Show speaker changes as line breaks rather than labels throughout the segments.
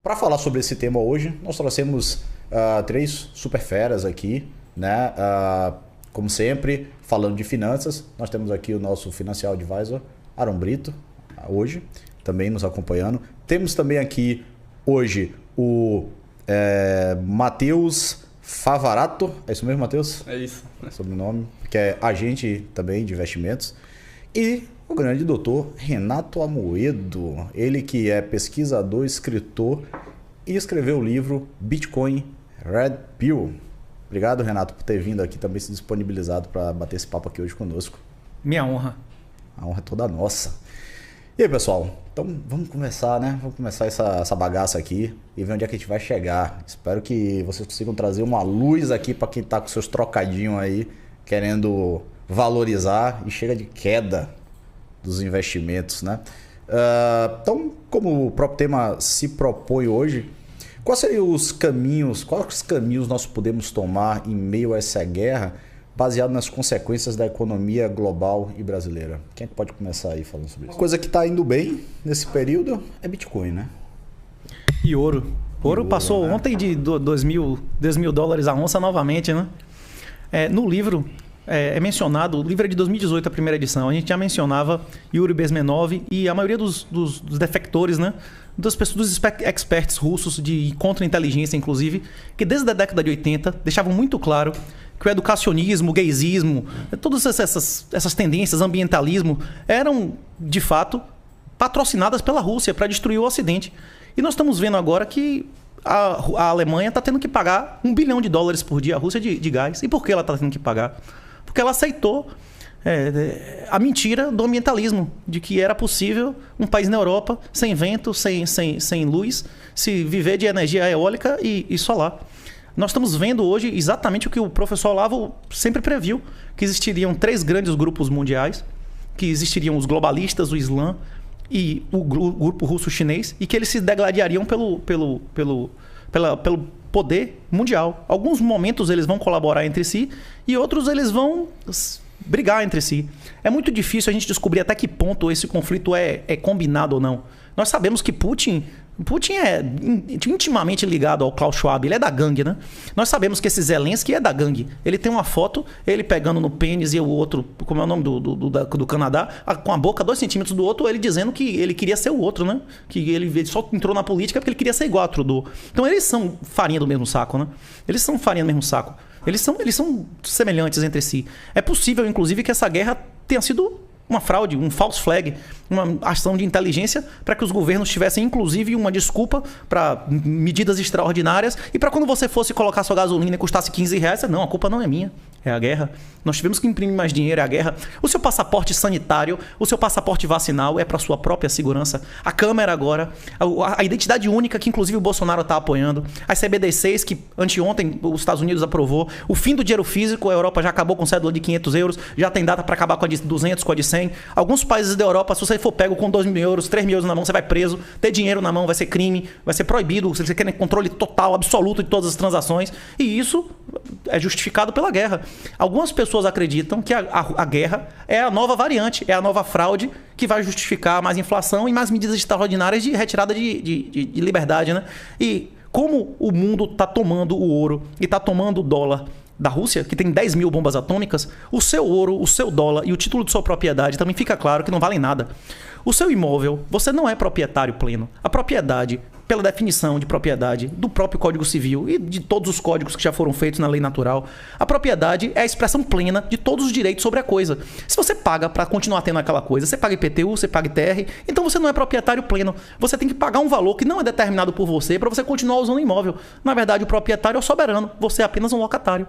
Para falar sobre esse tema hoje, nós trouxemos três super feras aqui, né? Como sempre, falando de finanças, nós temos aqui o nosso Financial Advisor, Aaron Brito, hoje, também nos acompanhando. Temos também aqui, hoje, o Matheus Favarato, é isso mesmo, Matheus?
É isso.
Sobrenome, que é agente também de investimentos. E o grande doutor Renato Amoedo, ele que é pesquisador, escritor e escreveu o livro Bitcoin Red Pill. Obrigado, Renato, por ter vindo aqui também, se disponibilizado para bater esse papo aqui hoje conosco.
Minha honra.
A honra é toda nossa. E aí, pessoal? Então vamos começar, né? Vamos começar essa bagaça aqui e ver onde é que a gente vai chegar. Espero que vocês consigam trazer uma luz aqui para quem tá com seus trocadinhos aí, querendo valorizar e chega de queda dos investimentos, né? Então, como o próprio tema se propõe hoje, quais caminhos nós podemos tomar em meio a essa guerra, baseado nas consequências da economia global e brasileira? Quem é que pode começar aí falando sobre isso? Uma coisa que está indo bem nesse período é Bitcoin, né?
E ouro. Ouro passou, né? Ontem de 2 mil dólares a onça novamente, né? No livro é mencionado, o livro é de 2018, a primeira edição, a gente já mencionava Yuri Bezmenov e a maioria dos defectores, né? Das pessoas, dos experts russos de contra-inteligência, inclusive, que desde a década de 80 deixavam muito claro que o educacionismo, o gaysismo, todas essas tendências, ambientalismo, eram, de fato, patrocinadas pela Rússia para destruir o Ocidente. E nós estamos vendo agora que a Alemanha está tendo que pagar $1 bilhão por dia à Rússia de gás. E por que ela está tendo que pagar? Porque ela aceitou a mentira do ambientalismo, de que era possível um país na Europa, sem vento, sem luz, se viver de energia eólica e solar. Nós estamos vendo hoje exatamente o que o professor Olavo sempre previu, que existiriam 3 grandes grupos mundiais, que existiriam os globalistas, o Islã e o grupo russo-chinês, e que eles se degladiariam pelo poder mundial. Alguns momentos eles vão colaborar entre si e outros eles vão brigar entre si. É muito difícil a gente descobrir até que ponto esse conflito é combinado ou não. Nós sabemos que Putin é intimamente ligado ao Klaus Schwab, ele é da gangue, né? Nós sabemos que esse Zelensky é da gangue. Ele tem uma foto, ele pegando no pênis e o outro, como é o nome do Canadá, com a boca 2 centímetros do outro, ele dizendo que ele queria ser o outro, né? Que ele só entrou na política porque ele queria ser igual a Trudeau. Então eles são farinha do mesmo saco, né? Eles são farinha do mesmo saco. Eles são semelhantes entre si. É possível, inclusive, que essa guerra tenha sido uma fraude, um false flag, uma ação de inteligência para que os governos tivessem, inclusive, uma desculpa para medidas extraordinárias e para quando você fosse colocar sua gasolina e custasse R$15, não, a culpa não é minha, é a guerra. Nós tivemos que imprimir mais dinheiro, é a guerra. O seu passaporte sanitário, o seu passaporte vacinal é para sua própria segurança. A câmera agora, a identidade única que, inclusive, o Bolsonaro está apoiando. As CBDCs que, anteontem, os Estados Unidos aprovou. O fim do dinheiro físico, a Europa já acabou com cédula de €500, já tem data para acabar com a de 200, com a de 100. Alguns países da Europa, se você for pego com €2.000, €3.000 na mão, você vai preso. Ter dinheiro na mão vai ser crime, vai ser proibido. Você quer controle total, absoluto de todas as transações. E isso é justificado pela guerra. Algumas pessoas acreditam que a guerra é a nova variante, é a nova fraude que vai justificar mais inflação e mais medidas extraordinárias de retirada de liberdade, né? E como o mundo está tomando o ouro e está tomando o dólar da Rússia, que tem 10 mil bombas atômicas, o seu ouro, o seu dólar e o título de sua propriedade também fica claro que não valem nada. O seu imóvel, você não é proprietário pleno. A propriedade, pela definição de propriedade do próprio Código Civil e de todos os códigos que já foram feitos na lei natural, a propriedade é a expressão plena de todos os direitos sobre a coisa. Se você paga para continuar tendo aquela coisa, você paga IPTU, você paga ITR, então você não é proprietário pleno. Você tem que pagar um valor que não é determinado por você para você continuar usando o imóvel. Na verdade, o proprietário é o soberano, você é apenas um locatário.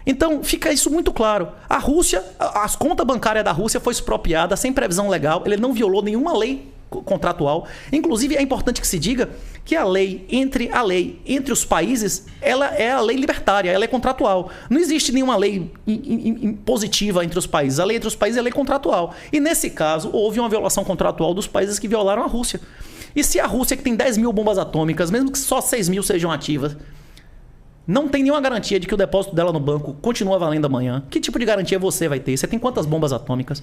Então, fica isso muito claro. A Rússia, as contas bancárias da Rússia foi expropriada sem previsão legal, ele não violou nenhuma lei contratual. Inclusive, é importante que se diga que a lei entre os países, ela é a lei libertária, ela é contratual. Não existe nenhuma lei impositiva entre os países. A lei entre os países é lei contratual. E nesse caso, houve uma violação contratual dos países que violaram a Rússia. E se a Rússia, que tem 10 mil bombas atômicas, mesmo que só 6 mil sejam ativas, não tem nenhuma garantia de que o depósito dela no banco continua valendo amanhã. Que tipo de garantia você vai ter? Você tem quantas bombas atômicas?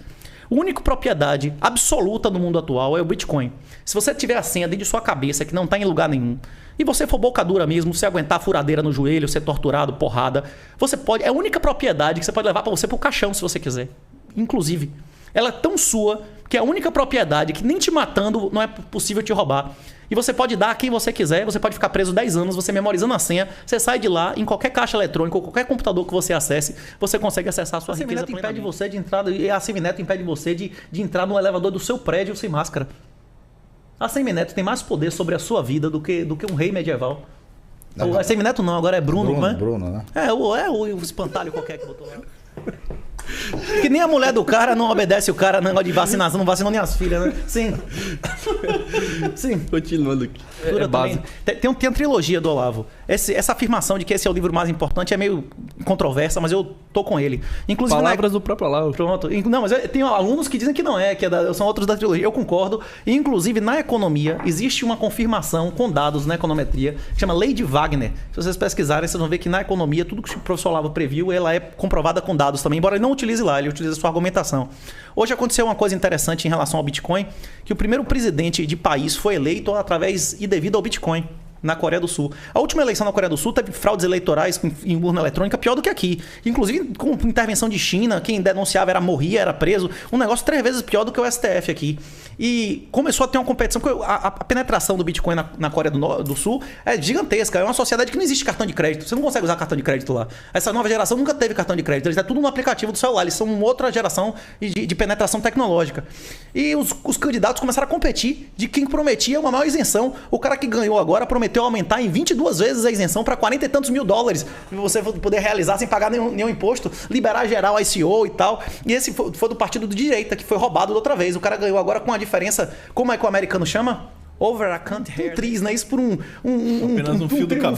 A única propriedade absoluta no mundo atual é o Bitcoin. Se você tiver a senha dentro de sua cabeça, que não está em lugar nenhum, e você for boca dura mesmo, você aguentar a furadeira no joelho, ser torturado, porrada, você pode... É a única propriedade que você pode levar para você pro caixão, se você quiser. Inclusive. Ela é tão sua que é a única propriedade que nem te matando não é possível te roubar. E você pode dar a quem você quiser, você pode ficar preso 10 anos, você memorizando a senha, você sai de lá, em qualquer caixa eletrônica ou qualquer computador que você acesse, você consegue acessar a sua riqueza plenamente. Impede você de entrar, e a Semineto impede você de entrar no elevador do seu prédio sem máscara. A Semineto tem mais poder sobre a sua vida do que um rei medieval. A Semineto não, agora é Bruno, né?
Bruno, né?
É o espantalho qualquer que botou lá. Que nem a mulher do cara não obedece o cara no negócio de vacinação, não vacinou nem as filhas, né? Sim. Sim.
Continuando aqui.
Tem uma trilogia do Olavo. Essa afirmação de que esse é o livro mais importante é meio controversa, mas eu tô com ele. Inclusive,
palavras do próprio Olavo.
Pronto. Não, mas tem alunos que dizem que não é, são outros da trilogia. Eu concordo. E, inclusive, na economia, existe uma confirmação com dados na econometria, que chama Lei de Wagner. Se vocês pesquisarem, vocês vão ver que na economia, tudo que o professor Olavo previu, ela é comprovada com dados também, embora ele não utilize lá, ele utiliza a sua argumentação. Hoje aconteceu uma coisa interessante em relação ao Bitcoin, que o primeiro presidente de país foi eleito através e devido ao Bitcoin. Na Coreia do Sul. A última eleição na Coreia do Sul teve fraudes eleitorais em urna eletrônica pior do que aqui. Inclusive com intervenção de China, quem denunciava morria, era preso. Um negócio 3 vezes pior do que o STF aqui. E começou a ter uma competição, porque a penetração do Bitcoin na Coreia do Sul é gigantesca. É uma sociedade que não existe cartão de crédito. Você não consegue usar cartão de crédito lá. Essa nova geração nunca teve cartão de crédito. Eles é tudo no aplicativo do celular. Eles são uma outra geração de penetração tecnológica. E os candidatos começaram a competir de quem prometia uma maior isenção. O cara que ganhou agora prometeu aumentar em 22 vezes a isenção para 40 e tantos mil dólares. Você poder realizar sem pagar nenhum imposto. Liberar geral ICO e tal. E esse foi do partido de direita, que foi roubado da outra vez. O cara ganhou agora com a diferença... Como é que o americano chama? Over a country hair. Um triz, né? Isso por um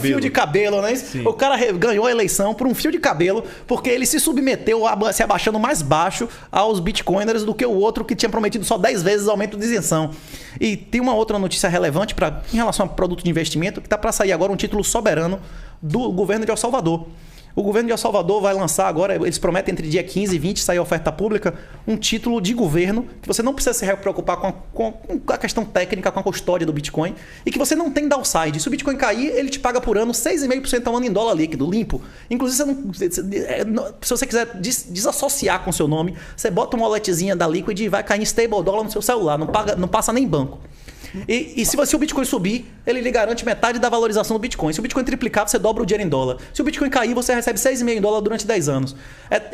fio de cabelo, né? O cara ganhou a eleição por um fio de cabelo, porque ele se submeteu se abaixando mais baixo aos bitcoiners do que o outro que tinha prometido só 10 vezes aumento de isenção. E tem uma outra notícia relevante em relação a produto de investimento, que está para sair agora um título soberano do governo de El Salvador. O governo de El Salvador vai lançar agora, eles prometem entre dia 15 e 20 sair a oferta pública, um título de governo que você não precisa se preocupar com a questão técnica, com a custódia do Bitcoin, e que você não tem downside. Se o Bitcoin cair, ele te paga por ano 6,5% ao ano em dólar líquido, limpo. Inclusive, se você quiser desassociar com o seu nome, você bota uma walletzinha da Liquid e vai cair em stable dólar no seu celular, não passa nem banco. E se o Bitcoin subir, ele lhe garante metade da valorização do Bitcoin. Se o Bitcoin triplicar, você dobra o dinheiro em dólar. Se o Bitcoin cair, você recebe 6,5 em dólar durante 10 anos.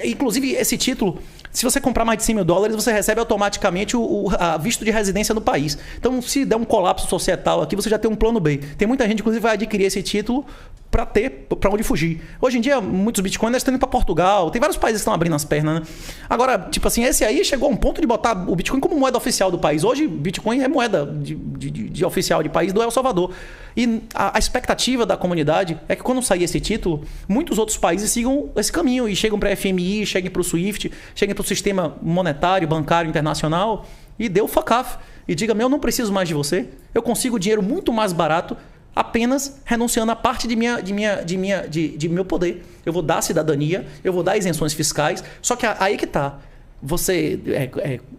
Inclusive, esse título, se você comprar mais de 100 mil dólares, você recebe automaticamente a visto de residência no país. Então, se der um colapso societal aqui, você já tem um plano B. Tem muita gente, inclusive, vai adquirir esse título para onde fugir. Hoje em dia, muitos bitcoiners estão indo para Portugal, tem vários países que estão abrindo as pernas, né? Agora, tipo assim, esse aí chegou a um ponto de botar o Bitcoin como moeda oficial do país. Hoje, Bitcoin é moeda de oficial de país do El Salvador. E a expectativa da comunidade é que quando sair esse título, muitos outros países sigam esse caminho e chegam para a FMI, cheguem para o SWIFT, cheguem para o sistema monetário, bancário internacional e dê o fuck off. E diga, eu não preciso mais de você, eu consigo dinheiro muito mais barato apenas renunciando a parte de meu poder. Eu vou dar a cidadania, eu vou dar isenções fiscais, só que aí que tá. Você,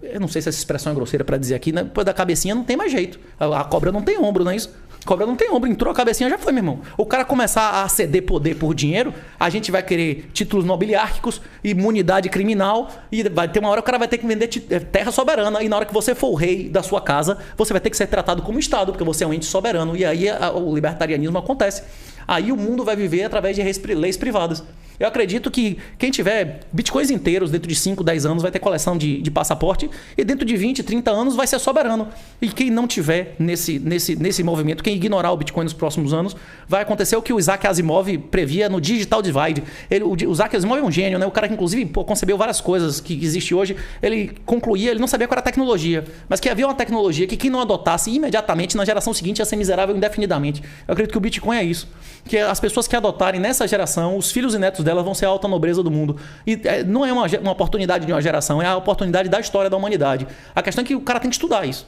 eu não sei se essa expressão é grosseira para dizer aqui, né? Depois da cabecinha não tem mais jeito. A cobra não tem ombro, não é isso? A cobra não tem ombro, entrou a cabecinha, já foi, meu irmão. O cara começar a ceder poder por dinheiro, a gente vai querer títulos nobiliárquicos, imunidade criminal, e vai ter uma hora que o cara vai ter que vender terra soberana, e na hora que você for o rei da sua casa, você vai ter que ser tratado como Estado, porque você é um ente soberano, e aí o libertarianismo acontece. Aí o mundo vai viver através de leis privadas. Eu acredito que quem tiver bitcoins inteiros dentro de 5, 10 anos vai ter coleção de passaporte, e dentro de 20, 30 anos vai ser soberano. E quem não tiver nesse movimento, quem ignorar o Bitcoin nos próximos anos, vai acontecer o que o Isaac Asimov previa no Digital Divide. O Isaac Asimov é um gênio, né? O cara que inclusive concebeu várias coisas que existem hoje. Ele concluía, ele não sabia qual era a tecnologia, mas que havia uma tecnologia que quem não adotasse imediatamente na geração seguinte ia ser miserável indefinidamente. Eu acredito que o Bitcoin é isso. Que as pessoas que adotarem nessa geração, os filhos e netos delas vão ser a alta nobreza do mundo. E não é uma oportunidade de uma geração, é a oportunidade da história da humanidade. A questão é que o cara tem que estudar isso.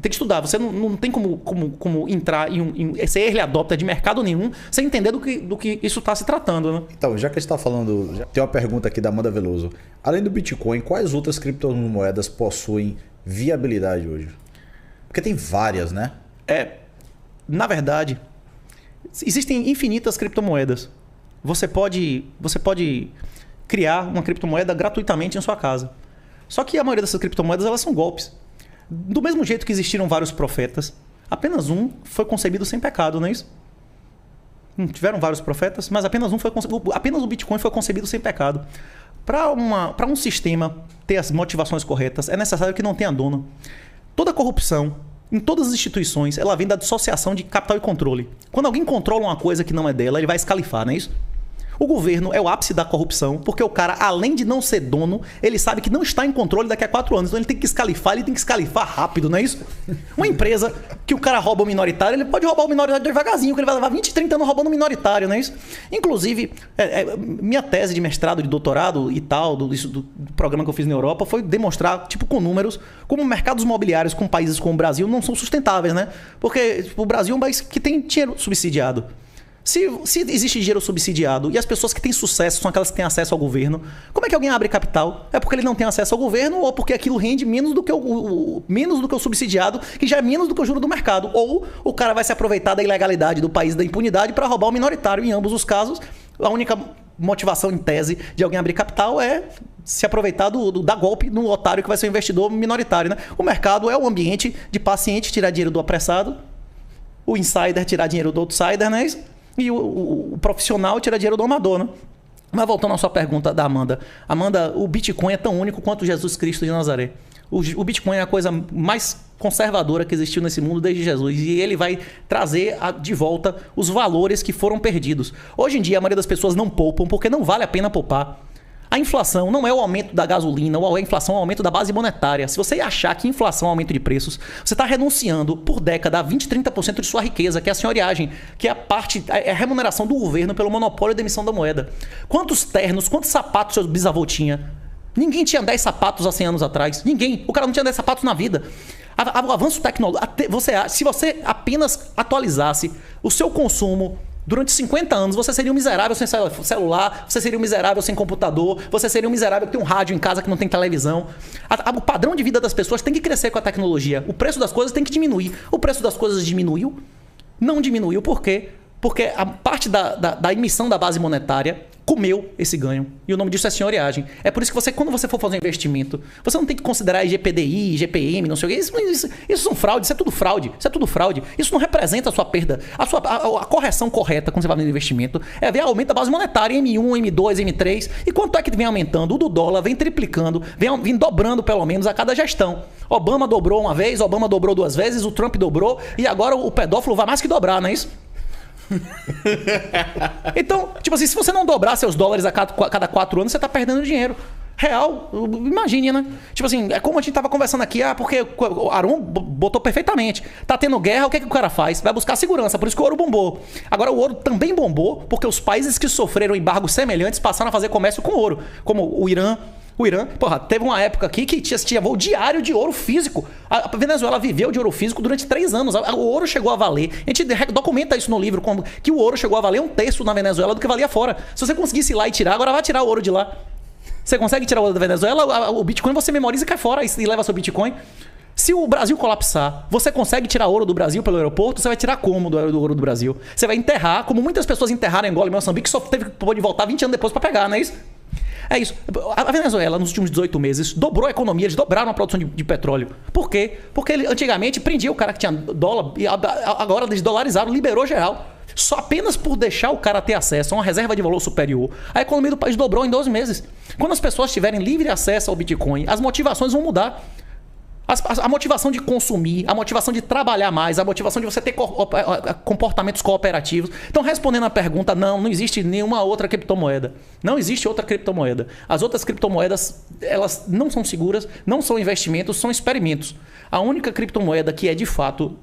Tem que estudar. Você não tem como entrar ser early adopter de mercado nenhum sem entender do que isso está se tratando, né?
Então, já que a gente está falando... Tem uma pergunta aqui da Amanda Veloso. Além do Bitcoin, quais outras criptomoedas possuem viabilidade hoje? Porque tem várias, né?
Na verdade, existem infinitas criptomoedas. Você pode criar uma criptomoeda gratuitamente em sua casa. Só que a maioria dessas criptomoedas elas são golpes. Do mesmo jeito que existiram vários profetas, apenas um foi concebido sem pecado, não é isso? Tiveram vários profetas, mas apenas o Bitcoin foi concebido sem pecado. Para um sistema ter as motivações corretas, é necessário que não tenha dono. Toda corrupção, em todas as instituições, ela vem da dissociação de capital e controle. Quando alguém controla uma coisa que não é dela, ele vai escalifar, não é isso? O governo é o ápice da corrupção, porque o cara, além de não ser dono, ele sabe que não está em controle daqui a 4 anos. Então ele tem que escalifar, ele tem que escalifar rápido, não é isso? Uma empresa que o cara rouba o minoritário, ele pode roubar o minoritário devagarzinho, que ele vai levar 20, 30 anos roubando o minoritário, não é isso? Inclusive, minha tese de mestrado, de doutorado e tal, do programa que eu fiz na Europa, foi demonstrar, com números, como mercados imobiliários com países como o Brasil não são sustentáveis, né? Porque o Brasil é um país que tem dinheiro subsidiado. Se existe dinheiro subsidiado e as pessoas que têm sucesso são aquelas que têm acesso ao governo, como é que alguém abre capital? É porque ele não tem acesso ao governo ou porque aquilo rende menos do que o subsidiado, que já é menos do que o juro do mercado? Ou o cara vai se aproveitar da ilegalidade do país, da impunidade, para roubar o minoritário. Em ambos os casos, a única motivação em tese de alguém abrir capital é se aproveitar dar golpe no otário que vai ser o investidor minoritário, né? O mercado é o ambiente de paciente tirar dinheiro do apressado, o insider tirar dinheiro do outsider, né? E o profissional tira dinheiro do amador, né? Mas voltando à sua pergunta da Amanda. Amanda, o Bitcoin é tão único quanto Jesus Cristo de Nazaré. O Bitcoin é a coisa mais conservadora que existiu nesse mundo desde Jesus. E ele vai trazer de volta os valores que foram perdidos. Hoje em dia, a maioria das pessoas não poupam porque não vale a pena poupar. A inflação não é o aumento da gasolina, ou a inflação é o aumento da base monetária. Se você achar que inflação é aumento de preços, você está renunciando por década a 20, 30% de sua riqueza, que é a senhoriagem, que é a remuneração do governo pelo monopólio da emissão da moeda. Quantos ternos, quantos sapatos seu bisavô tinha? Ninguém tinha 10 sapatos há 100 anos atrás. Ninguém. O cara não tinha 10 sapatos na vida. O avanço tecnológico... Se você apenas atualizasse o seu consumo durante 50 anos, você seria um miserável sem celular, você seria um miserável sem computador, você seria um miserável que tem um rádio em casa que não tem televisão. O padrão de vida das pessoas tem que crescer com a tecnologia. O preço das coisas tem que diminuir. O preço das coisas diminuiu? Não diminuiu. Por quê? Porque a parte da emissão da base monetária comeu esse ganho. E o nome disso é senhoriagem. É por isso que quando você for fazer um investimento, você não tem que considerar IGPDI, IGPM, não sei o quê. Isso são fraude, isso é tudo fraude. Isso é tudo fraude. Isso não representa a sua perda. A correção correta quando você vai fazer um investimento é ver aumento da base monetária M1, M2, M3. E quanto é que vem aumentando? O do dólar vem triplicando, vem dobrando pelo menos a cada gestão. Obama dobrou uma vez, Obama dobrou 2 vezes, o Trump dobrou e agora o pedófilo vai mais que dobrar, não é isso? Então, se você não dobrar seus dólares a cada 4 anos, você tá perdendo dinheiro. Real, imagine, né? É como a gente tava conversando aqui, porque o Aron botou perfeitamente. Tá tendo guerra, o que o cara faz? Vai buscar segurança, por isso que o ouro bombou. Agora, o ouro também bombou porque os países que sofreram embargos semelhantes passaram a fazer comércio com ouro, como o Irã. Teve uma época aqui que tinha voo diário de ouro físico. A Venezuela viveu de ouro físico durante 3 anos. O ouro chegou a valer. A gente documenta isso no livro, que o ouro chegou a valer 1/3 na Venezuela do que valia fora. Se você conseguisse ir lá e tirar, agora vai tirar o ouro de lá. Você consegue tirar o ouro da Venezuela, o Bitcoin você memoriza e cai fora e leva seu Bitcoin. Se o Brasil colapsar, você consegue tirar ouro do Brasil pelo aeroporto, você vai tirar como do ouro do Brasil? Você vai enterrar, como muitas pessoas enterraram em Angola e Moçambique, só teve que voltar 20 anos depois para pegar, não é isso? É isso. A Venezuela, nos últimos 18 meses, dobrou a economia, eles dobraram a produção de petróleo. Por quê? Porque ele antigamente prendia o cara que tinha dólar e agora eles dolarizaram, liberou geral. Só apenas por deixar o cara ter acesso a uma reserva de valor superior, a economia do país dobrou em 12 meses. Quando as pessoas tiverem livre acesso ao Bitcoin, as motivações vão mudar. A motivação de consumir, a motivação de trabalhar mais, a motivação de você ter comportamentos cooperativos. Então, respondendo a pergunta, não existe nenhuma outra criptomoeda. Não existe outra criptomoeda. As outras criptomoedas, elas não são seguras, não são investimentos, são experimentos. A única criptomoeda que é de fato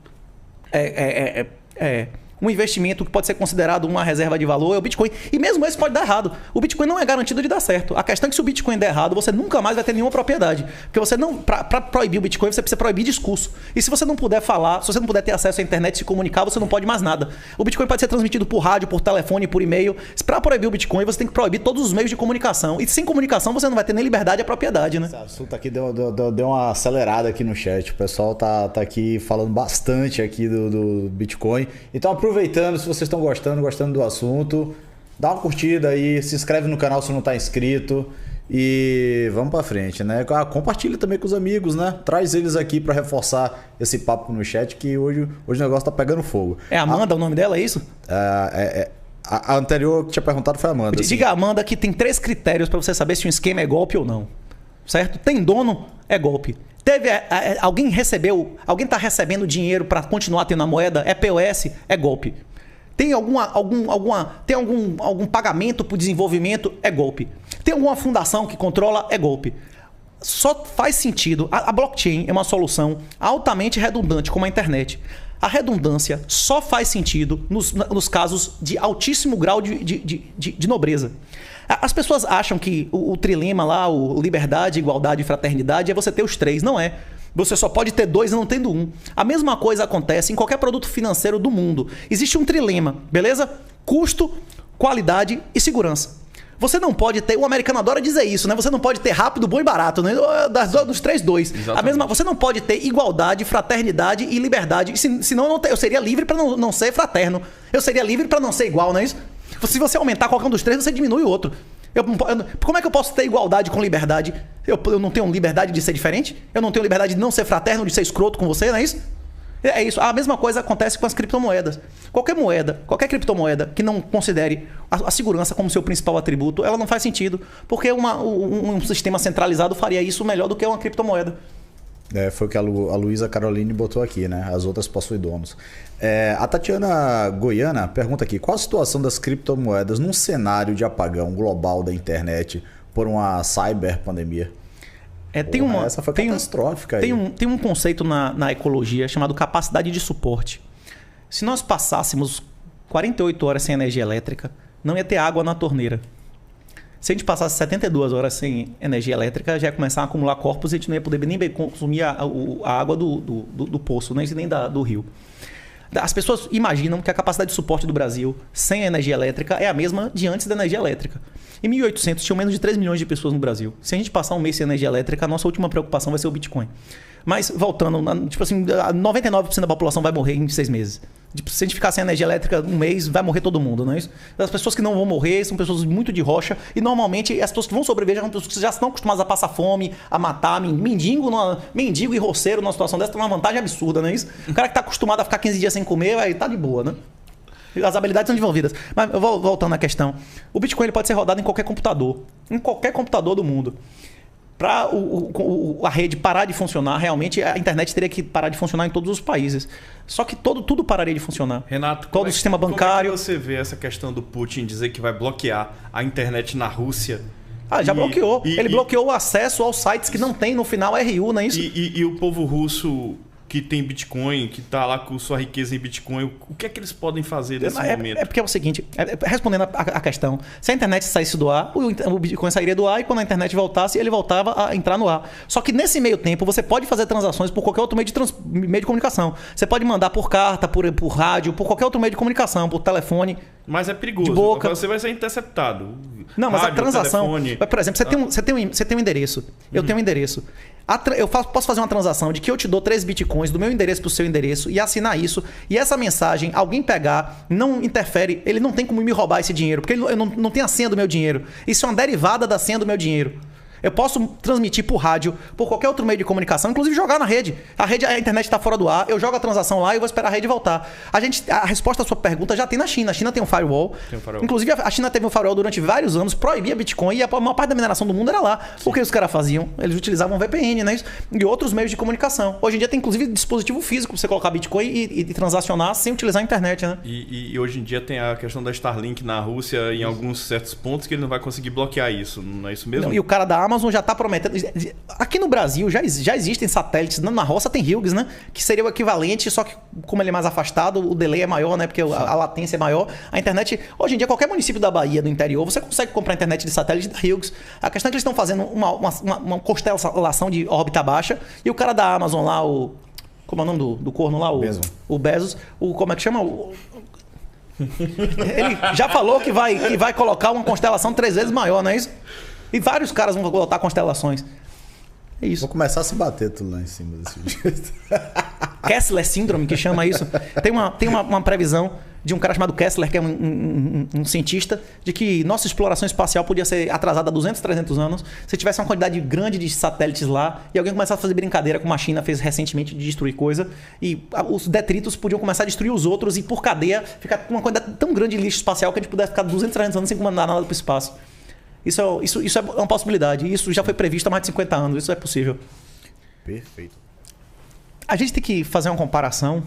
um investimento que pode ser considerado uma reserva de valor é o Bitcoin. E mesmo esse pode dar errado. O Bitcoin não é garantido de dar certo. A questão é que se o Bitcoin der errado, você nunca mais vai ter nenhuma propriedade. Porque você não, para proibir o Bitcoin, você precisa proibir discurso. E se você não puder falar, se você não puder ter acesso à internet, se comunicar, você não pode mais nada. O Bitcoin pode ser transmitido por rádio, por telefone, por e-mail. Para proibir o Bitcoin, você tem que proibir todos os meios de comunicação. E sem comunicação, você não vai ter nem liberdade e propriedade, né?
Esse assunto aqui deu uma acelerada aqui no chat. O pessoal tá aqui falando bastante aqui do Bitcoin. Então, aproveitando, se vocês estão gostando do assunto, dá uma curtida aí, se inscreve no canal se não tá inscrito e vamos pra frente, né? Compartilha também com os amigos, né? Traz eles aqui para reforçar esse papo no chat, que hoje o negócio tá pegando fogo.
É Amanda o nome dela, é isso?
A anterior que tinha perguntado foi a Amanda.
Diga a Amanda que tem 3 critérios para você saber se um esquema é golpe ou não. Certo? Tem dono, é golpe. Alguém tá recebendo dinheiro para continuar tendo a moeda, é POS, é golpe. Tem algum pagamento por desenvolvimento, é golpe. Tem alguma fundação que controla, é golpe. Só faz sentido. A blockchain é uma solução altamente redundante, como a internet. A redundância só faz sentido nos casos de altíssimo grau de nobreza. As pessoas acham que o trilema lá, o liberdade, igualdade e fraternidade, é você ter os 3. Não é. Você só pode ter 2 não tendo 1. A mesma coisa acontece em qualquer produto financeiro do mundo. Existe um trilema, beleza? Custo, qualidade e segurança. Você não pode ter... O americano adora dizer isso, né? Você não pode ter rápido, bom e barato, né? Dos 3, 2. Você não pode ter igualdade, fraternidade e liberdade. Senão eu seria livre para não ser fraterno. Eu seria livre para não ser igual, não é isso? Se você aumentar qualquer um dos 3, você diminui o outro. Como é que eu posso ter igualdade com liberdade? Eu não tenho liberdade de ser diferente? Eu não tenho liberdade de não ser fraterno, de ser escroto com você, não é isso? É isso. A mesma coisa acontece com as criptomoedas. Qualquer criptomoeda que não considere a segurança como seu principal atributo, ela não faz sentido. Porque um sistema centralizado faria isso melhor do que uma criptomoeda.
Foi o que a Luísa Caroline botou aqui, né? As outras possuem donos. A Tatiana Goiana pergunta aqui: qual a situação das criptomoedas num cenário de apagão global da internet por uma cyberpandemia? Essa foi catastrófica.
Tem um conceito na ecologia chamado capacidade de suporte. Se nós passássemos 48 horas sem energia elétrica, não ia ter água na torneira. Se a gente passasse 72 horas sem energia elétrica, já ia começar a acumular corpos e a gente não ia poder nem consumir a água do poço, nem do rio. As pessoas imaginam que a capacidade de suporte do Brasil sem energia elétrica é a mesma de antes da energia elétrica. Em 1800 tinham menos de 3 milhões de pessoas no Brasil. Se a gente passar um mês sem energia elétrica, a nossa última preocupação vai ser o Bitcoin. Mas voltando, tipo assim, 99% da população vai morrer em 6 meses. Se a gente ficar sem energia elétrica um mês, vai morrer todo mundo, não é isso? As pessoas que não vão morrer são pessoas muito de rocha e normalmente as pessoas que vão sobreviver são pessoas que já estão acostumadas a passar fome, a matar, mendigo e roceiro numa situação dessa tem uma vantagem absurda, não é isso? O cara que está acostumado a ficar 15 dias sem comer, vai estar de boa, né? As habilidades são desenvolvidas. Mas voltando à questão, o Bitcoin ele pode ser rodado em qualquer computador do mundo. Para a rede parar de funcionar, realmente a internet teria que parar de funcionar em todos os países. Só que tudo pararia de funcionar.
Renato,
todo o sistema bancário.
Como é que você vê essa questão do Putin dizer que vai bloquear a internet na Rússia?
Já bloqueou. Ele bloqueou o acesso aos sites que não tem no final RU, não é isso?
E o povo russo que tem Bitcoin, que está lá com sua riqueza em Bitcoin, o que é que eles podem fazer nesse momento?
É porque é o seguinte, respondendo a questão, se a internet saísse do ar, o Bitcoin sairia do ar e quando a internet voltasse, ele voltava a entrar no ar. Só que nesse meio tempo, você pode fazer transações por qualquer outro meio de comunicação. Você pode mandar por carta, por rádio, por qualquer outro meio de comunicação, por telefone.
Mas é perigoso,
de boca.
Você vai ser interceptado.
Não, mas
rádio,
a transação...
telefone...
Por exemplo, você tem um endereço. Eu tenho um endereço. Eu posso fazer uma transação de que eu te dou 3 bitcoins do meu endereço para o seu endereço e assinar isso. E essa mensagem, alguém pegar, não interfere, ele não tem como me roubar esse dinheiro, porque eu não tenho a senha do meu dinheiro. Isso é uma derivada da senha do meu dinheiro. Eu posso transmitir por rádio, por qualquer outro meio de comunicação, inclusive jogar na rede. A internet está fora do ar, eu jogo a transação lá e vou esperar a rede voltar. A resposta à sua pergunta já tem na China. A China tem um firewall. Inclusive, a China teve um firewall durante vários anos, proibia Bitcoin e a maior parte da mineração do mundo era lá. Sim. O que os caras faziam? Eles utilizavam VPN, né? E outros meios de comunicação. Hoje em dia tem, inclusive, dispositivo físico para você colocar Bitcoin e transacionar sem utilizar a internet, né?
E hoje em dia tem a questão da Starlink na Rússia em alguns certos pontos que ele não vai conseguir bloquear isso. Não é isso mesmo?
E o cara da Amazon já está prometendo... Aqui no Brasil já existem satélites. Na roça tem Hughes, né? Que seria o equivalente, só que como ele é mais afastado, o delay é maior, né? Porque a latência é maior. A internet... Hoje em dia, qualquer município da Bahia, do interior, você consegue comprar internet de satélite da Hughes. A questão é que eles estão fazendo uma constelação de órbita baixa e o cara da Amazon lá, como é o nome do corno lá? O Bezos. Como é que chama? Ele já falou que vai colocar uma constelação 3 vezes maior, não é isso? E vários caras vão botar constelações. É isso.
Vou começar a se bater tudo lá em cima desse jeito.
Kessler Syndrome, que chama isso. Tem uma previsão de um cara chamado Kessler, que é um cientista, de que nossa exploração espacial podia ser atrasada há 200, 300 anos se tivesse uma quantidade grande de satélites lá e alguém começasse a fazer brincadeira como a China fez recentemente de destruir coisa e os detritos podiam começar a destruir os outros e por cadeia ficar com uma quantidade tão grande de lixo espacial que a gente pudesse ficar 200, 300 anos sem mandar nada para o espaço. Isso é uma possibilidade. Isso já foi previsto há mais de 50 anos. Isso é possível.
Perfeito.
A gente tem que fazer uma comparação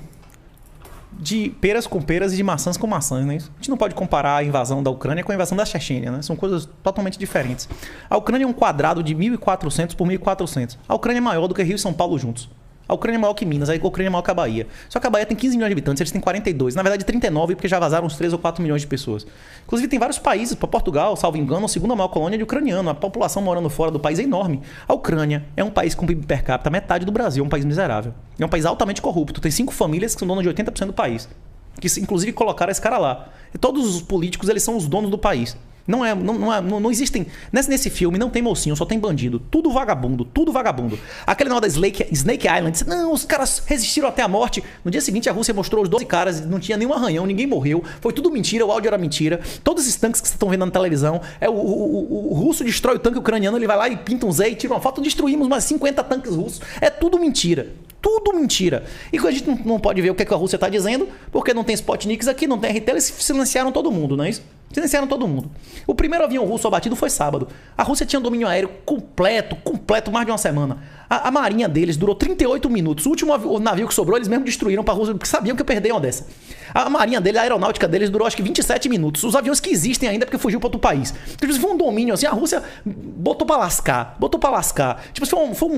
de peras com peras e de maçãs com maçãs, né? A gente não pode comparar a invasão da Ucrânia com a invasão da Chechênia, né? São coisas totalmente diferentes. A Ucrânia é um quadrado de 1.400 por 1.400. A Ucrânia é maior do que Rio e São Paulo juntos. A Ucrânia é maior que Minas, a Ucrânia é maior que a Bahia. Só que a Bahia tem 15 milhões de habitantes, eles têm 42. Na verdade, 39, porque já vazaram uns 3 ou 4 milhões de pessoas. Inclusive, tem vários países. Portugal, salvo engano, a segunda maior colônia de ucraniano. A população morando fora do país é enorme. A Ucrânia é um país com PIB per capita metade do Brasil. É um país miserável. É um país altamente corrupto. Tem 5 famílias que são donas de 80% do país. Que inclusive colocaram esse cara lá. E todos os políticos, eles são os donos do país. Não existem... Nesse filme não tem mocinho, só tem bandido. Tudo vagabundo, tudo vagabundo. Aquele negócio da Snake Island, não, os caras resistiram até a morte. No dia seguinte a Rússia mostrou os 12 caras, não tinha nenhum arranhão, ninguém morreu. Foi tudo mentira, o áudio era mentira. Todos esses tanques que vocês estão vendo na televisão, o russo destrói o tanque ucraniano, ele vai lá e pinta um Z e tira uma foto, destruímos mais 50 tanques russos. É tudo mentira. Tudo mentira. E a gente não pode ver o que a Rússia está dizendo, porque não tem Sputniks aqui, não tem RT, eles silenciaram todo mundo, não é isso? Silenciaram todo mundo. O primeiro avião russo abatido foi sábado. A Rússia tinha um domínio aéreo completo, mais de uma semana. A marinha deles durou 38 minutos. O último navio que sobrou, eles mesmo destruíram para a Rússia, porque sabiam que ia perder uma dessa. A marinha dele, a aeronáutica deles durou acho que 27 minutos. Os aviões que existem ainda porque fugiu para outro país. Tipo, foi um domínio assim, a Rússia botou para lascar. Tipo,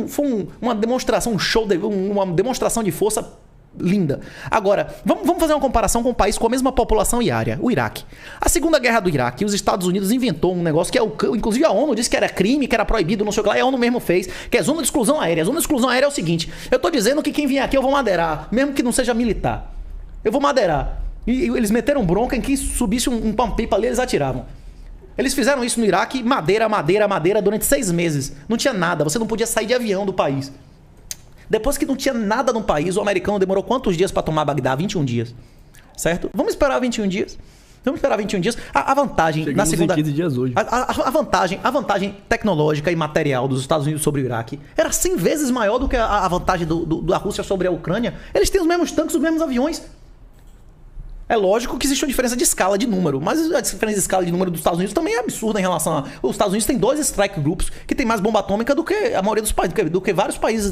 foi uma demonstração, uma demonstração de força linda. Agora, vamos fazer uma comparação com um país com a mesma população e área, o Iraque. A Segunda Guerra do Iraque, os Estados Unidos inventou um negócio que inclusive a ONU disse que era crime, que era proibido, não sei o que lá, e a ONU mesmo fez, que é zona de exclusão aérea. A zona de exclusão aérea é o seguinte, eu tô dizendo que quem vier aqui eu vou madeirar, mesmo que não seja militar. Eu vou madeirar. E eles meteram bronca em quem subisse um pampipa ali, eles atiravam. Eles fizeram isso no Iraque, madeira durante 6 meses. Não tinha nada, você não podia sair de avião do país. Depois que não tinha nada no país, o americano demorou quantos dias para tomar Bagdá? 21 dias. Certo? Vamos esperar 21 dias. A vantagem
chegamos
na segunda...
em 15 dias hoje.
A vantagem tecnológica e material dos Estados Unidos sobre o Iraque era 100 vezes maior do que a vantagem da Rússia sobre a Ucrânia. Eles têm os mesmos tanques, os mesmos aviões. É lógico que existe uma diferença de escala de número, mas a diferença de escala de número dos Estados Unidos também é absurda em relação a... Os Estados Unidos têm 2 strike groups que tem mais bomba atômica do que a maioria dos países, do que vários países,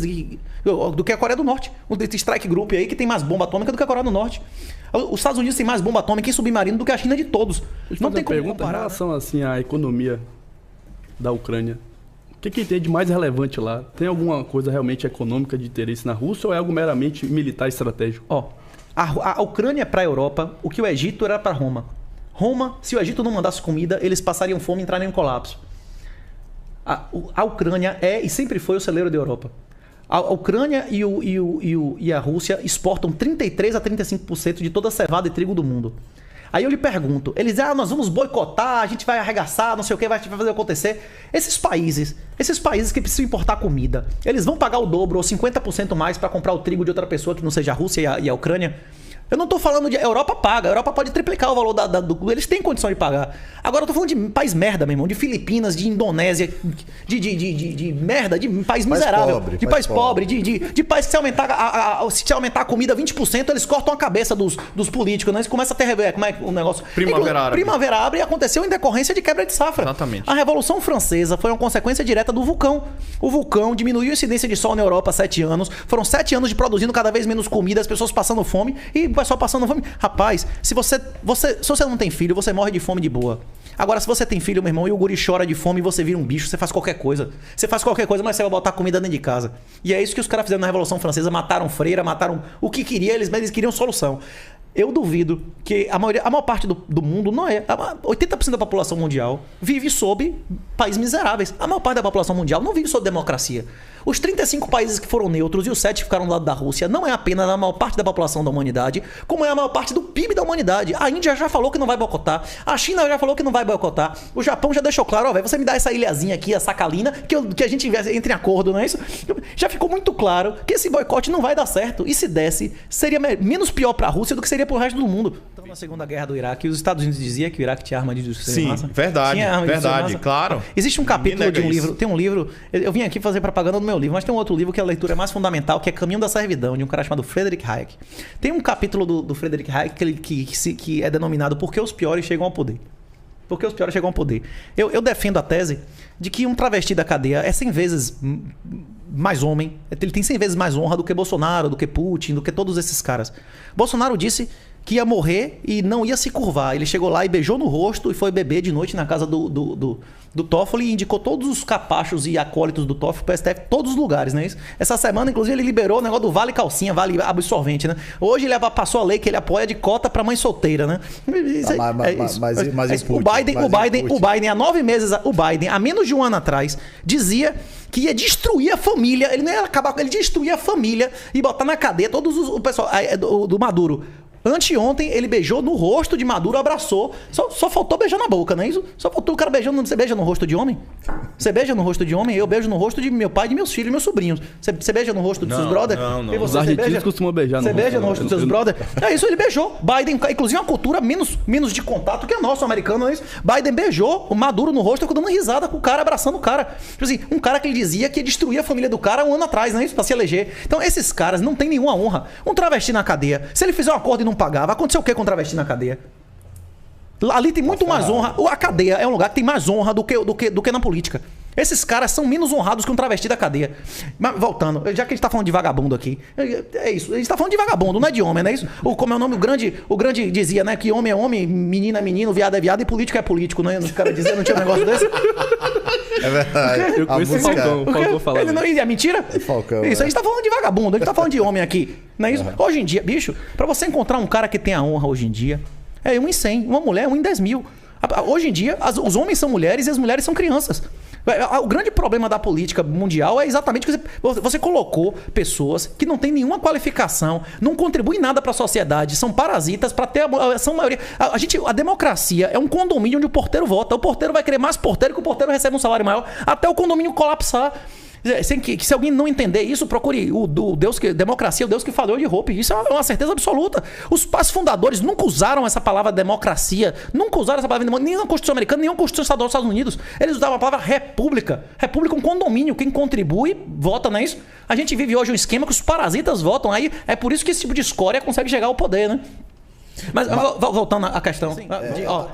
do que a Coreia do Norte. O strike group aí que tem mais bomba atômica do que a Coreia do Norte. Os Estados Unidos têm mais bomba atômica em submarino do que a China de todos. Não tem como comparar.
Em relação assim à economia da Ucrânia, o que tem de mais relevante lá? Tem alguma coisa realmente econômica de interesse na Rússia ou é algo meramente militar estratégico?
A Ucrânia para a Europa, o que o Egito era para Roma. Roma, se o Egito não mandasse comida, eles passariam fome e entrariam em colapso. A Ucrânia é e sempre foi o celeiro da Europa. A Ucrânia e a Rússia exportam 33% a 35% de toda a cevada e trigo do mundo. Aí eu lhe pergunto, eles dizem, nós vamos boicotar, a gente vai arregaçar, não sei o que, vai fazer acontecer. Esses países que precisam importar comida, eles vão pagar o dobro ou 50% mais para comprar o trigo de outra pessoa que não seja a Rússia e a Ucrânia? Eu não tô falando de... A Europa paga. A Europa pode triplicar o valor do... Eles têm condição de pagar. Agora eu tô falando de país merda, meu irmão. De Filipinas, de Indonésia, de merda, de país miserável. De país pobre. De país que se aumentar a comida 20%, eles cortam a cabeça dos políticos, né? Eles começam a ter... Como é o negócio? Primavera Árabe aconteceu em decorrência de quebra de safra.
Exatamente.
A Revolução Francesa foi uma consequência direta do vulcão. O vulcão diminuiu a incidência de sol na Europa há 7 anos. Foram 7 anos de produzindo cada vez menos comida, as pessoas passando fome e pessoal passando fome. Rapaz, se você não tem filho, você morre de fome de boa. Agora, se você tem filho, meu irmão, e o guri chora de fome e você vira um bicho, você faz qualquer coisa. Você faz qualquer coisa, mas você vai botar comida dentro de casa. E é isso que os caras fizeram na Revolução Francesa. Mataram freira, mataram o que queria, mas eles queriam solução. Eu duvido que a maior parte do mundo não é. 80% da população mundial vive sob países miseráveis. A maior parte da população mundial não vive sob democracia. Os 35 países que foram neutros e os 7 que ficaram do lado da Rússia não é apenas a maior parte da população da humanidade, como é a maior parte do PIB da humanidade. A Índia já falou que não vai boicotar. A China já falou que não vai boicotar. O Japão já deixou claro, velho, você me dá essa ilhazinha aqui, a Sakhalina, que a gente entre em acordo, não é isso? Já ficou muito claro que esse boicote não vai dar certo. E se desse, seria menos pior para a Rússia do que seria para o resto do mundo. Então, na Segunda Guerra do Iraque, os Estados Unidos diziam que o Iraque tinha arma de destruição de massa.
Sim, verdade, verdade, claro.
Existe um capítulo de um livro, tem um livro, eu vim aqui fazer propaganda do meu livro, mas tem um outro livro que a leitura é mais fundamental, que é Caminho da Servidão, de um cara chamado Friedrich Hayek. Tem um capítulo do Friedrich Hayek que é denominado Por que os piores chegam ao poder. Porque os piores chegam ao poder. Eu defendo a tese de que um travesti da cadeia é 100 vezes mais homem, ele tem 100 vezes mais honra do que Bolsonaro, do que Putin, do que todos esses caras. Bolsonaro disse que ia morrer e não ia se curvar. Ele chegou lá e beijou no rosto e foi beber de noite na casa do Toffoli e indicou todos os capachos e acólitos do Toffoli para o STF, todos os lugares, né? Essa semana, inclusive, ele liberou o negócio do Vale Calcinha, Vale Absorvente, né? Hoje ele passou a lei que ele apoia de cota para mãe solteira, né? Mas o Biden, há 9 meses, há menos de um ano atrás, dizia que ia destruir a família, ele não ia acabar, ele destruía a família e botar na cadeia todos o pessoal do Maduro. Anteontem, ele beijou no rosto de Maduro, abraçou. Só faltou beijar na boca, não é isso? Só faltou o cara beijando. Você beija no rosto de homem? Você beija no rosto de homem? Eu beijo no rosto de meu pai, de meus filhos, meus sobrinhos. Você beija no rosto dos seus brothers?
Não.
E
Os argentinos costumam beijar no rosto.
Você beija no rosto dos seus brothers? É isso, ele beijou. Biden, inclusive uma cultura menos de contato que a nossa, americana, não é isso? Biden beijou o Maduro no rosto, ficou dando risada com o cara, abraçando o cara. Tipo assim, um cara que ele dizia que ia destruir a família do cara um ano atrás, não é isso? Pra se eleger. Então, esses caras não têm nenhuma honra. Um travesti na cadeia, se ele fizer um acordo e não pagar, vai acontecer o quê com travesti na cadeia? Ali tem muito mais honra. A cadeia é um lugar que tem mais honra do que na política. Esses caras são menos honrados que um travesti da cadeia. Mas voltando, já que a gente tá falando de vagabundo aqui, é isso. A gente tá falando de vagabundo, não é de homem, não é isso? Como é o nome? O grande dizia, né? Que homem é homem, menino é menino, viado é viado e político é político, né? O cara dizia, não tinha um negócio desse?
É verdade.
Eu conheço o Falcão falar.
É mentira?
É Falcão,
isso, a gente tá falando de vagabundo, a gente tá falando de homem aqui. Não é isso? Hoje em dia, bicho, pra você encontrar um cara que tem a honra hoje em dia, é 1 em 100. Uma mulher, 1 em 10 mil. Hoje em dia, os homens são mulheres e as mulheres são crianças. O grande problema da política mundial é exatamente que você colocou pessoas que não têm nenhuma qualificação, não contribuem nada para a sociedade, são parasitas para ter são maioria. A democracia é um condomínio onde o porteiro vota. O porteiro vai querer mais porteiro que o porteiro recebe um salário maior até o condomínio colapsar. Se alguém não entender isso, procure o Deus que democracia, o Deus que falou de Hope. Isso é uma certeza absoluta. Os pais fundadores nunca usaram essa palavra democracia, nunca usaram essa palavra nem na Constituição Americana, nem na Constituição Estadual dos Estados Unidos. Eles usavam a palavra república. República é um condomínio. Quem contribui, vota, não é isso? A gente vive hoje um esquema que os parasitas votam. Aí é por isso que esse tipo de escória consegue chegar ao poder, né? Mas voltando à questão,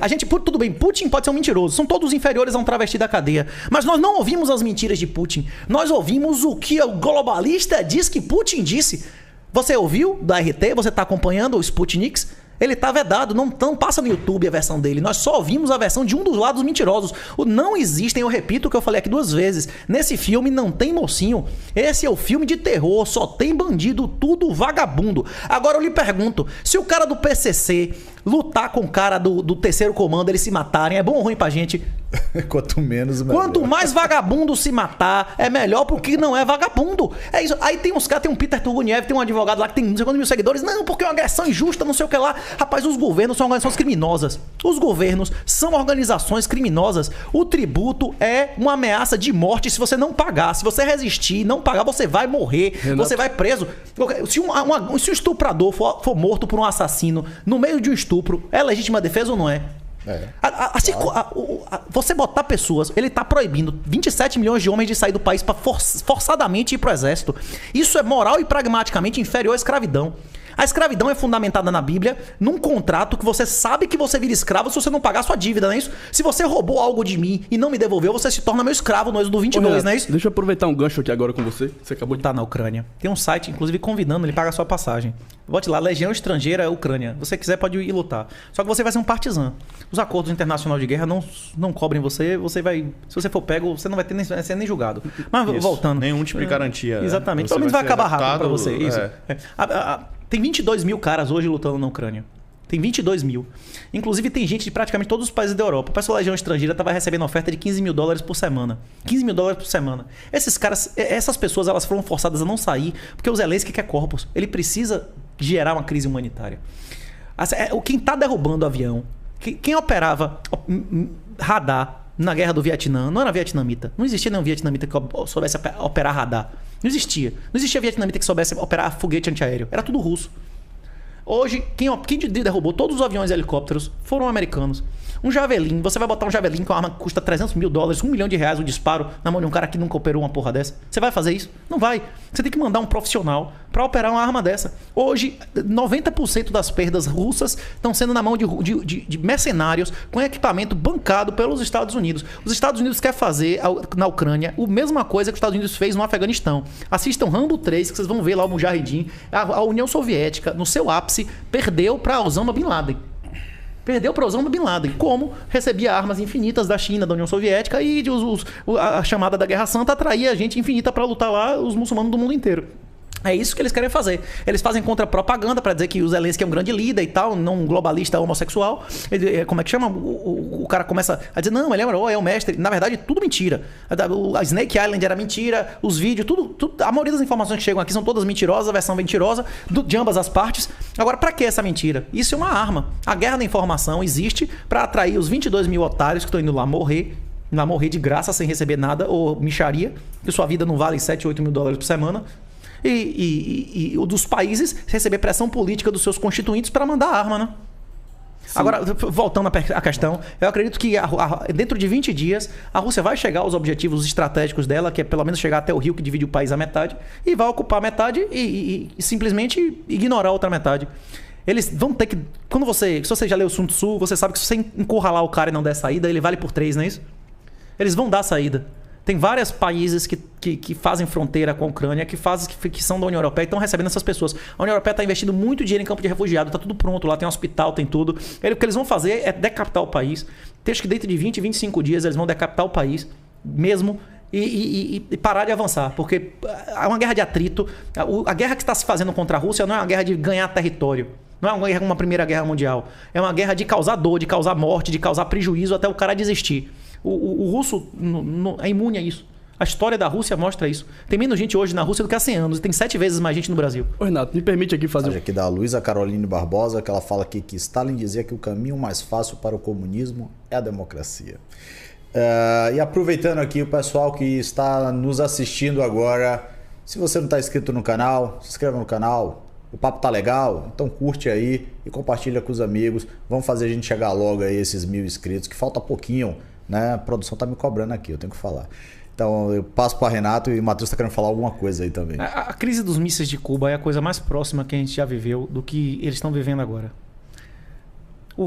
a gente, tudo bem, Putin pode ser um mentiroso, são todos inferiores a um travesti da cadeia, mas nós não ouvimos as mentiras de Putin, nós ouvimos o que o globalista diz que Putin disse. Você ouviu da RT, você está acompanhando o Sputnik? Ele tá vedado, não passa no YouTube a versão dele. Nós só ouvimos a versão de um dos lados mentirosos. Não existem, eu repito o que eu falei aqui 2 vezes. Nesse filme não tem mocinho. Esse é o filme de terror, só tem bandido, tudo vagabundo. Agora eu lhe pergunto, se o cara do PCC lutar com o cara do terceiro comando, eles se matarem, é bom ou ruim pra gente?
Quanto menos, melhor.
Quanto mais vagabundo se matar, é melhor porque não é vagabundo. É isso. Aí tem uns caras, tem um Peter Turguniev, tem um advogado lá que tem não sei quantos mil seguidores. Não, porque é uma agressão injusta, não sei o que lá. Rapaz, os governos são organizações criminosas. Os governos são organizações criminosas. O tributo é uma ameaça de morte se você não pagar. Se você resistir, não pagar, você vai morrer. Renato. Você vai preso. Se um estuprador for morto por um assassino no meio de um estupro, é legítima defesa ou não é? Você botar pessoas, ele tá proibindo 27 milhões de homens de sair do país para forçadamente ir pro exército. Isso é moral e pragmaticamente inferior à escravidão. A escravidão é fundamentada na Bíblia num contrato que você sabe que você vira escravo se você não pagar a sua dívida, não é isso? Se você roubou algo de mim e não me devolveu, você se torna meu escravo no Êxodo 22, não é isso?
Deixa eu aproveitar um gancho aqui agora com você. Você acabou de...
Tá na Ucrânia. Tem um site, inclusive, convidando, ele paga a sua passagem. Bote lá, Legião Estrangeira Ucrânia. Se você quiser, pode ir lutar. Só que você vai ser um partizan. Os acordos internacionais de guerra não cobrem você. Você vai... Se você for pego, você não vai ser nem julgado. Mas
Isso.
Voltando.
Nenhum tipo de garantia.
Exatamente.
Você
Pelo menos vai acabar
ser
rápido pra
executado,
você. Isso. Tem 22 mil caras hoje lutando na Ucrânia. Tem 22 mil. Inclusive, tem gente de praticamente todos os países da Europa. O pessoal da Legião Estrangeira estava recebendo oferta de $15 mil por semana. $15 mil por semana. Esses caras, essas pessoas, elas foram forçadas a não sair porque o Zelensky quer corpos. Ele precisa gerar uma crise humanitária. Quem está derrubando o avião, quem operava radar na guerra do Vietnã, não era vietnamita. Não existia nenhum vietnamita que soubesse operar radar. Não existia. Não existia vietnamita que soubesse operar foguete antiaéreo. Era tudo russo. Hoje, quem derrubou todos os aviões e helicópteros foram americanos. Um Javelin, você vai botar um Javelin com uma arma que custa $300 mil, R$1 milhão o disparo na mão de um cara que nunca operou uma porra dessa. Você vai fazer isso? Não vai. Você tem que mandar um profissional para operar uma arma dessa. Hoje, 90% das perdas russas estão sendo na mão de mercenários com equipamento bancado pelos Estados Unidos. Os Estados Unidos querem fazer na Ucrânia a mesma coisa que os Estados Unidos fez no Afeganistão. Assistam Rambo 3, que vocês vão ver lá o Mujahideen. A União Soviética, no seu ápice, perdeu para Osama Bin Laden. Perdeu para Osama Bin Laden. Como recebia armas infinitas da China, da União Soviética, e a chamada da Guerra Santa atraía gente infinita para lutar lá, os muçulmanos do mundo inteiro. É isso que eles querem fazer. Eles fazem contra-propaganda para dizer que o Zelensky é um grande líder e tal, não um globalista homossexual. Como é que chama? O cara começa a dizer, não, ele é um herói, é um mestre. Na verdade, tudo mentira. A Snake Island era mentira, os vídeos, tudo. A maioria das informações que chegam aqui são todas mentirosas, a versão mentirosa de ambas as partes. Agora, para que essa mentira? Isso é uma arma. A guerra da informação existe para atrair os 22 mil otários que estão indo lá morrer de graça sem receber nada, ou micharia, que sua vida não vale 7, 8 mil dólares por semana. E dos países receber pressão política dos seus constituintes para mandar arma, né? Sim. Agora, voltando à questão, eu acredito que dentro de 20 dias a Rússia vai chegar aos objetivos estratégicos dela, que é pelo menos chegar até o rio que divide o país à metade, e vai ocupar a metade e simplesmente ignorar a outra metade. Eles vão ter que... Se você já leu Sun Tzu, você sabe que se você encurralar o cara e não der saída, ele vale por 3, não é isso? Eles vão dar saída. Tem vários países que fazem fronteira com a Ucrânia, que são da União Europeia e estão recebendo essas pessoas. A União Europeia está investindo muito dinheiro em campo de refugiado, está tudo pronto, lá tem hospital, tem tudo. O que eles vão fazer é decapitar o país. Acho que dentro de 20, 25 dias eles vão decapitar o país mesmo e parar de avançar. Porque é uma guerra de atrito. A guerra que está se fazendo contra a Rússia não é uma guerra de ganhar território. Não é uma guerra como a Primeira Guerra Mundial. É uma guerra de causar dor, de causar morte, de causar prejuízo até o cara desistir. O russo é imune a isso. A história da Rússia mostra isso. Tem menos gente hoje na Rússia do que há 100 anos. E tem 7 vezes mais gente no Brasil.
Ô, Renato, me permite aqui fazer...
Aqui da Luísa Caroline Barbosa, que ela fala aqui que Stalin dizia que o caminho mais fácil para o comunismo é a democracia. E aproveitando aqui o pessoal que está nos assistindo agora, se você não está inscrito no canal, se inscreva no canal. O papo tá legal, então curte aí e compartilha com os amigos. Vamos fazer a gente chegar logo aí esses 1000 inscritos, que falta pouquinho, né? A produção tá me cobrando aqui, eu tenho que falar. Então eu passo para Renato e o Matheus tá querendo falar alguma coisa aí também.
A crise dos mísseis de Cuba é a coisa mais próxima que a gente já viveu do que eles estão vivendo agora.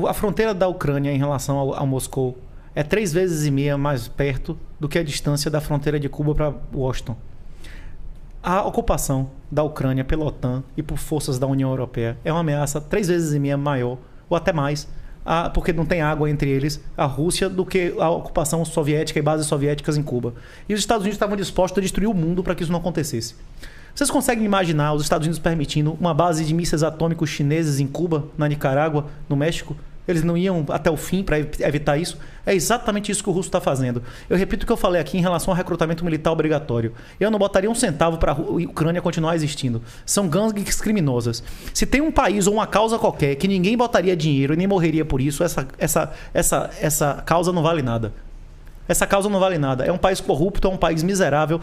A fronteira da Ucrânia em relação ao Moscou é 3,5 vezes mais perto do que a distância da fronteira de Cuba para Washington. A ocupação da Ucrânia pela OTAN e por forças da União Europeia é uma ameaça 3,5 vezes maior, ou até mais, porque não tem água entre eles, a Rússia, do que a ocupação soviética e bases soviéticas em Cuba. E os Estados Unidos estavam dispostos a destruir o mundo para que isso não acontecesse. Vocês conseguem imaginar os Estados Unidos permitindo uma base de mísseis atômicos chineses em Cuba, na Nicarágua, no México? Eles não iam até o fim para evitar isso? É exatamente isso que o russo está fazendo. Eu repito o que eu falei aqui em relação ao recrutamento militar obrigatório. Eu não botaria um centavo para a Ucrânia continuar existindo. São gangues criminosas. Se tem um país ou uma causa qualquer que ninguém botaria dinheiro e nem morreria por isso, essa causa não vale nada. Essa causa não vale nada. É um país corrupto, é um país miserável,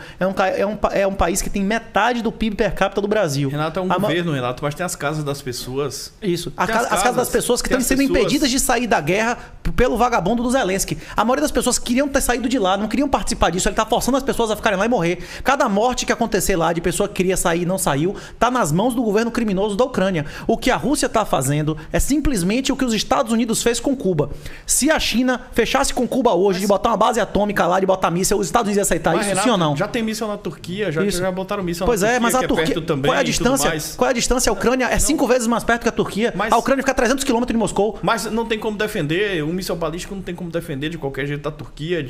é um país que tem metade do PIB per capita do Brasil.
Renato é um governo, Renato, mas tem as casas das pessoas.
Isso. As casas das pessoas que estão sendo impedidas de sair da guerra pelo vagabundo do Zelensky. A maioria das pessoas queriam ter saído de lá, não queriam participar disso. Ele tá forçando as pessoas a ficarem lá e morrer. Cada morte que acontecer lá de pessoa que queria sair e não saiu, tá nas mãos do governo criminoso da Ucrânia. O que a Rússia tá fazendo é simplesmente o que os Estados Unidos fez com Cuba. Se a China fechasse com Cuba hoje, de botar uma base atômica lá, de botar míssil, os Estados Unidos iam aceitar isso,
Renato,
sim ou não?
Já tem míssil na Turquia, já botaram míssil
pois
na Turquia,
mas a Turquia,
perto também.
qual é a distância? Qual é a distância? A Ucrânia é 5 vezes mais perto que a Turquia.
Mas,
a Ucrânia fica a 300 km de Moscou.
Mas não tem como defender, um míssil balístico não tem como defender de qualquer jeito da Turquia,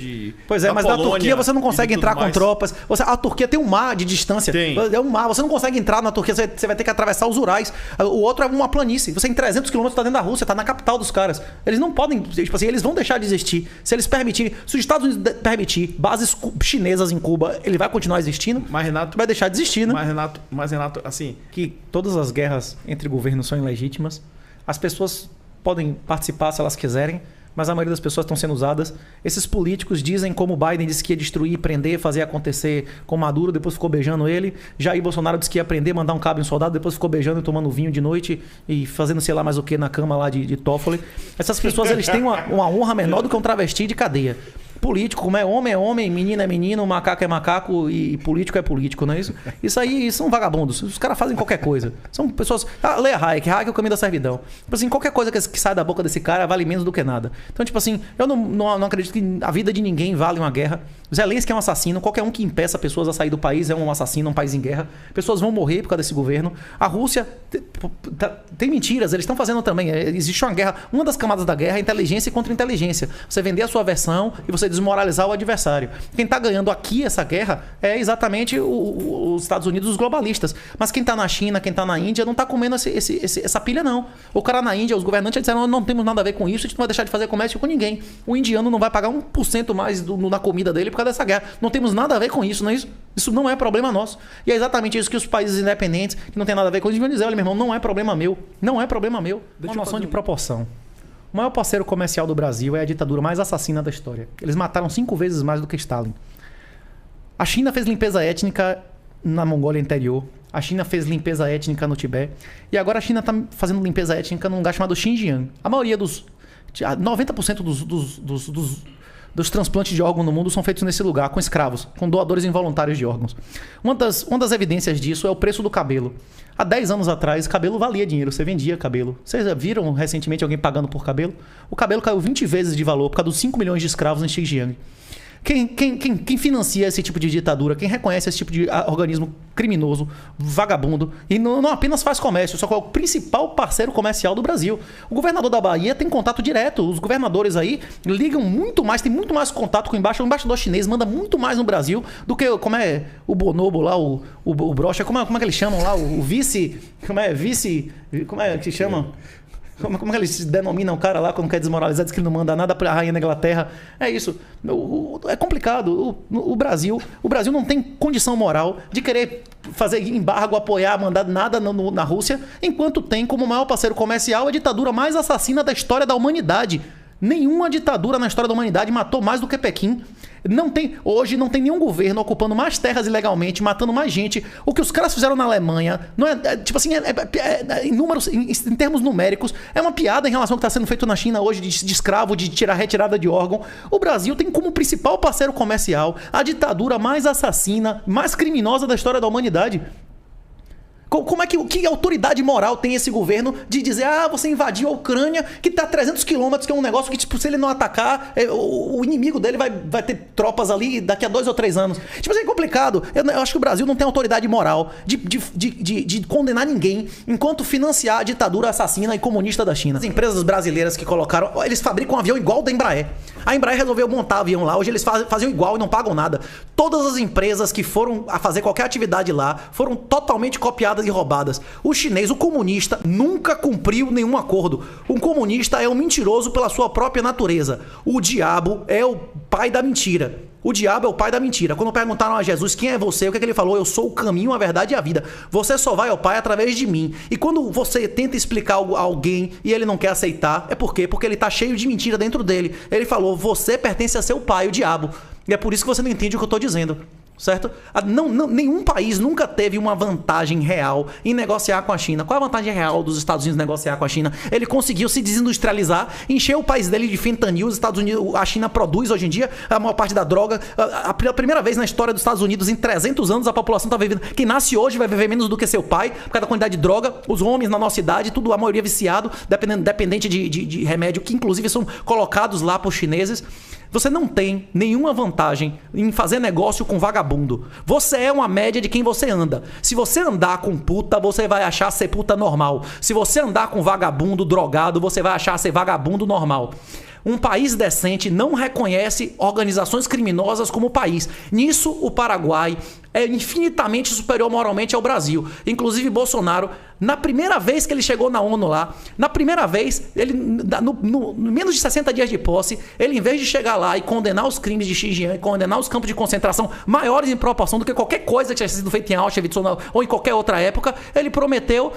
Pois é, mas da Turquia você não consegue entrar com tropas. A Turquia tem um mar de distância.
Tem.
É um mar, você não consegue entrar na Turquia, você vai ter que atravessar os Urais. O outro é uma planície. Você em 300 km tá dentro da Rússia, tá na capital dos caras. Eles não podem, tipo assim, eles vão deixar de existir. Se eles permitirem, se os Estados Unidos permitir bases chinesas em Cuba, ele vai continuar existindo.
Mas Renato,
vai deixar de existir, né?
Mas Renato, assim,
que todas as guerras entre governos são ilegítimas. As pessoas podem participar se elas quiserem, mas a maioria das pessoas estão sendo usadas. Esses políticos dizem, como Biden disse que ia destruir, prender, fazer acontecer com Maduro, depois ficou beijando ele. Jair Bolsonaro disse que ia prender, mandar um cabo em um soldado, depois ficou beijando e tomando vinho de noite e fazendo sei lá mais o que na cama lá de Toffoli. Essas pessoas, eles têm uma honra menor do que um travesti de cadeia. Político, como é homem, menino é menino, macaco é macaco e político é político, não é isso? Isso aí são vagabundos. Os caras fazem qualquer coisa. São pessoas... leia Hayek é o caminho da servidão. Tipo assim, qualquer coisa que sai da boca desse cara vale menos do que nada. Então, tipo assim, eu não acredito que a vida de ninguém vale uma guerra. Zelensky é um assassino. Qualquer um que impeça pessoas a sair do país é um assassino, um país em guerra. Pessoas vão morrer por causa desse governo. A Rússia tem mentiras. Eles estão fazendo também. Existe uma guerra. Uma das camadas da guerra é inteligência contra inteligência. Você vender a sua versão e você desmoralizar o adversário. Quem está ganhando aqui essa guerra é exatamente os Estados Unidos, os globalistas. Mas quem está na China, quem está na Índia, não está comendo essa pilha, não. O cara na Índia, os governantes disseram, não temos nada a ver com isso, a gente não vai deixar de fazer comércio com ninguém. O indiano não vai pagar 1% mais na comida dele por causa dessa guerra. Não temos nada a ver com isso, não é isso? Isso não é problema nosso. E é exatamente isso que os países independentes, que não tem nada a ver com isso, vão dizer, olha, meu irmão, não é problema meu. Não é problema meu. Uma noção de proporção. O maior parceiro comercial do Brasil é a ditadura mais assassina da história. Eles mataram 5 vezes mais do que Stalin. A China fez limpeza étnica na Mongólia interior. A China fez limpeza étnica no Tibete. E agora a China está fazendo limpeza étnica num lugar chamado Xinjiang. A maioria 90% dos transplantes de órgãos no mundo são feitos nesse lugar, com escravos, com doadores involuntários de órgãos. Uma das evidências disso é o preço do cabelo. Há 10 anos atrás, cabelo valia dinheiro, você vendia cabelo. Vocês viram recentemente alguém pagando por cabelo? O cabelo caiu 20 vezes de valor por causa dos 5 milhões de escravos em Xinjiang. Quem financia esse tipo de ditadura, quem reconhece esse tipo de organismo criminoso, vagabundo, e não apenas faz comércio, só que é o principal parceiro comercial do Brasil. O governador da Bahia tem contato direto, os governadores aí ligam muito mais, tem muito mais contato com o embaixador chinês, manda muito mais no Brasil do que, como é o bonobo lá, o brocha, como é que eles chamam lá, o vice, como é que chamam? Como é que eles denominam o cara lá quando quer desmoralizar, diz que ele não manda nada para a rainha da Inglaterra? É isso. É complicado. O Brasil não tem condição moral de querer fazer embargo, apoiar, mandar nada na Rússia, enquanto tem como maior parceiro comercial a ditadura mais assassina da história da humanidade. Nenhuma ditadura na história da humanidade matou mais do que Pequim. Hoje não tem nenhum governo ocupando mais terras ilegalmente, matando mais gente. O que os caras fizeram na Alemanha, não tipo assim, em números, em termos numéricos, é uma piada em relação ao que está sendo feito na China hoje de escravo, de retirada de órgão. O Brasil tem como principal parceiro comercial a ditadura mais assassina, mais criminosa da história da humanidade. Como é que autoridade moral tem esse governo de dizer, você invadiu a Ucrânia, que está a 300 quilômetros, que é um negócio que, tipo, se ele não atacar, o inimigo dele vai ter tropas ali daqui a 2 ou 3 anos. Tipo assim, é complicado. Eu acho que o Brasil não tem autoridade moral de condenar ninguém enquanto financiar a ditadura assassina e comunista da China. As empresas brasileiras que colocaram, eles fabricam um avião igual ao da Embraer. A Embraer resolveu montar avião lá, hoje eles faziam igual e não pagam nada. Todas as empresas que foram a fazer qualquer atividade lá foram totalmente copiadas e roubadas. O chinês, o comunista, nunca cumpriu nenhum acordo. O comunista é um mentiroso pela sua própria natureza. O diabo é o pai da mentira. O diabo é o pai da mentira. Quando perguntaram a Jesus quem é você, o que ele falou? Eu sou o caminho, a verdade e a vida. Você só vai ao Pai através de mim. E quando você tenta explicar algo a alguém e ele não quer aceitar, é por quê? Porque ele está cheio de mentira dentro dele. Ele falou, você pertence a seu pai, o diabo. E é por isso que você não entende o que eu estou dizendo. Certo? Nenhum país nunca teve uma vantagem real em negociar com a China. Qual é a vantagem real dos Estados Unidos negociar com a China? Ele conseguiu se desindustrializar, encher o país dele de fentanil. Os Estados Unidos, a China produz hoje em dia a maior parte da droga. A primeira vez na história dos Estados Unidos, em 300 anos, a população está vivendo. Quem nasce hoje vai viver menos do que seu pai, por causa da quantidade de droga. Os homens na nossa idade, tudo, a maioria viciado, dependente de remédio, que inclusive são colocados lá por chineses. Você não tem nenhuma vantagem em fazer negócio com vagabundo. Você é uma média de quem você anda. Se você andar com puta, você vai achar ser puta normal. Se você andar com vagabundo drogado, você vai achar ser vagabundo normal. Um país decente não reconhece organizações criminosas como país. Nisso, o Paraguai é infinitamente superior moralmente ao Brasil. Inclusive, Bolsonaro, na primeira vez que ele chegou na ONU lá, na primeira vez, ele, no menos de 60 dias de posse, ele, em vez de chegar lá e condenar os crimes de Xinjiang, condenar os campos de concentração maiores em proporção do que qualquer coisa que tinha sido feita em Auschwitz ou em qualquer outra época, ele prometeu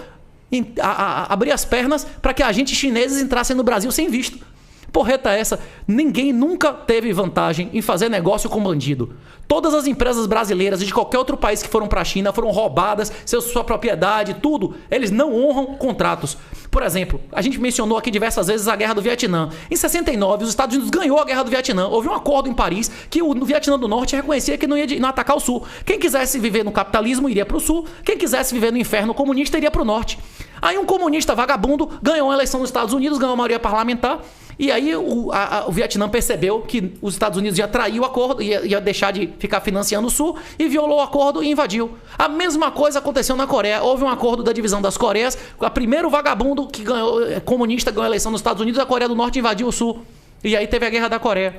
abrir as pernas para que agentes chineses entrassem no Brasil sem visto. Porreta essa, ninguém nunca teve vantagem em fazer negócio com bandido. Todas as empresas brasileiras e de qualquer outro país que foram para a China foram roubadas, sua propriedade, tudo. Eles não honram contratos. Por exemplo, a gente mencionou aqui diversas vezes a Guerra do Vietnã. Em 69, os Estados Unidos ganhou a Guerra do Vietnã. Houve um acordo em Paris que o Vietnã do Norte reconhecia que não ia atacar o Sul. Quem quisesse viver no capitalismo iria para o Sul. Quem quisesse viver no inferno comunista iria para o Norte. Aí um comunista vagabundo ganhou uma eleição nos Estados Unidos, ganhou a maioria parlamentar. E aí o Vietnã percebeu que os Estados Unidos ia trair o acordo, ia deixar de ficar financiando o Sul, e violou o acordo e invadiu. A mesma coisa aconteceu na Coreia. Houve um acordo da divisão das Coreias. O primeiro vagabundo que ganhou, comunista, ganhou a eleição nos Estados Unidos, a Coreia do Norte invadiu o Sul. E aí teve a Guerra da Coreia.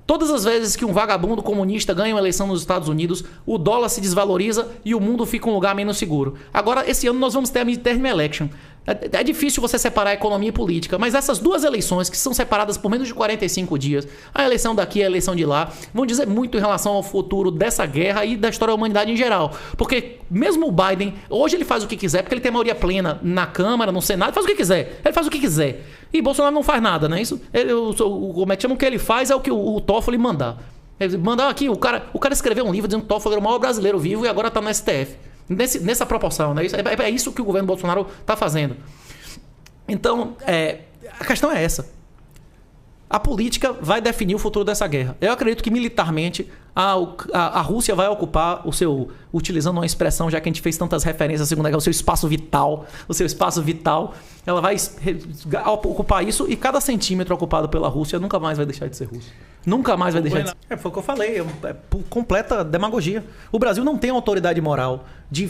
Todas as vezes que um vagabundo comunista ganha uma eleição nos Estados Unidos, o dólar se desvaloriza e o mundo fica um lugar menos seguro. Agora, esse ano nós vamos ter a midterm election. É difícil você separar a economia e política, mas essas duas eleições, que são separadas por menos de 45 dias, a eleição daqui e a eleição de lá, vão dizer muito em relação ao futuro dessa guerra e da história da humanidade em geral. Porque mesmo o Biden, hoje ele faz o que quiser, porque ele tem maioria plena na Câmara, no Senado, faz o que quiser. Ele faz o que quiser. E Bolsonaro não faz nada, não é isso? Como é que chama? O que ele faz é o que o Toffoli mandar. Ele mandar aqui, o cara escreveu um livro dizendo que o Toffoli era o maior brasileiro vivo e agora está no STF. Nessa proporção, né? É isso que o governo Bolsonaro está fazendo. Então, a questão é essa. A política vai definir o futuro dessa guerra. Eu acredito que militarmente a Rússia vai ocupar o seu, utilizando uma expressão, já que a gente fez tantas referências à Segunda Guerra, o seu espaço vital. Ela vai ocupar isso, e cada centímetro ocupado pela Rússia nunca mais vai deixar de ser russo. Nunca mais vai deixar de ser. Foi o que eu falei, é completa demagogia. O Brasil não tem autoridade moral de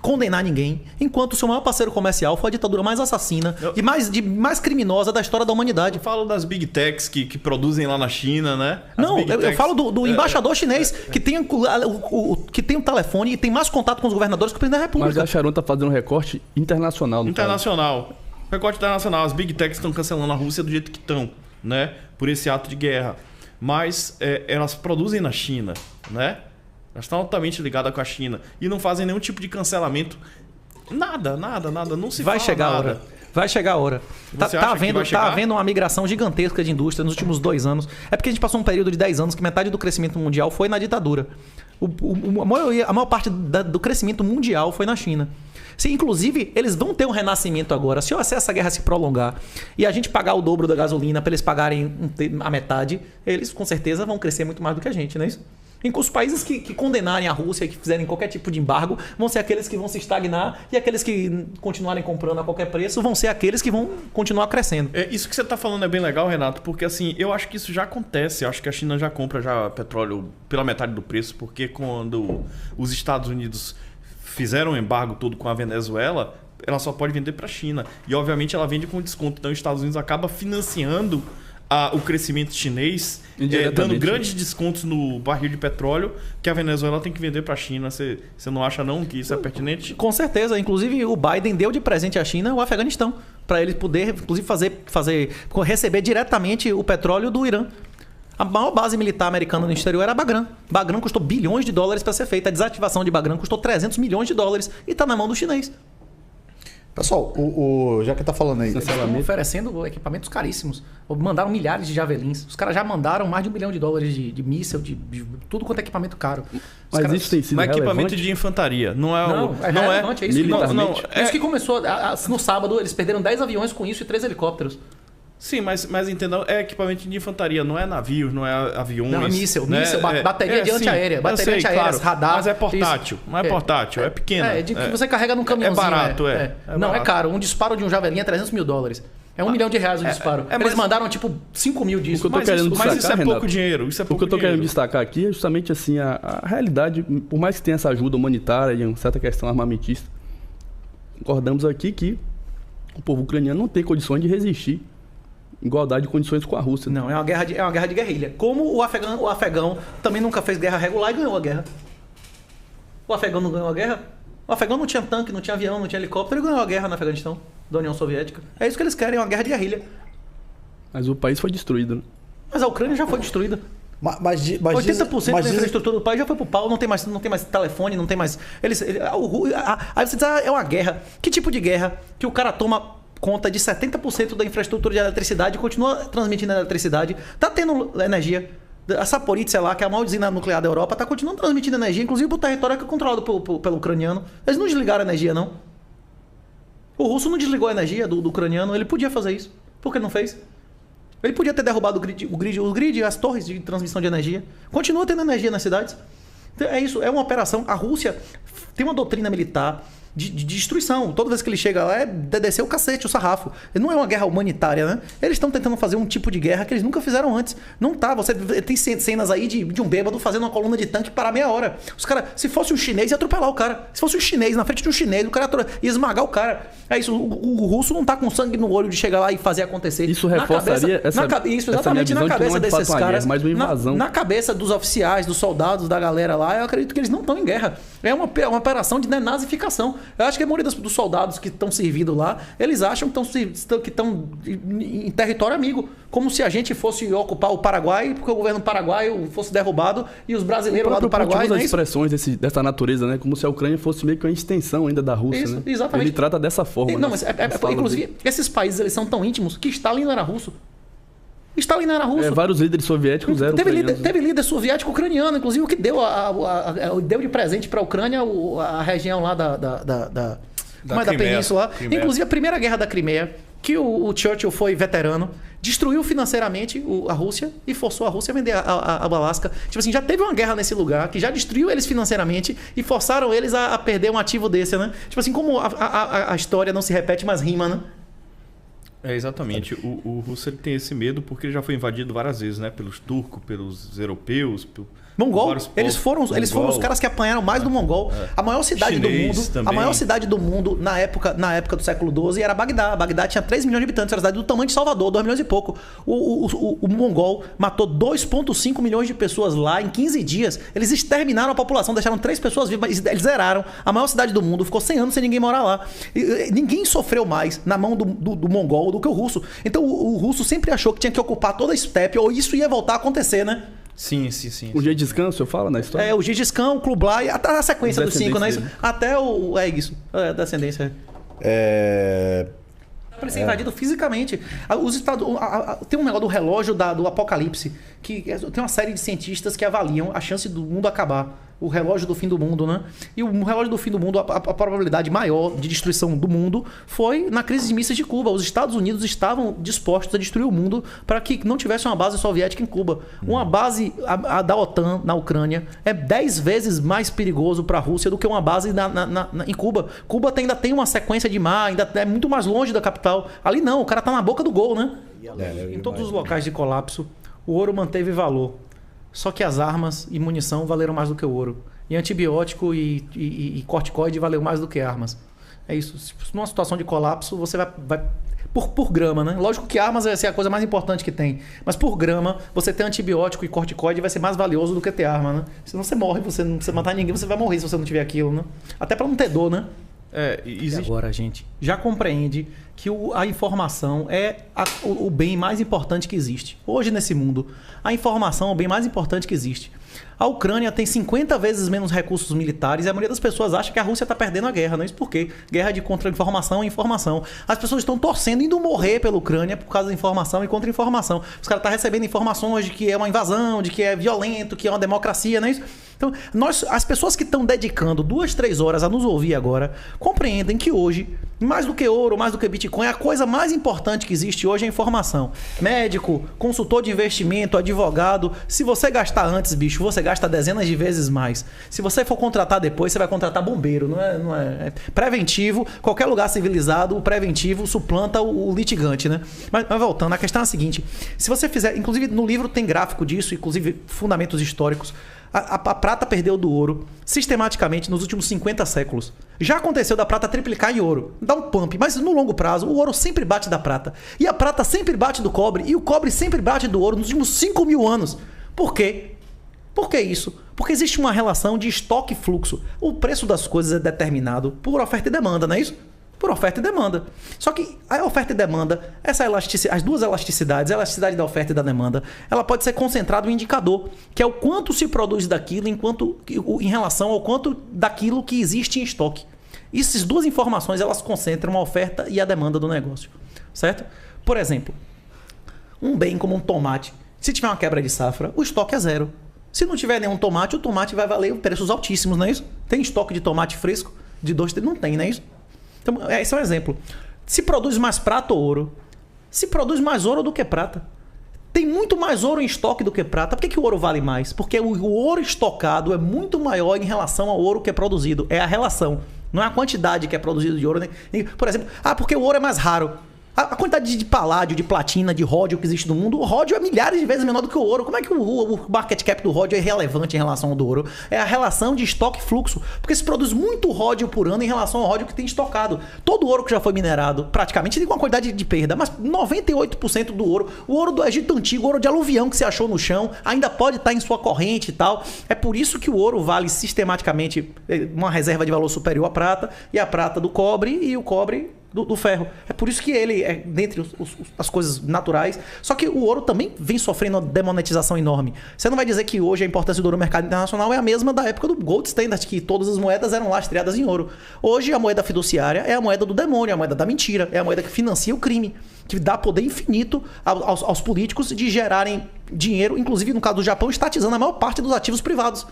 condenar ninguém, enquanto o seu maior parceiro comercial foi a ditadura mais assassina e mais criminosa da história da humanidade.
Eu falo das Big Techs que produzem lá na China, né?
Eu falo do embaixador chinês que tem um telefone e tem mais contato com os governadores que o presidente da República.
Mas a Sharon tá fazendo um recorte internacional.
Internacional. Recorte internacional. As Big Techs estão cancelando a Rússia do jeito que estão, né? Por esse ato de guerra. Mas elas produzem na China, né? Elas estão altamente ligadas com a China e não fazem nenhum tipo de cancelamento. Nada. Não se
vai
fala
chegar
nada.
a hora. Vai chegar a hora. Tá havendo uma migração gigantesca de indústria nos últimos 2 anos. É porque a gente passou um período de 10 anos que metade do crescimento mundial foi na ditadura. A maior parte do crescimento mundial foi na China. Inclusive, eles vão ter um renascimento agora. Se essa guerra se prolongar e a gente pagar o dobro da gasolina para eles pagarem a metade, eles com certeza vão crescer muito mais do que a gente, não é isso? Os países que condenarem a Rússia, que fizerem qualquer tipo de embargo, vão ser aqueles que vão se estagnar, e aqueles que continuarem comprando a qualquer preço vão ser aqueles que vão continuar crescendo.
Isso que você está falando é bem legal, Renato, porque assim, eu acho que isso já acontece. Eu acho que a China já compra petróleo pela metade do preço, porque quando os Estados Unidos fizeram um embargo todo com a Venezuela, ela só pode vender para a China. E obviamente ela vende com desconto. Então os Estados Unidos acaba financiando o crescimento chinês, dando grandes descontos no barril de petróleo que a Venezuela tem que vender para a China. Você não acha não que isso é pertinente?
Com certeza. Inclusive o Biden deu de presente à China o Afeganistão, para ele poder, inclusive, receber diretamente o petróleo do Irã. A maior base militar americana no exterior era Bagram. Bagram custou bilhões de dólares para ser feita. A desativação de Bagram custou 300 milhões de dólares e está na mão do chinês.
Pessoal, já que tá falando aí...
Eles estão oferecendo equipamentos caríssimos. Mandaram milhares de javelins. Os caras já mandaram mais de $1 milhão de míssel, de tudo quanto é equipamento caro.
Mas isso tem sido
Mas equipamento
relevante?
de infantaria. Não é
relevante, é isso.
Militarmente.
Isso que começou. No sábado, eles perderam 10 aviões com isso e 3 helicópteros.
Sim, mas entendam, é equipamento de infantaria, não é navios, não é aviões.
Não, é míssel,
né?
bateria de antiaérea. Bateria antiaérea,
claro,
radar.
mas é portátil,
isso.
não é portátil, é pequeno.
Que você carrega num caminhãozinho.
É barato,
Não,
barato.
é caro. Um disparo de um javelin é $300 mil. É $1 milhão o disparo. Eles mandaram tipo 5 mil disso.
Mas
isso é pouco dinheiro.
O que eu tô querendo destacar aqui é justamente assim, a realidade, por mais que tenha essa ajuda humanitária e uma certa questão armamentista, concordamos aqui que o povo ucraniano não tem condições de resistir igualdade de condições com a Rússia.
Não, é uma guerra de guerrilha. Como o afegão também nunca fez guerra regular e ganhou a guerra. O afegão não ganhou a guerra? O afegão não tinha tanque, não tinha avião, não tinha helicóptero e ganhou a guerra no Afeganistão, da União Soviética. É isso que eles querem, uma guerra de guerrilha.
Mas o país foi destruído, né?
Mas a Ucrânia já foi destruída.
Mas
80% da infraestrutura do país já foi pro pau, não tem mais telefone, não tem mais... Aí você diz, é uma guerra. Que tipo de guerra que o cara toma conta de 70% da infraestrutura de eletricidade e continua transmitindo eletricidade, tá tendo energia. A Zaporizhzhia lá, que é a maior usina nuclear da Europa, tá continuando transmitindo energia, inclusive pro território que é controlado pelo ucraniano. Eles não desligaram a energia, não. O russo não desligou a energia do ucraniano, ele podia fazer isso. Por que não fez? Ele podia ter derrubado o grid e as torres de transmissão de energia. Continua tendo energia nas cidades. Então, é isso, é uma operação. A Rússia tem uma doutrina militar de destruição. Toda vez que ele chega lá é descer o cacete, o sarrafo. Não é uma guerra humanitária, né? Eles estão tentando fazer um tipo de guerra que eles nunca fizeram antes. Não tá. Você tem cenas aí de um bêbado fazendo uma coluna de tanque parar meia hora. Os caras, se fosse um chinês, ia atropelar o cara. Se fosse um chinês, na frente de um chinês, o cara ia esmagar o cara. É isso. O russo não tá com sangue no olho de chegar lá e fazer acontecer.
Isso reforçaria
isso, exatamente na cabeça desses caras.
Mais uma invasão.
Na cabeça dos oficiais, dos soldados, da galera lá, eu acredito que eles não estão em guerra. É uma operação de nazificação. Eu acho que a maioria dos soldados que estão servindo lá, eles acham que estão em território amigo. Como se a gente fosse ocupar o Paraguai, porque o governo paraguaio fosse derrubado e os brasileiros lá do Paraguai...
As expressões dessa natureza, né? Como se a Ucrânia fosse meio que uma extensão ainda da Rússia,
isso,
né?
Exatamente.
Ele trata dessa forma.
Não, mas inclusive, esses países eles são tão íntimos que Stalin não era russo. Stalin não era russo.
Vários líderes soviéticos eram ucranianos.
Teve líder soviético ucraniano, inclusive o que deu de presente para a Ucrânia a região lá da península. Inclusive a primeira guerra da Crimeia, que o Churchill foi veterano, destruiu financeiramente a Rússia e forçou a Rússia a vender a Alasca. Tipo assim, já teve uma guerra nesse lugar que já destruiu eles financeiramente e forçaram eles a perder um ativo desse, né? Tipo assim, como a história não se repete, mas rima, né?
É, exatamente. O russo ele tem esse medo porque ele já foi invadido várias vezes, né? Pelos turcos, pelos europeus,
Mongol, eles foram os caras que apanharam mais do Mongol. A maior cidade do mundo,
também.
A maior cidade do mundo na época do século XII era Bagdá. Bagdá tinha 3 milhões de habitantes, era a cidade do tamanho de Salvador, 2 milhões e pouco. O Mongol matou 2,5 milhões de pessoas lá em 15 dias. Eles exterminaram a população, deixaram 3 pessoas vivas, mas eles zeraram a maior cidade do mundo, ficou 100 anos sem ninguém morar lá. Ninguém sofreu mais na mão do Mongol do que o russo. Então o russo sempre achou que tinha que ocupar toda a estepe, ou isso ia voltar a acontecer, né?
Sim.
O Gengis Khan, o senhor fala na história?
O Gengis Khan, o Kublai, até a sequência dos 5, não é isso?
Dele.
Até a descendência. Para ser invadido fisicamente. Os Estados, tem um negócio do relógio do apocalipse, que tem uma série de cientistas que avaliam a chance do mundo acabar. O relógio do fim do mundo, né? E o relógio do fim do mundo, a probabilidade maior de destruição do mundo foi na crise de mísseis de Cuba. Os Estados Unidos estavam dispostos a destruir o mundo para que não tivesse uma base soviética em Cuba. Uma base da OTAN na Ucrânia é 10 vezes mais perigoso para a Rússia do que uma base em Cuba. Cuba ainda tem uma sequência de mar, ainda é muito mais longe da capital. Ali não, o cara tá na boca do gol, né? Em todos os locais de colapso, o ouro manteve valor. Só que as armas e munição valeram mais do que o ouro. E antibiótico e corticoide valeu mais do que armas. É isso. Numa situação de colapso, você vai por grama, né? Lógico que armas vai ser a coisa mais importante que tem. Mas por grama, você ter antibiótico e corticoide vai ser mais valioso do que ter arma, né? Senão você morre, você não precisa matar ninguém, você vai morrer se você não tiver aquilo, né? Até para não ter dor, né? E agora a gente já compreende que a informação é o bem mais importante que existe. Hoje nesse mundo, a informação é o bem mais importante que existe. A Ucrânia tem 50 vezes menos recursos militares e a maioria das pessoas acha que a Rússia está perdendo a guerra. Não é isso por quê? Guerra de contra-informação e informação. As pessoas estão torcendo, indo morrer pela Ucrânia por causa da informação e contra-informação. Os caras estão recebendo informações de que é uma invasão, de que é violento, que é uma democracia, não é isso? Então, as pessoas que estão dedicando 2, 3 horas a nos ouvir agora, compreendem que hoje, mais do que ouro, mais do que Bitcoin, a coisa mais importante que existe hoje é a informação. Médico, consultor de investimento, advogado, se você gastar antes, bicho, você gasta dezenas de vezes mais. Se você for contratar depois, você vai contratar bombeiro, não é preventivo. Qualquer lugar civilizado, o preventivo suplanta o litigante, né? Mas voltando, a questão é a seguinte, se você fizer, inclusive no livro tem gráfico disso, inclusive fundamentos históricos, a prata perdeu do ouro sistematicamente nos últimos 50 séculos. Já aconteceu da prata triplicar em ouro. Dá um pump, mas no longo prazo o ouro sempre bate da prata. E a prata sempre bate do cobre. E o cobre sempre bate do ouro nos últimos 5.000 anos. Por quê? Por que isso? Porque existe uma relação de estoque e fluxo. O preço das coisas é determinado por oferta e demanda, não é isso? Por oferta e demanda. Só que a oferta e demanda, as duas elasticidades, a elasticidade da oferta e da demanda, ela pode ser concentrada em um indicador, que é o quanto se produz daquilo em relação ao quanto daquilo que existe em estoque. Essas duas informações, elas concentram a oferta e a demanda do negócio. Certo? Por exemplo, um bem como um tomate, se tiver uma quebra de safra, o estoque é zero. Se não tiver nenhum tomate, o tomate vai valer preços altíssimos, não é isso? Tem estoque de tomate fresco? De 2, não tem, não é isso? Então, esse é um exemplo. Se produz mais prata ou ouro? Se produz mais ouro do que prata. Tem muito mais ouro em estoque do que prata. Por que o ouro vale mais? Porque o ouro estocado é muito maior em relação ao ouro que é produzido. É a relação. Não é a quantidade que é produzido de ouro. Por exemplo, porque o ouro é mais raro. A quantidade de paládio, de platina, de ródio que existe no mundo, o ródio é milhares de vezes menor do que o ouro. Como é que o market cap do ródio é relevante em relação ao do ouro? É a relação de estoque e fluxo. Porque se produz muito ródio por ano em relação ao ródio que tem estocado. Todo ouro que já foi minerado, praticamente, tem uma quantidade de perda, mas 98% do ouro, o ouro do Egito Antigo, o ouro de aluvião que se achou no chão, ainda pode estar em sua corrente e tal. É por isso que o ouro vale sistematicamente uma reserva de valor superior à prata, e a prata do cobre e o cobre do ferro. É por isso que ele é dentre as coisas naturais. Só que o ouro também vem sofrendo uma demonetização enorme. Você não vai dizer que hoje a importância do ouro no mercado internacional é a mesma da época do Gold Standard, que todas as moedas eram lastreadas em ouro. Hoje a moeda fiduciária é a moeda do demônio, é a moeda da mentira, é a moeda que financia o crime, que dá poder infinito aos políticos de gerarem dinheiro, inclusive no caso do Japão, estatizando a maior parte dos ativos privados.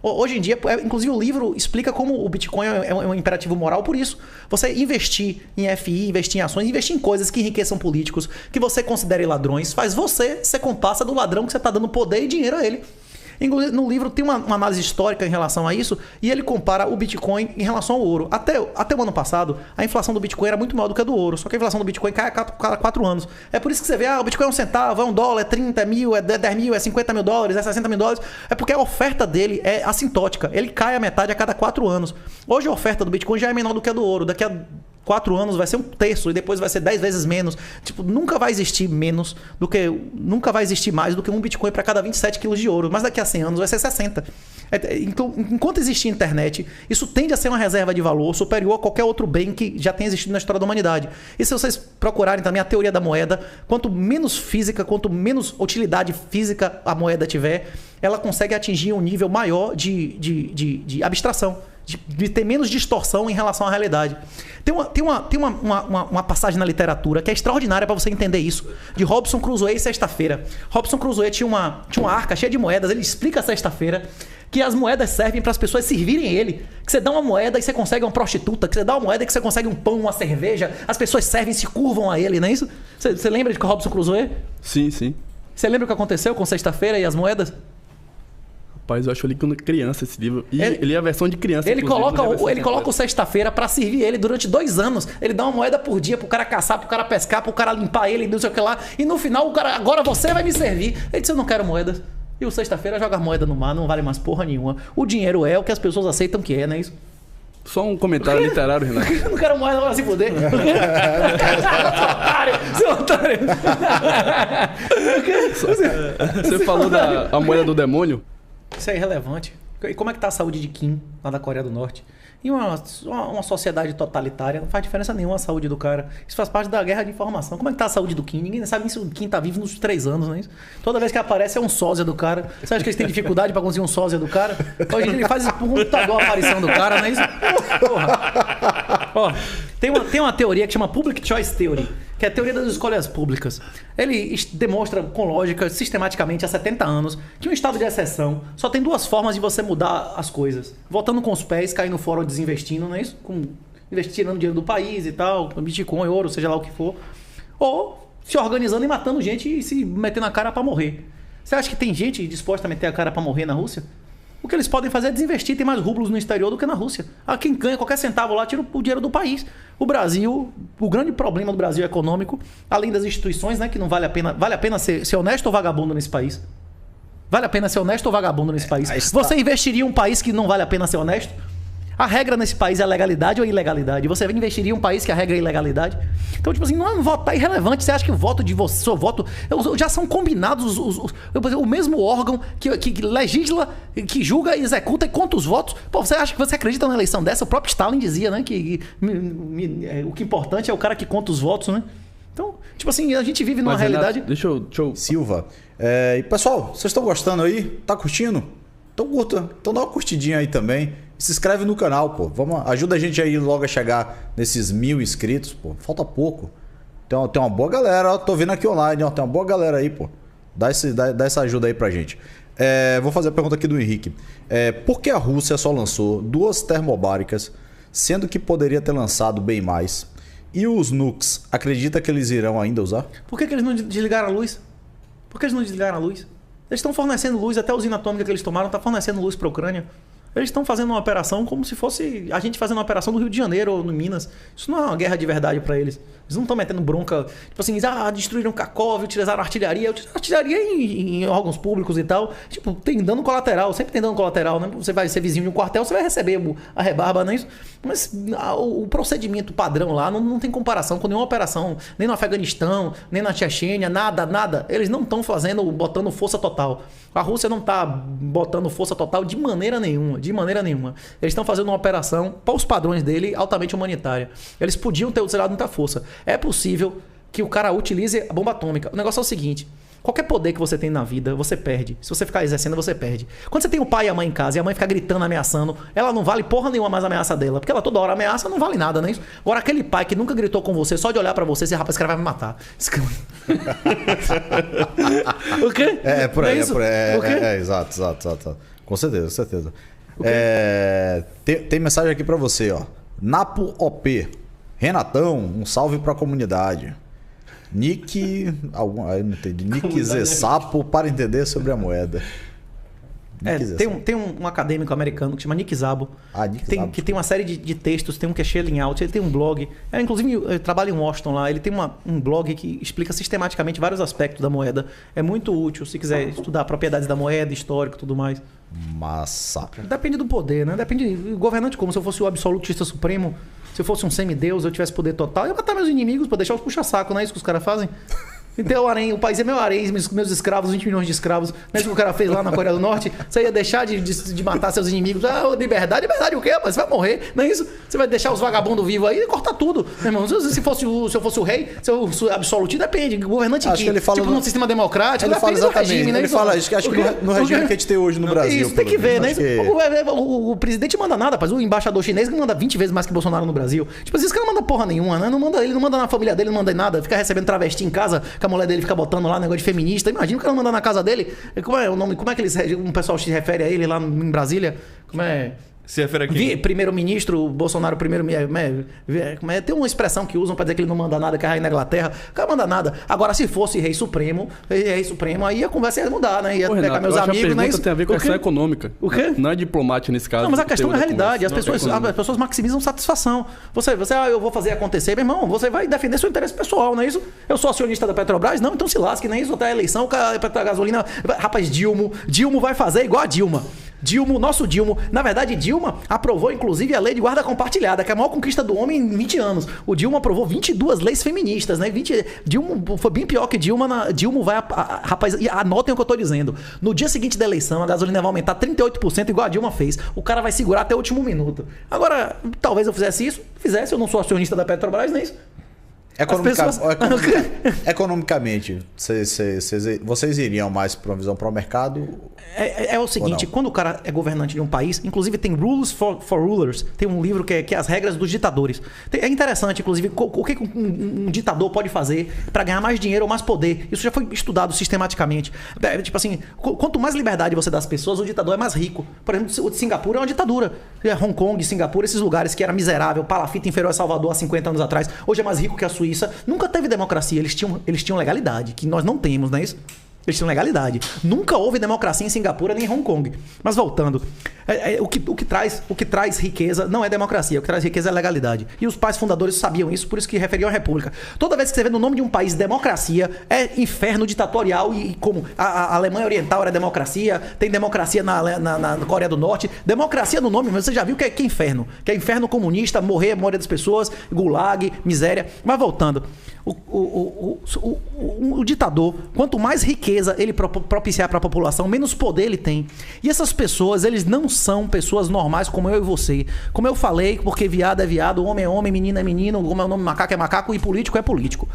Hoje em dia, inclusive o livro explica como o Bitcoin é um imperativo moral por isso. Você investir em FI, investir em ações, investir em coisas que enriqueçam políticos, que você considere ladrões, faz você ser comparsa do ladrão que você está dando poder e dinheiro a ele. Inclusive, no livro tem uma análise histórica em relação a isso, e ele compara o Bitcoin em relação ao ouro. Até o ano passado, a inflação do Bitcoin era muito maior do que a do ouro, só que a inflação do Bitcoin cai a cada 4 anos. É por isso que você vê, o Bitcoin é 1 centavo, é $1, é 30 mil, é 10 mil, é 50 mil dólares, é 60 mil dólares. É porque a oferta dele é assintótica, ele cai a metade a cada 4 anos. Hoje a oferta do Bitcoin já é menor do que a do ouro, daqui a 4 anos vai ser 1/3 e depois vai ser 10 vezes menos. Tipo, nunca vai existir mais do que um Bitcoin para cada 27 quilos de ouro. Mas daqui a 100 anos vai ser 60. Então, enquanto existir internet, isso tende a ser uma reserva de valor superior a qualquer outro bem que já tenha existido na história da humanidade. E se vocês procurarem também a teoria da moeda, quanto menos física, quanto menos utilidade física a moeda tiver, ela consegue atingir um nível maior de abstração. De ter menos distorção em relação à realidade. Tem uma passagem na literatura que é extraordinária para você entender isso, de Robinson Crusoe e Sexta-feira. Robinson Crusoe tinha uma arca cheia de moedas. Ele explica a Sexta-feira que as moedas servem para as pessoas servirem ele. Que você dá uma moeda e você consegue uma prostituta, que você dá uma moeda e você consegue um pão, uma cerveja. As pessoas servem, se curvam a ele, não é isso? Você lembra de Robinson Crusoe?
Sim, sim.
Você lembra o que aconteceu com Sexta-feira e as moedas?
Rapaz, eu acho ali quando criança esse livro. E ele é a versão de criança.
Ele coloca o Sexta-feira pra servir ele durante 2 anos. Ele dá uma moeda por dia pro cara caçar, pro cara pescar, pro cara limpar ele, não sei o que lá. E no final o cara, agora você vai me servir. Ele disse, eu não quero moedas. E o Sexta-feira joga moeda no mar, não vale mais porra nenhuma. O dinheiro é o que as pessoas aceitam que é, não é isso?
Só um comentário literário, Renato.
Eu não quero moeda pra se fuder. Seu otário.
Você falou da moeda do demônio?
Isso é irrelevante. E como é que tá a saúde de Kim, lá da Coreia do Norte? Em uma sociedade totalitária, não faz diferença nenhuma a saúde do cara. Isso faz parte da guerra de informação. Como é que tá a saúde do Kim? Ninguém sabe nem se o Kim tá vivo nos 3 anos, não é isso? Toda vez que aparece é um sósia do cara. Você acha que eles têm dificuldade para conseguir um sósia do cara? Hoje ele faz isso por computador a aparição do cara, não é isso? Porra. Ó, tem uma teoria que chama Public Choice Theory, que é a teoria das escolhas públicas. Ele demonstra com lógica, sistematicamente, há 70 anos, que um estado de exceção só tem 2 formas de você mudar as coisas. Votando com os pés, caindo fora ou desinvestindo, não é isso? Tirando dinheiro do país e tal, Bitcoin, ouro, seja lá o que for. Ou se organizando e matando gente e se metendo a cara para morrer. Você acha que tem gente disposta a meter a cara para morrer na Rússia? O que eles podem fazer é desinvestir, tem mais rublos no exterior do que na Rússia. Quem ganha qualquer centavo lá tira o dinheiro do país. O Brasil, o grande problema do Brasil econômico, além das instituições, né, que não vale a pena ser honesto ou vagabundo nesse país? Vale a pena ser honesto ou vagabundo nesse país? Você investiria em um país que não vale a pena ser honesto? A regra nesse país é legalidade ou ilegalidade? Você investiria em um país que a regra é ilegalidade? Então, tipo assim, não votar é irrelevante. Você acha que o voto de você, seu voto, já são combinados o mesmo órgão que legisla, que julga, executa e conta os votos? Pô, você acha que você acredita numa eleição dessa? O próprio Stalin dizia, né, que o que é importante é o cara que conta os votos, né? Então, tipo assim, a gente vive numa realidade...
Renato, deixa eu...
Silva. E pessoal, vocês estão gostando aí? Tá curtindo? Então curta. Então dá uma curtidinha aí também. Se inscreve no canal, pô. Ajuda a gente aí logo a chegar nesses 1000 inscritos, pô. Falta pouco. Tem uma boa galera, ó. Tô vendo aqui online, ó. Tem uma boa galera aí, pô. Dá essa ajuda aí pra gente. Vou fazer a pergunta aqui do Henrique. Por que a Rússia só lançou 2 termobáricas, sendo que poderia ter lançado bem mais? E os nukes, acredita que eles irão ainda usar?
Por que eles não desligaram a luz? Por que eles não desligaram a luz? Eles estão fornecendo luz, até a usina atômica que eles tomaram está fornecendo luz para a Ucrânia. Eles estão fazendo uma operação como se fosse a gente fazendo uma operação no Rio de Janeiro ou no Minas. Isso não é uma guerra de verdade para eles. Eles não estão metendo bronca, tipo assim, destruíram Kharkov, utilizaram artilharia em órgãos públicos e tal. Tipo, tem dano colateral, sempre tem dano colateral, né? Você vai ser vizinho de um quartel, você vai receber a rebarba, não é isso? Mas o procedimento padrão lá não tem comparação com nenhuma operação, nem no Afeganistão, nem na Chechênia, nada. Eles não estão botando força total. A Rússia não está botando força total de maneira nenhuma. Eles estão fazendo uma operação, para os padrões dele, altamente humanitária. Eles podiam ter utilizado muita força. É possível que o cara utilize a bomba atômica. O negócio é o seguinte: qualquer poder que você tem na vida, você perde. Se você ficar exercendo, você perde. Quando você tem o pai e a mãe em casa e a mãe fica gritando, ameaçando, ela não vale porra nenhuma mais a ameaça dela. Porque ela toda hora ameaça, não vale nada, não é isso? Agora, aquele pai que nunca gritou com você, só de olhar pra você, esse rapaz, esse cara vai me matar. O quê?
Por aí, exato. Com certeza. Tem mensagem aqui pra você, ó. Napo OP. Renatão, um salve pra comunidade. Nick Zé Sapo para entender sobre a moeda.
Tem um acadêmico americano que chama Nick Szabo, que tem uma série de textos, tem um que é Shelling Out, ele tem um blog, inclusive ele trabalha em Washington lá, ele tem um blog que explica sistematicamente vários aspectos da moeda. É muito útil se quiser estudar propriedades da moeda, histórico e tudo mais.
Massa.
Depende do poder, né? Depende do governante, como se eu fosse o absolutista supremo, se eu fosse um semideus, eu tivesse poder total, eu ia matar meus inimigos pra deixar os puxa-saco, não é isso que os caras fazem? Então o país é meu harém, meus escravos, 20 milhões de escravos. Não é isso que o cara fez lá na Coreia do Norte? Você ia deixar de matar seus inimigos? Liberdade o quê? Mas você vai morrer, não é isso? Você vai deixar os vagabundos vivos aí e cortar tudo. Meu irmão, se eu fosse o rei, se eu sou absolutista, depende. Governante
acho que ele fala
num sistema democrático,
ele fala exatamente. Regime, né? Ele fala isso, que acho que no regime que a gente tem hoje no Brasil.
Isso tem que ver, né? O presidente manda nada, rapaz. O embaixador chinês que manda 20 vezes mais que Bolsonaro no Brasil. Tipo, esse cara não manda porra nenhuma, né? Ele não manda na família dele, não manda em nada. Fica recebendo travesti em casa, que a mulher dele fica botando lá negócio de feminista. Imagina o cara mandar na casa dele. Como é o nome? Como é que um pessoal se refere a ele lá em Brasília? Como é?
Se refere aqui.
Primeiro-ministro, Bolsonaro, tem uma expressão que usam pra dizer que ele não manda nada, que é rainha na Inglaterra. O cara manda nada. Agora, se fosse rei supremo, aí a conversa ia mudar, né? Ia pegar meus amigos, né?
Isso tem a ver com a questão econômica.
O quê?
Não é diplomática nesse caso.
Não, mas a questão é a realidade. As pessoas maximizam satisfação. Eu vou fazer acontecer, meu irmão, você vai defender seu interesse pessoal, não é isso? Eu sou acionista da Petrobras? Não, então se lasque, não é isso? Até a eleição, a gasolina. Rapaz, Dilma vai fazer igual a Dilma. Dilma, o nosso Dilma. Na verdade, Dilma aprovou, inclusive, a lei de guarda compartilhada, que é a maior conquista do homem em 20 anos. O Dilma aprovou 22 leis feministas, né? Dilma foi bem pior que Dilma. Dilma vai... rapaz, anotem o que eu tô dizendo. No dia seguinte da eleição, a gasolina vai aumentar 38%, igual a Dilma fez. O cara vai segurar até o último minuto. Agora, talvez eu fizesse isso. Eu não sou acionista da Petrobras, nem isso.
Economicamente, vocês iriam mais para uma visão para o mercado?
É o seguinte, quando o cara é governante de um país, inclusive tem Rules for Rulers, tem um livro que é as regras dos ditadores. É interessante, inclusive, o que um ditador pode fazer para ganhar mais dinheiro ou mais poder. Isso já foi estudado sistematicamente. Tipo assim, quanto mais liberdade você dá às pessoas, o ditador é mais rico. Por exemplo, o de Singapura é uma ditadura. Hong Kong, Singapura, esses lugares que era miserável, palafita inferior a Salvador há 50 anos atrás, hoje é mais rico que a Suíça. Nunca teve democracia, eles tinham legalidade, que nós não temos, não é isso? Eles tinham legalidade. Nunca houve democracia em Singapura nem em Hong Kong. Mas voltando, o que traz riqueza não é democracia, o que traz riqueza é legalidade. E os pais fundadores sabiam isso, por isso que referiam à república. Toda vez que você vê no nome de um país democracia, é inferno ditatorial, e como a Alemanha Oriental era democracia, tem democracia na Coreia do Norte. Democracia no nome, mas você já viu que é inferno. Que é inferno comunista, morrer a maioria das pessoas, gulag, miséria. Mas voltando, o ditador, quanto mais riqueza ele propiciar para a população, menos poder ele tem. E essas pessoas, eles não são pessoas normais como eu e você. Como eu falei, porque viado é viado, homem é homem, menino é menino, como é o nome, macaco é macaco e político é político.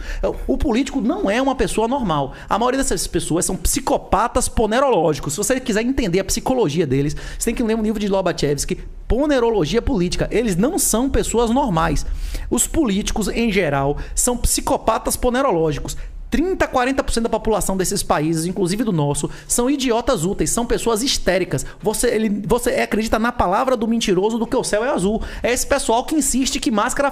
O político não é uma pessoa normal. A maioria dessas pessoas são psicopatas ponerológicos. Se você quiser entender a psicologia deles, você tem que ler um livro de Lobachevsky, Ponerologia Política. Eles não são pessoas normais. Os políticos, em geral, são psicopatas ponerológicos. 30, 40% da população desses países, inclusive do nosso, são idiotas úteis, são pessoas histéricas. Você acredita na palavra do mentiroso do que o céu é azul. É esse pessoal que insiste que máscara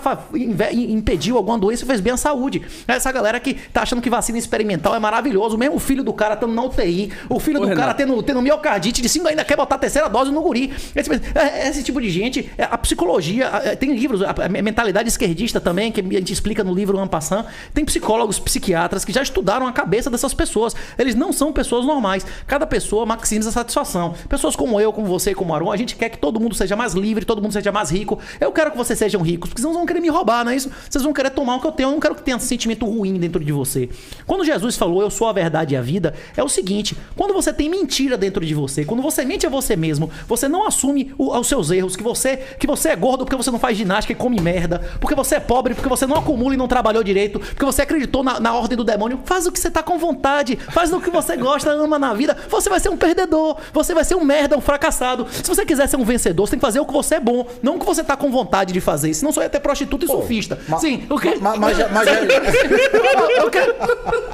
impediu alguma doença e fez bem à saúde. É essa galera que tá achando que vacina experimental é maravilhoso. Mesmo o filho do cara estando na UTI, o filho do cara tendo miocardite de 5 ainda quer botar a terceira dose no guri. Esse tipo de gente, a psicologia, tem livros, a mentalidade esquerdista também, que a gente explica no livro En Passant. Tem psicólogos, psiquiatras que já estudaram a cabeça dessas pessoas. Eles não são pessoas normais. Cada pessoa maximiza a satisfação. Pessoas como eu, como você, como Aron, a gente quer que todo mundo seja mais livre, todo mundo seja mais rico. Eu quero que vocês sejam ricos, porque senão vocês vão querer me roubar, não é isso? Vocês vão querer tomar o que eu tenho. Eu não quero que tenha um sentimento ruim dentro de você. Quando Jesus falou, eu sou a verdade e a vida, é o seguinte, quando você tem mentira dentro de você, quando você mente a você mesmo, você não assume os seus erros, que você é gordo porque você não faz ginástica e come merda, porque você é pobre, porque você não acumula e não trabalhou direito, porque você acreditou na ordem do demônio. Faz o que você tá com vontade, faz o que você gosta, ama na vida. Você vai ser um perdedor, você vai ser um merda, um fracassado. Se você quiser ser um vencedor, você tem que fazer o que você é bom, não o que você tá com vontade de fazer. Senão só ia ter prostituta e surfista. Sim, o quê?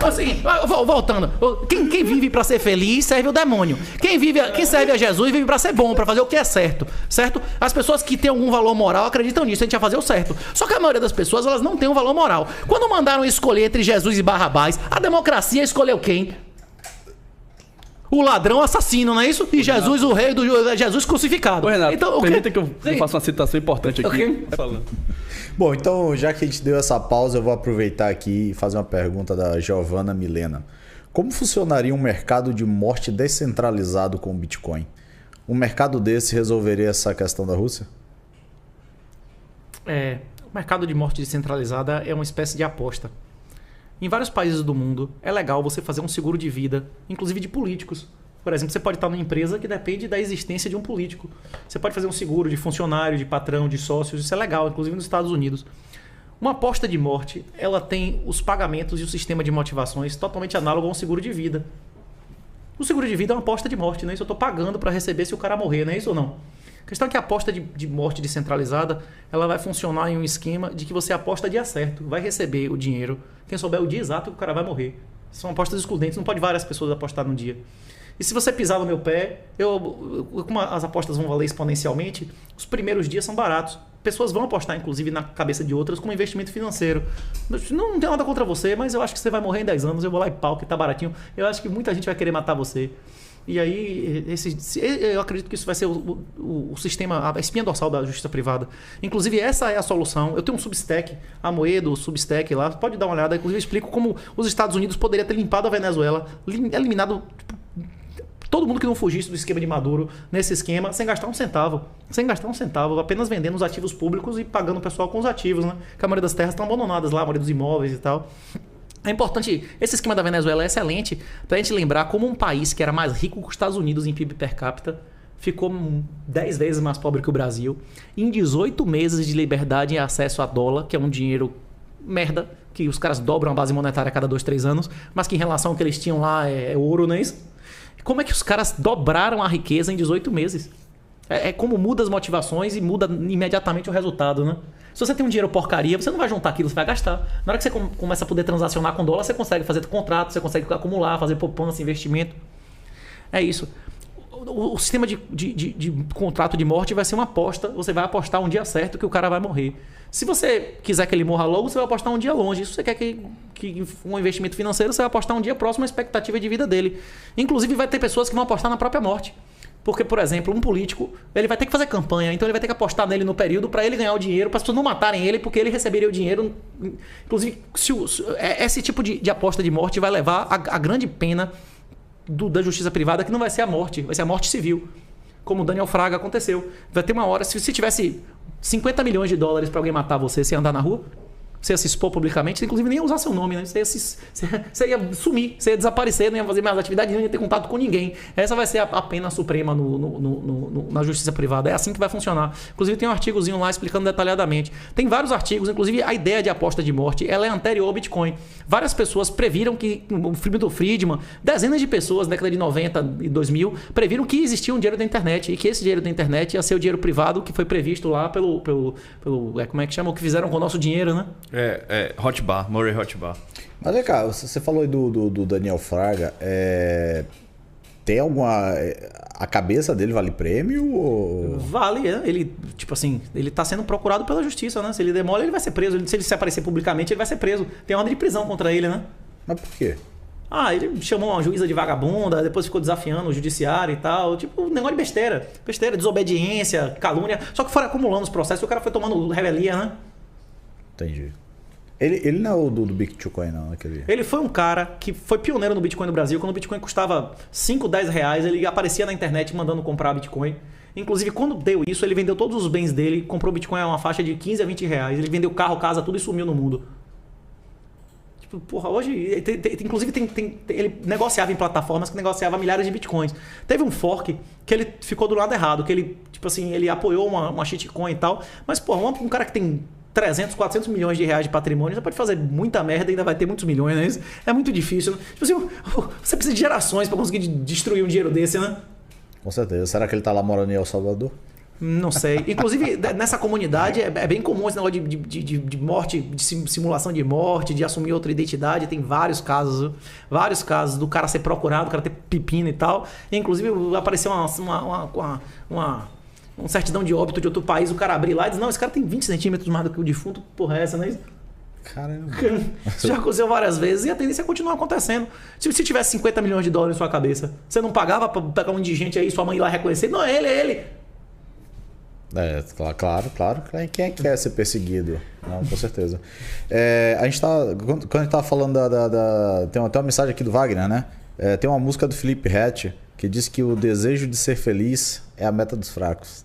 Assim, voltando. Quem vive pra ser feliz serve o demônio. Quem serve a Jesus vive pra ser bom, pra fazer o que é certo. Certo? As pessoas que têm algum valor moral acreditam nisso, a gente vai fazer o certo. Só que a maioria das pessoas, elas não têm um valor moral. Quando mandaram escolher entre Jesus e Barrabás, a democracia escolheu quem? O ladrão assassino, não é isso? E Jesus, o rei do Jesus crucificado.
Ô, Renato,
então,
permita que eu faça uma citação importante aqui.
Bom, então, já que a gente deu essa pausa, eu vou aproveitar aqui e fazer uma pergunta da Giovana Milena. Como funcionaria um mercado de morte descentralizado com o Bitcoin? Um mercado desse resolveria essa questão da Rússia?
O mercado de morte descentralizada é uma espécie de aposta. Em vários países do mundo, é legal você fazer um seguro de vida, inclusive de políticos. Por exemplo, você pode estar numa empresa que depende da existência de um político. Você pode fazer um seguro de funcionário, de patrão, de sócios. Isso é legal, inclusive nos Estados Unidos. Uma aposta de morte, ela tem os pagamentos e o sistema de motivações totalmente análogo a um seguro de vida. O seguro de vida é uma aposta de morte, não é isso? Eu estou pagando para receber se o cara morrer, não é isso ou não? A questão é que a aposta de morte descentralizada, ela vai funcionar em um esquema de que você aposta dia certo, vai receber o dinheiro, quem souber o dia exato que o cara vai morrer. São apostas excludentes, não pode várias pessoas apostar num dia. E se você pisar no meu pé, como as apostas vão valer exponencialmente, os primeiros dias são baratos. Pessoas vão apostar, inclusive, na cabeça de outras como investimento financeiro. Não tenho nada contra você, mas eu acho que você vai morrer em 10 anos, eu vou lá e pau, que tá baratinho. Eu acho que muita gente vai querer matar você. E aí, eu acredito que isso vai ser o sistema, a espinha dorsal da justiça privada. Inclusive, essa é a solução. Eu tenho um Substack, a Moedo, o Substack lá, pode dar uma olhada. Inclusive, eu explico como os Estados Unidos poderiam ter limpado a Venezuela, eliminado Todo mundo que não fugisse do esquema de Maduro, nesse esquema, sem gastar um centavo. Sem gastar um centavo, apenas vendendo os ativos públicos e pagando o pessoal com os ativos, né? Porque a maioria das terras estão abandonadas lá, a maioria dos imóveis e tal. É importante, esse esquema da Venezuela é excelente pra gente lembrar como um país que era mais rico que os Estados Unidos em PIB per capita ficou 10 vezes mais pobre que o Brasil. Em 18 meses de liberdade e acesso a dólar, que é um dinheiro merda, que os caras dobram a base monetária a cada 2, 3 anos, mas que em relação ao que eles tinham lá é ouro, não é isso? Como é que os caras dobraram a riqueza em 18 meses? É como muda as motivações e muda imediatamente o resultado, né? Se você tem um dinheiro porcaria, você não vai juntar aquilo, você vai gastar. Na hora que você começa a poder transacionar com dólar, você consegue fazer contrato, você consegue acumular, fazer poupança, investimento. É isso. O sistema de contrato de morte vai ser uma aposta. Você vai apostar um dia certo que o cara vai morrer. Se você quiser que ele morra logo, você vai apostar um dia longe. Se você quer que um investimento financeiro, você vai apostar um dia próximo à expectativa de vida dele. Inclusive, vai ter pessoas que vão apostar na própria morte. Porque, por exemplo, um político, ele vai ter que fazer campanha, então ele vai ter que apostar nele no período para ele ganhar o dinheiro, para as pessoas não matarem ele, porque ele receberia o dinheiro. Inclusive, esse tipo de aposta de morte vai levar a grande pena da justiça privada, que não vai ser a morte, vai ser a morte civil. Como o Daniel Fraga aconteceu. Vai ter uma hora, se tivesse 50 milhões de dólares para alguém matar você, você ia andar na rua? Você ia se expor publicamente, você inclusive nem ia usar seu nome, né? Você ia sumir, você ia desaparecer, não ia fazer mais atividade, não ia ter contato com ninguém. Essa vai ser a pena suprema na justiça privada. É assim que vai funcionar. Inclusive tem um artigozinho lá explicando detalhadamente. Tem vários artigos, inclusive a ideia de aposta de morte, ela é anterior ao Bitcoin. Várias pessoas previram que, o Milton Friedman, dezenas de pessoas na década de 90 e 2000, previram que existia um dinheiro da internet e que esse dinheiro da internet ia ser o dinheiro privado que foi previsto lá pelo como é que chama? O que fizeram com o nosso dinheiro, né?
Hotbar, Murray Hotbar.
Mas vem cá, você falou aí do Daniel Fraga. Tem alguma... A cabeça dele vale prêmio? Ou...
Vale, ele, tipo assim, ele tá sendo procurado pela justiça, né? Se ele demora, ele vai ser preso. Se ele se aparecer publicamente, ele vai ser preso. Tem ordem de prisão contra ele, né?
Mas por quê?
Ele chamou uma juíza de vagabunda, depois ficou desafiando o judiciário e tal. Tipo, negócio de besteira. Besteira, desobediência, calúnia. Só que foram acumulando os processos e o cara foi tomando revelia, né?
Entendi. Ele não é o do Bitcoin, não, aquele...
Ele foi um cara que foi pioneiro no Bitcoin no Brasil. Quando o Bitcoin custava 5, 10 reais, ele aparecia na internet mandando comprar Bitcoin. Inclusive, quando deu isso, ele vendeu todos os bens dele, comprou Bitcoin a uma faixa de 15 a 20 reais. Ele vendeu carro, casa, tudo e sumiu no mundo. Tipo, porra, hoje... Inclusive, ele negociava em plataformas que negociava milhares de Bitcoins. Teve um fork que ele ficou do lado errado, que ele, tipo assim, ele apoiou uma shitcoin e tal. Mas, porra, um cara que tem 300, 400 milhões de reais de patrimônio, você pode fazer muita merda e ainda vai ter muitos milhões, né? Isso é muito difícil. Tipo assim, você precisa de gerações para conseguir destruir um dinheiro desse, né?
Com certeza. Será que ele tá lá morando em El Salvador?
Não sei. Inclusive, nessa comunidade é bem comum esse negócio de morte, de simulação de morte, de assumir outra identidade. Tem vários casos do cara ser procurado, do cara ter pepino e tal. E, inclusive, apareceu uma certidão de óbito de outro país, o cara abrir lá e diz, não, esse cara tem 20 centímetros mais do que o defunto, porra, essa, não é isso?
Caramba.
Isso já aconteceu várias vezes e a tendência é continuar acontecendo. Se tivesse 50 milhões de dólares em sua cabeça, você não pagava pra pegar um indigente aí, sua mãe ir lá reconhecer? Não, é ele.
Claro. Quem é que quer ser perseguido? Não, com certeza. A gente tá... Quando a gente tava falando tem uma mensagem aqui do Wagner, né? Tem uma música do Felipe Ret que diz que o desejo de ser feliz é a meta dos fracos.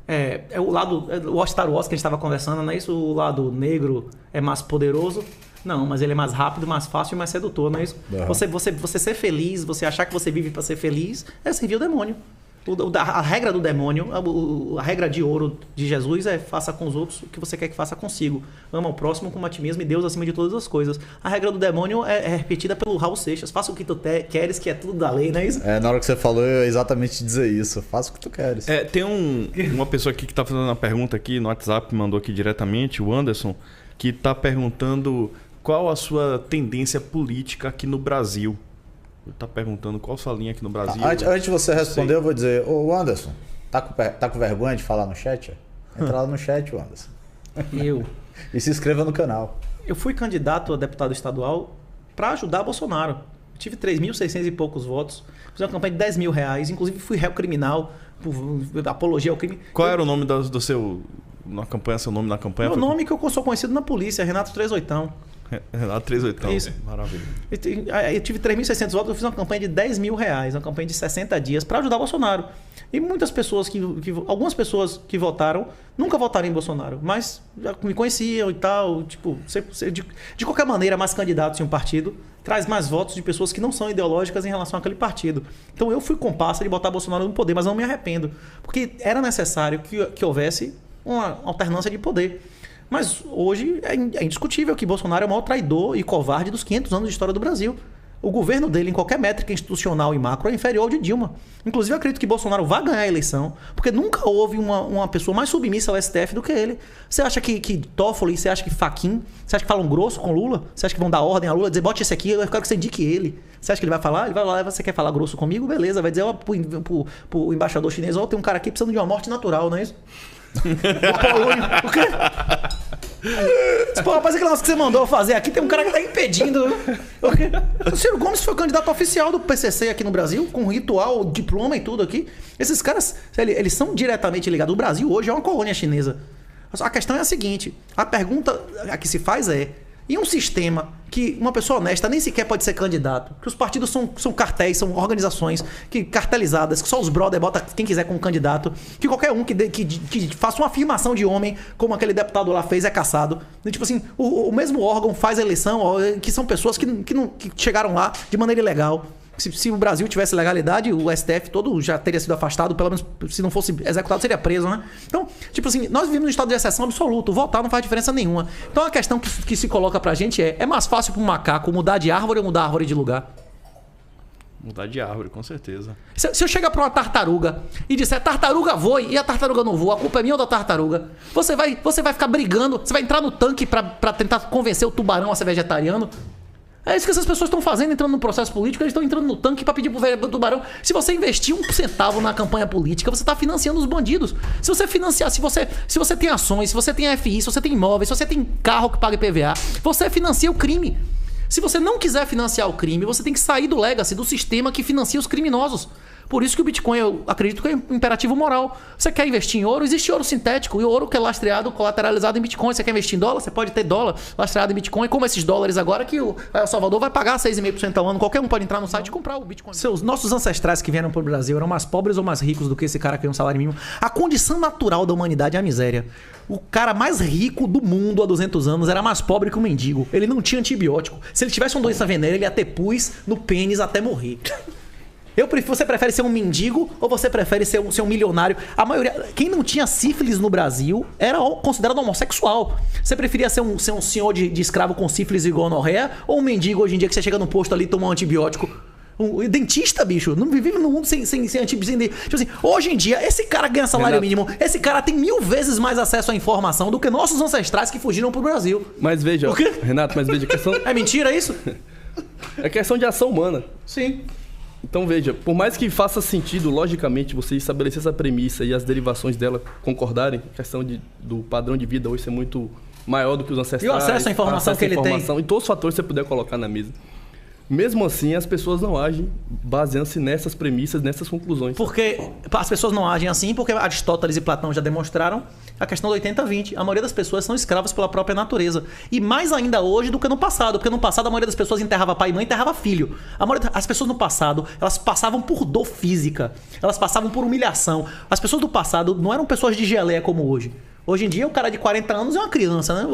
É o lado... O Star Wars que a gente estava conversando, não é isso? O lado negro é mais poderoso? Não, mas ele é mais rápido, mais fácil e mais sedutor, não é isso? Uhum. Você ser feliz, você achar que você vive para ser feliz, é servir o demônio. A regra do demônio, a regra de ouro de Jesus é faça com os outros o que você quer que faça consigo. Ama o próximo como a ti mesmo e Deus acima de todas as coisas. A regra do demônio é repetida pelo Raul Seixas. Faça o que tu queres, que é tudo da lei, não é isso?
Na hora que você falou, eu ia exatamente dizer isso. Faça o que tu queres.
Tem uma pessoa aqui que está fazendo uma pergunta aqui no WhatsApp, mandou aqui diretamente, o Anderson, que está perguntando qual a sua tendência política aqui no Brasil. Ele tá perguntando qual sua linha aqui no Brasil.
Antes de você responder, eu vou dizer, ô Anderson, tá com vergonha de falar no chat? Entra lá no chat, Anderson. E se inscreva no canal.
Eu fui candidato a deputado estadual para ajudar Bolsonaro. Eu tive 3.600 e poucos votos. Fiz uma campanha de 10 mil reais. Inclusive fui réu criminal por apologia ao crime.
Qual era o nome do seu... Na campanha, seu nome na campanha?
Meu nome que eu sou conhecido na polícia, Renato 38.
Renato 38.
Isso.
Maravilha.
Eu tive 3.600 votos, eu fiz uma campanha de R$10 mil, uma campanha de 60 dias para ajudar o Bolsonaro. E muitas pessoas algumas pessoas que votaram nunca votaram em Bolsonaro, mas já me conheciam e tal. Tipo, de qualquer maneira, mais candidatos em um partido traz mais votos de pessoas que não são ideológicas em relação àquele partido. Então eu fui comparsa de botar Bolsonaro no poder, mas não me arrependo, porque era necessário que houvesse uma alternância de poder. Mas hoje é indiscutível que Bolsonaro é o maior traidor e covarde dos 500 anos de história do Brasil. O governo dele, em qualquer métrica institucional e macro, é inferior ao de Dilma. Inclusive, eu acredito que Bolsonaro vai ganhar a eleição, porque nunca houve uma pessoa mais submissa ao STF do que ele. Você acha que Toffoli, você acha que Fachin, você acha que falam grosso com Lula? Você acha que vão dar ordem a Lula, dizer, bote esse aqui, eu quero que você indique ele. Você acha que ele vai falar? Ele vai lá, você quer falar grosso comigo? Beleza, vai dizer pro embaixador chinês, tem um cara aqui precisando de uma morte natural, não é isso? O quê? Pô, rapaz, aquele negócio que você mandou fazer aqui, tem um cara que tá impedindo. O Ciro Gomes foi candidato oficial do PCC aqui no Brasil, com ritual, diploma e tudo aqui. Esses caras, eles são diretamente ligados. O Brasil hoje é uma colônia chinesa. A questão é a seguinte, a pergunta que se faz é, em um sistema que uma pessoa honesta nem sequer pode ser candidato, que os partidos são cartéis, são organizações cartelizadas, que só os brother bota quem quiser como candidato, que qualquer um que faça uma afirmação de homem, como aquele deputado lá fez, é caçado. E, tipo assim, o mesmo órgão faz a eleição, que são pessoas que chegaram lá de maneira ilegal. Se o Brasil tivesse legalidade, o STF todo já teria sido afastado, pelo menos se não fosse executado, seria preso, né? Então, tipo assim, nós vivemos num estado de exceção absoluto, votar não faz diferença nenhuma. Então a questão que se coloca pra gente é mais fácil para um macaco mudar de árvore ou mudar a árvore de lugar?
Mudar de árvore, com certeza.
Se eu chegar pra uma tartaruga e disser, tartaruga voe, e a tartaruga não voa, a culpa é minha ou da tartaruga? Você vai ficar brigando, você vai entrar no tanque pra tentar convencer o tubarão a ser vegetariano? É isso que essas pessoas estão fazendo, entrando no processo político, eles estão entrando no tanque para pedir pro tubarão. Se você investir 1 centavo na campanha política, você está financiando os bandidos. Se você financiar, se você tem ações, se você tem FI, se você tem imóveis, se você tem carro que paga IPVA, você financia o crime. Se você não quiser financiar o crime, você tem que sair do legacy, do sistema que financia os criminosos. Por isso que o Bitcoin, eu acredito que é um imperativo moral. Você quer investir em ouro? Existe ouro sintético. E o ouro que é lastreado, colateralizado em Bitcoin. Você quer investir em dólar? Você pode ter dólar lastreado em Bitcoin. Como esses dólares agora que o El Salvador vai pagar 6,5% ao ano. Qualquer um pode entrar no site e comprar o Bitcoin. Nossos ancestrais que vieram para o Brasil eram mais pobres ou mais ricos do que esse cara que tem um salário mínimo? A condição natural da humanidade é a miséria. O cara mais rico do mundo há 200 anos era mais pobre que um mendigo. Ele não tinha antibiótico. Se ele tivesse uma doença venérea, ele ia ter pus no pênis até morrer. Você prefere ser um mendigo ou você prefere ser um milionário? A maioria, quem não tinha sífilis no Brasil era considerado homossexual. Você preferia ser um senhor de escravo com sífilis e gonorreia ou um mendigo hoje em dia que você chega no posto ali e toma um antibiótico? Um dentista, bicho, não vive no mundo sem antibiótico. Tipo assim, hoje em dia, esse cara ganha salário mínimo, esse cara tem 1000 vezes mais acesso à informação do que nossos ancestrais que fugiram pro Brasil.
Mas veja, Renato, a questão...
É mentira isso?
É questão de ação humana.
Sim.
Então veja, por mais que faça sentido, logicamente, você estabelecer essa premissa e as derivações dela concordarem, a questão do padrão de vida hoje ser muito maior do que os ancestrais.
E o acesso à informação que ele tem.
E todos os fatores que você puder colocar na mesa. Mesmo assim, as pessoas não agem baseando-se nessas premissas, nessas conclusões.
Porque as pessoas não agem assim porque Aristóteles e Platão já demonstraram a questão do 80-20. A maioria das pessoas são escravas pela própria natureza. E mais ainda hoje do que no passado. Porque no passado a maioria das pessoas enterrava pai e mãe e enterrava filho. As pessoas no passado, elas passavam por dor física. Elas passavam por humilhação. As pessoas do passado não eram pessoas de geleia como hoje. Hoje em dia, o cara de 40 anos é uma criança, né?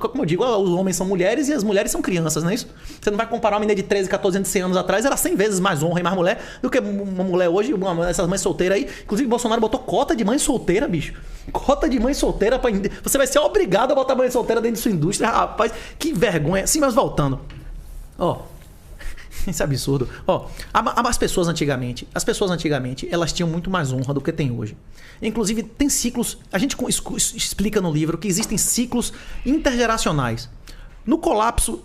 Como eu digo, os homens são mulheres e as mulheres são crianças, não é isso? Você não vai comparar uma menina de 13, 14 anos, 100 anos atrás, era 100 vezes mais honra e mais mulher do que uma mulher hoje, essas mães solteiras aí. Inclusive, Bolsonaro botou cota de mãe solteira, bicho. Cota de mãe solteira pra... Você vai ser obrigado a botar mãe solteira dentro de sua indústria. Rapaz, que vergonha. Sim, mas voltando. Isso é absurdo. As pessoas antigamente, elas tinham muito mais honra do que tem hoje. Inclusive, tem ciclos... A gente explica no livro que existem ciclos intergeracionais. No colapso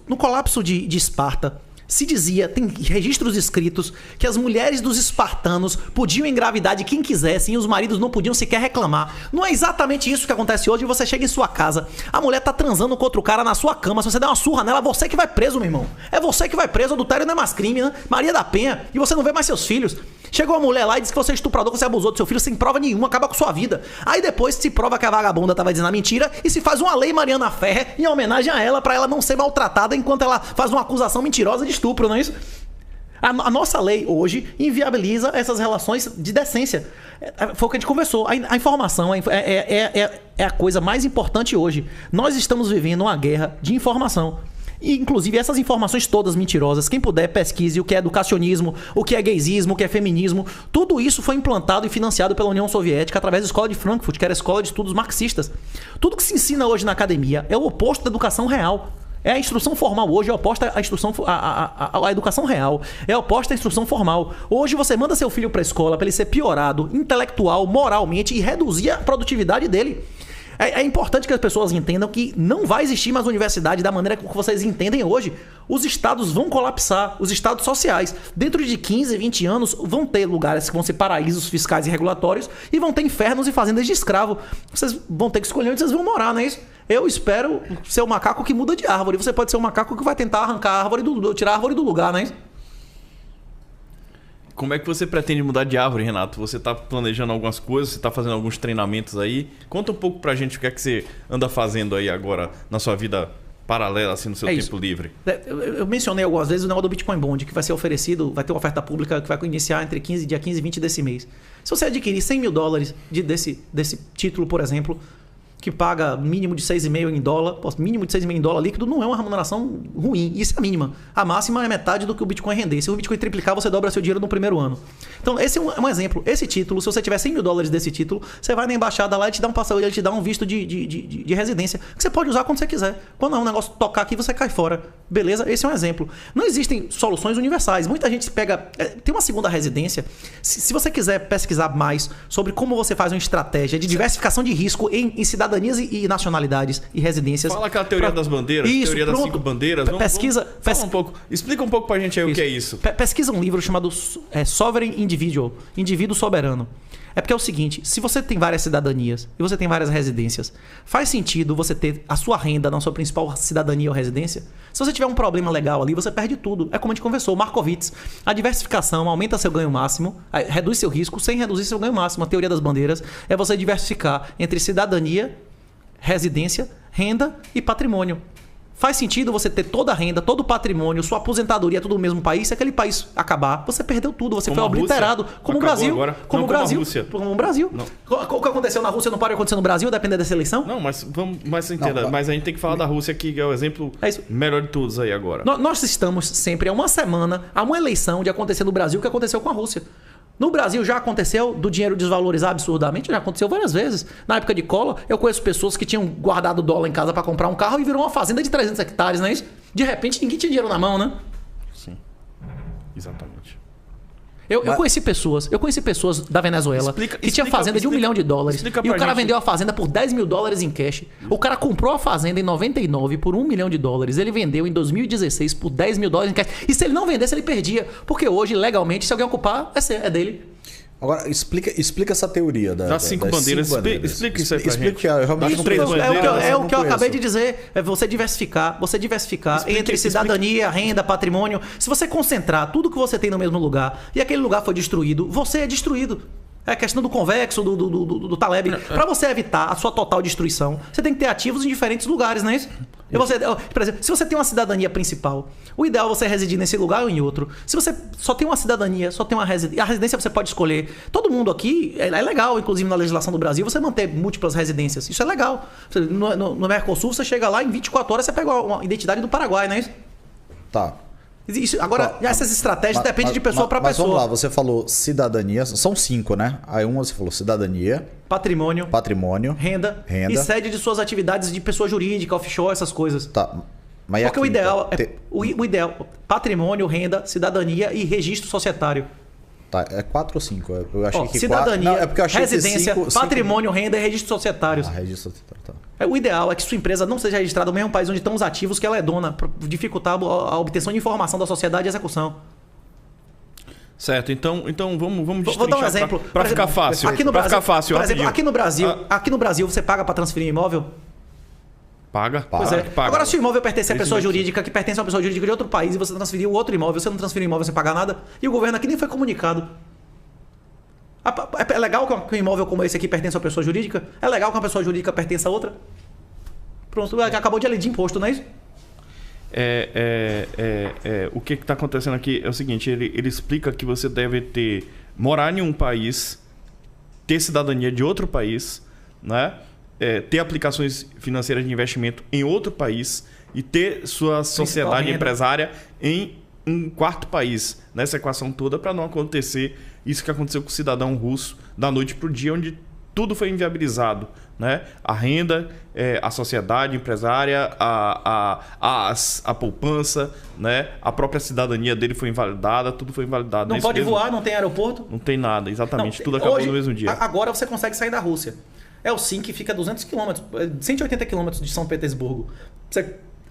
de Esparta, se dizia, tem registros escritos, que as mulheres dos espartanos podiam engravidar de quem quisessem e os maridos não podiam sequer reclamar. Não é exatamente isso que acontece hoje. Você chega em sua casa, a mulher tá transando com outro cara na sua cama, se você der uma surra nela, você que vai preso, meu irmão. É você que vai preso, adultério não é mais crime, né? Maria da Penha, e você não vê mais seus filhos. Chegou uma mulher lá e disse que você é estuprador, que você abusou do seu filho sem prova nenhuma, acaba com sua vida. Aí depois se prova que a vagabunda tava dizendo a mentira e se faz uma lei Mariana Ferrer em homenagem a ela, pra ela não ser maltratada enquanto ela faz uma acusação mentirosa de estupro, não é isso? A nossa lei hoje inviabiliza essas relações de decência. Foi o que a gente conversou. A informação é a coisa mais importante hoje. Nós estamos vivendo uma guerra de informação. E, inclusive, essas informações todas mentirosas, quem puder, pesquise o que é educacionismo, o que é gaysismo, o que é feminismo. Tudo isso foi implantado e financiado pela União Soviética através da Escola de Frankfurt, que era a escola de estudos marxistas. Tudo que se ensina hoje na academia é o oposto da educação real. A instrução formal hoje é oposta à educação real. É oposta à instrução formal. Hoje você manda seu filho para a escola para ele ser piorado intelectual, moralmente e reduzir a produtividade dele. É importante que as pessoas entendam que não vai existir mais universidade da maneira que vocês entendem hoje. Os estados vão colapsar, os estados sociais. Dentro de 15, 20 anos vão ter lugares que vão ser paraísos fiscais e regulatórios e vão ter infernos e fazendas de escravo. Vocês vão ter que escolher onde vocês vão morar, não é isso? Eu espero ser o macaco que muda de árvore. Você pode ser o macaco que vai tentar arrancar a árvore tirar a árvore do lugar, não é isso?
Como é que você pretende mudar de árvore, Renato? Você está planejando algumas coisas, você está fazendo alguns treinamentos aí. Conta um pouco pra gente o que é que você anda fazendo aí agora na sua vida paralela, assim, no seu tempo livre.
Eu mencionei algumas vezes o negócio do Bitcoin Bond, que vai ser oferecido, vai ter uma oferta pública que vai iniciar entre dia 15 e 20 desse mês. Se você adquirir $100 mil desse título, por exemplo, que paga mínimo de 6,5 em dólar, mínimo de 6,5 em dólar líquido, não é uma remuneração ruim. Isso é a mínima. A máxima é metade do que o Bitcoin render. Se o Bitcoin triplicar, você dobra seu dinheiro no primeiro ano. Então, esse é um exemplo. Esse título, se você tiver $100 mil desse título, você vai na embaixada lá e te dá um passaporte, ele te dá um visto de residência, que você pode usar quando você quiser. Quando um negócio tocar aqui, você cai fora. Beleza? Esse é um exemplo. Não existem soluções universais. Muita gente pega... tem uma segunda residência. Se você quiser pesquisar mais sobre como você faz uma estratégia de diversificação de risco em cidadanias e nacionalidades e residências...
Fala aquela teoria das bandeiras,
isso,
teoria das 5 bandeiras.
Pesquisa...
Fala um pouco. Explica um pouco pra gente aí o que é isso.
Pesquisa um livro chamado Sovereign Individual, Indivíduo Soberano. É porque é o seguinte, se você tem várias cidadanias e você tem várias residências, faz sentido você ter a sua renda na sua principal cidadania ou residência? Se você tiver um problema legal ali, você perde tudo. É como a gente conversou, Markowitz. A diversificação aumenta seu ganho máximo, reduz seu risco sem reduzir seu ganho máximo. A teoria das bandeiras é você diversificar entre cidadania, residência, renda e patrimônio. Faz sentido você ter toda a renda, todo o patrimônio, sua aposentadoria, tudo no mesmo país. Se aquele país acabar, você perdeu tudo, você foi obliterado. Como o Brasil.
Agora.
Como o Brasil. Como o Brasil. Não. O que aconteceu na Rússia não pode acontecer no Brasil, depender dessa eleição?
Não, mas entenda. Mas a gente tem que falar da Rússia, que é o exemplo melhor de todos aí agora.
Nós estamos sempre a uma semana, a uma eleição de acontecer no Brasil o que aconteceu com a Rússia. No Brasil já aconteceu do dinheiro desvalorizar absurdamente, já aconteceu várias vezes. Na época de Collor, eu conheço pessoas que tinham guardado dólar em casa para comprar um carro e virou uma fazenda de 300 hectares, não é isso? De repente ninguém tinha dinheiro na mão, né?
Sim, exatamente.
Eu conheci pessoas da Venezuela que tinham fazenda de $1 milhão. E o cara vendeu a fazenda por $10 mil em cash. O cara comprou a fazenda em 99 por $1 milhão. Ele vendeu em 2016 por $10 mil em cash. E se ele não vendesse, ele perdia. Porque hoje, legalmente, se alguém ocupar, é dele.
Agora, explica essa teoria das
5 bandeiras. Explica isso aí pra gente.
É o que eu acabei de dizer. É você diversificar entre cidadania, renda, patrimônio. Se você concentrar tudo que você tem no mesmo lugar e aquele lugar foi destruído, você é destruído. É a questão do convexo, do Taleb. Para você evitar a sua total destruição, você tem que ter ativos em diferentes lugares, não é isso? Por exemplo, se você tem uma cidadania principal, o ideal é você residir nesse lugar ou em outro. Se você só tem uma cidadania, só tem uma residência, a residência você pode escolher. Todo mundo aqui, é legal, inclusive na legislação do Brasil, você manter múltiplas residências. Isso é legal. No Mercosul, você chega lá, em 24 horas você pega uma identidade do Paraguai, não é isso?
Tá.
Agora, essas estratégias dependem de pessoa para pessoa.
Mas vamos lá, você falou cidadania, são 5, né? Aí você falou cidadania,
patrimônio, renda e sede de suas atividades de pessoa jurídica, offshore, essas coisas.
Tá. Mas
porque o ideal o ideal, patrimônio, renda, cidadania e registro societário.
Tá, é 4 ou 5? Eu achei que
cidadania,
4... Não, é porque eu achei
residência,
que
patrimônio, renda e registros societários.
Registro societário, tá.
O ideal é que sua empresa não seja registrada no mesmo país onde estão os ativos que ela é dona, para dificultar a obtenção de informação da sociedade e execução.
Certo, então vamos
Vou dar um exemplo.
Para ficar fácil.
Aqui no Brasil, aqui no Brasil, você paga para transferir imóvel?
Paga.
Pois é.
Paga.
Agora, se o imóvel pertence a pessoa jurídica, que pertence a uma pessoa jurídica de outro país, e você transferiu outro imóvel, você não transferiu imóvel sem pagar nada, e o governo aqui nem foi comunicado. É legal que um imóvel como esse aqui pertence a uma pessoa jurídica? É legal que uma pessoa jurídica pertença a outra? Pronto, acabou de lei de imposto, não é isso?
O que está acontecendo aqui é o seguinte, ele explica que você deve morar em um país, ter cidadania de outro país, né? Ter aplicações financeiras de investimento em outro país e ter sua sociedade empresária em um quarto país, nessa equação toda, para não acontecer isso que aconteceu com o cidadão russo da noite para o dia, onde tudo foi inviabilizado, né? A renda, a sociedade empresária, a poupança, né? A própria cidadania dele foi invalidada, tudo foi invalidado.
Não pode voar, não tem aeroporto?
Não tem nada, exatamente.
Não,
tudo acabou
hoje,
no mesmo dia.
Agora você consegue sair da Rússia. É o SIM que fica a 200 km, 180 km de São Petersburgo.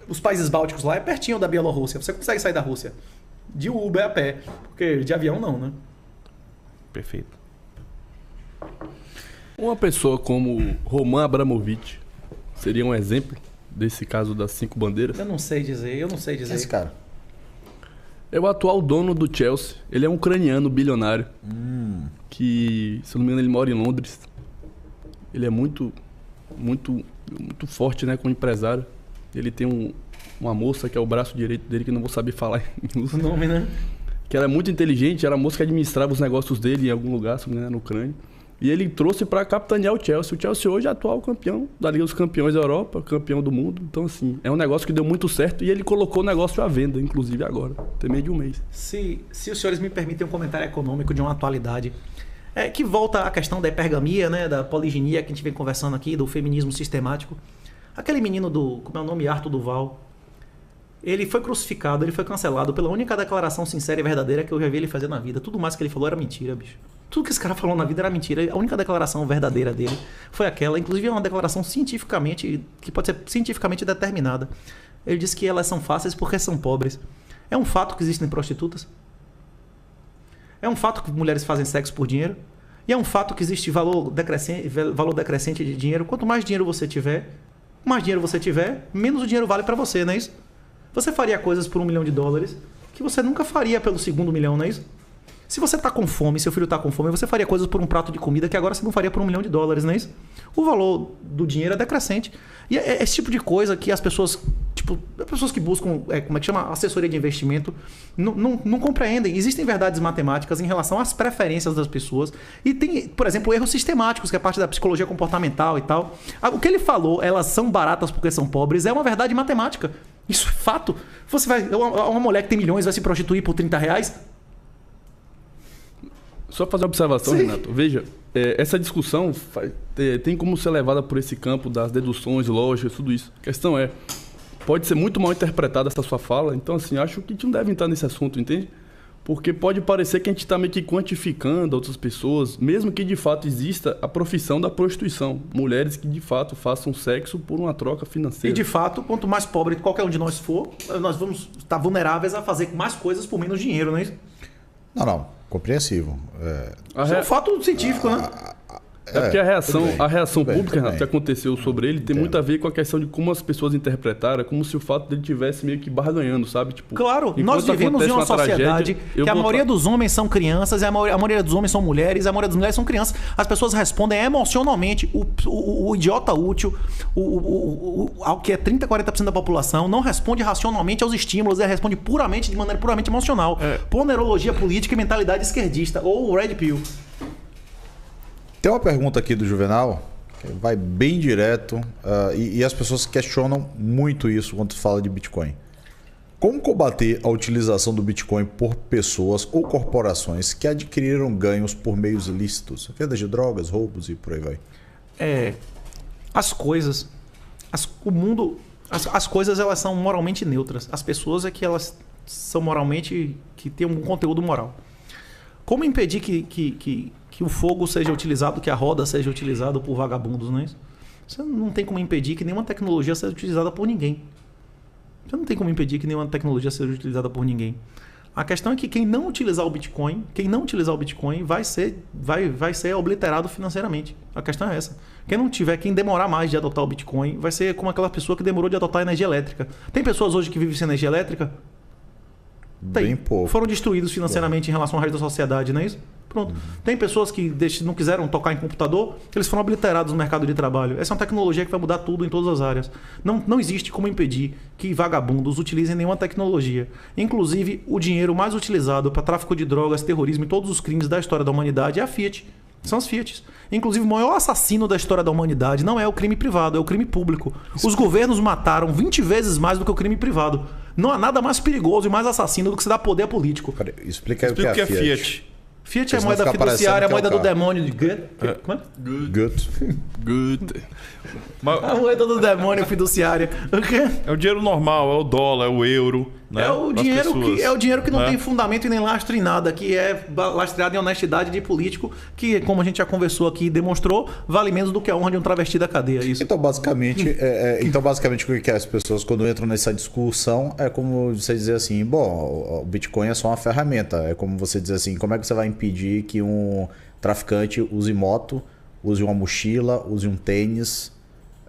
Os países bálticos lá é pertinho da Bielorrússia. Você consegue sair da Rússia. De Uber a pé. Porque de avião não, né?
Perfeito.
Uma pessoa como Roman Abramovich seria um exemplo desse caso das 5 bandeiras?
Eu não sei dizer.
Quem é esse cara?
É o atual dono do Chelsea. Ele é um ucraniano bilionário. Que, se não me engano, ele mora em Londres. Ele é muito forte, né, como empresário. Ele tem uma moça que é o braço direito dele, que não vou saber falar
o nome, né?
Que era muito inteligente, era a moça que administrava os negócios dele em algum lugar, se não me engano, na Ucrânia. E ele trouxe para capitanear o Chelsea. O Chelsea hoje é atual campeão da Liga dos Campeões da Europa, campeão do mundo. Então, assim, é um negócio que deu muito certo e ele colocou o negócio à venda, inclusive agora, tem meio de um mês.
Se os senhores me permitem um comentário econômico de uma atualidade, que volta à questão da hipergamia, né, da poliginia que a gente vem conversando aqui, do feminismo sistemático. Aquele menino como é o nome? Arthur Duval. Ele foi crucificado, ele foi cancelado pela única declaração sincera e verdadeira que eu já vi ele fazer na vida. Tudo mais que ele falou era mentira, bicho. Tudo que esse cara falou na vida era mentira. A única declaração verdadeira dele foi aquela. Inclusive é uma declaração cientificamente, que pode ser cientificamente determinada. Ele disse que elas são fáceis porque são pobres. É um fato que existem prostitutas. É um fato que mulheres fazem sexo por dinheiro. E é um fato que existe valor decrescente de dinheiro. Quanto mais dinheiro você tiver, menos o dinheiro vale para você, não é isso? Você faria coisas por $1 milhão que você nunca faria pelo segundo milhão, não é isso? Se você está com fome, seu filho está com fome, você faria coisas por um prato de comida que agora você não faria por $1 milhão, não é isso? O valor do dinheiro é decrescente. E é esse tipo de coisa que as pessoas que buscam, como é que chama? Assessoria de investimento, não compreendem. Existem verdades matemáticas em relação às preferências das pessoas. E tem, por exemplo, erros sistemáticos, que é parte da psicologia comportamental e tal. O que ele falou, elas são baratas porque são pobres, é uma verdade matemática. Isso é fato. Uma mulher que tem milhões vai se prostituir por R$30?
Só fazer uma observação,
Sim.
Renato. Veja, essa discussão tem como ser levada por esse campo das deduções, lógicas, tudo isso. A questão pode ser muito mal interpretada essa sua fala, então assim, acho que a gente não deve entrar nesse assunto, entende? Porque pode parecer que a gente está meio que quantificando outras pessoas, mesmo que de fato exista a profissão da prostituição. Mulheres que de fato façam sexo por uma troca financeira.
E de fato, quanto mais pobre qualquer um de nós for, nós vamos estar vulneráveis a fazer mais coisas por menos dinheiro, não é isso?
Não. Compreensível.
Isso é um fato científico, né?
Porque a reação pública, Renato,
bem.
que aconteceu sobre ele tem muito a ver com a questão de como as pessoas interpretaram, como se o fato dele tivesse meio que barganhando, sabe? Tipo,
claro, nós vivemos em uma sociedade que a maioria dos homens são crianças, e a maioria dos homens são mulheres, a maioria das mulheres são crianças. As pessoas respondem emocionalmente. O idiota útil, ao que é 30%, 40% da população, não responde racionalmente aos estímulos, ele responde de maneira puramente emocional. Ponerologia política e mentalidade esquerdista, ou Red Pill.
Tem uma pergunta aqui do Juvenal, que vai bem direto, e as pessoas questionam muito isso quando se fala de Bitcoin. Como combater a utilização do Bitcoin por pessoas ou corporações que adquiriram ganhos por meios ilícitos? Venda de drogas, roubos e por aí vai.
As coisas... O mundo... As coisas, elas são moralmente neutras. As pessoas é que elas são moralmente... que têm um conteúdo moral. Como impedir que o fogo seja utilizado, que a roda seja utilizada por vagabundos, não é isso? Você não tem como impedir que nenhuma tecnologia seja utilizada por ninguém. Você não tem como impedir que nenhuma tecnologia seja utilizada por ninguém. A questão é que quem não utilizar o Bitcoin vai ser obliterado financeiramente. A questão é essa. Quem demorar mais de adotar o Bitcoin vai ser como aquela pessoa que demorou de adotar a energia elétrica. Tem pessoas hoje que vivem sem energia elétrica?
Bem pouco.
Foram destruídos financeiramente em relação ao resto da sociedade, não é isso? Pronto. Tem pessoas que não quiseram tocar em computador, eles foram obliterados no mercado de trabalho. Essa é uma tecnologia que vai mudar tudo em todas as áreas. Não existe como impedir que vagabundos utilizem nenhuma tecnologia. Inclusive, o dinheiro mais utilizado para tráfico de drogas, terrorismo e todos os crimes da história da humanidade é a Fiat. São as Fiat. Inclusive, o maior assassino da história da humanidade não é o crime privado, é o crime público. Os governos mataram 20 vezes mais do que o crime privado. Não há nada mais perigoso e mais assassino do que se dar poder político.
Peraí, explica aí o que é a Fiat.
Fiat é a moeda fiduciária, a moeda do demônio de Goethe.
Goethe.
A moeda do demônio fiduciária. O quê?
É o dinheiro normal, é o dólar, é o euro. Né?
É o dinheiro que não tem fundamento e nem lastro em nada, que é lastreado em honestidade de político, que, como a gente já conversou aqui e demonstrou, vale menos do que a honra de um travesti da cadeia. Isso.
Então, basicamente, o que as pessoas, quando entram nessa discussão, é como você dizer assim, bom, o Bitcoin é só uma ferramenta. É como você dizer assim, como é que você vai impedir que um traficante use moto, use uma mochila, use um tênis?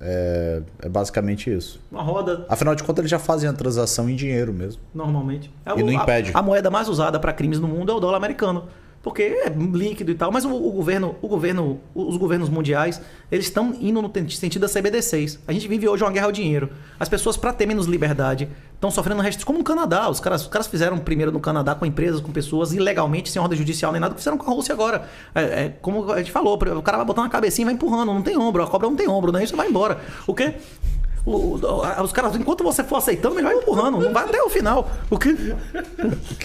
É basicamente isso.
Uma roda.
Afinal de contas, eles já fazem a transação em dinheiro mesmo.
Normalmente.
E não impede.
A moeda mais usada para crimes no mundo é o dólar americano. Porque é líquido e tal. Mas os governos mundiais, eles estão indo no sentido da CBDCs. A gente vive hoje uma guerra ao dinheiro. As pessoas, para ter menos liberdade, estão sofrendo restrições. Como no Canadá. Os caras fizeram primeiro no Canadá com empresas, com pessoas, ilegalmente, sem ordem judicial nem nada, fizeram com a Rússia agora. Como a gente falou, o cara vai botar uma cabecinha e vai empurrando. Não tem ombro. A cobra não tem ombro, né? Isso vai embora. O quê? Os caras, enquanto você for aceitando, ele vai empurrando, não vai até o final. O quê?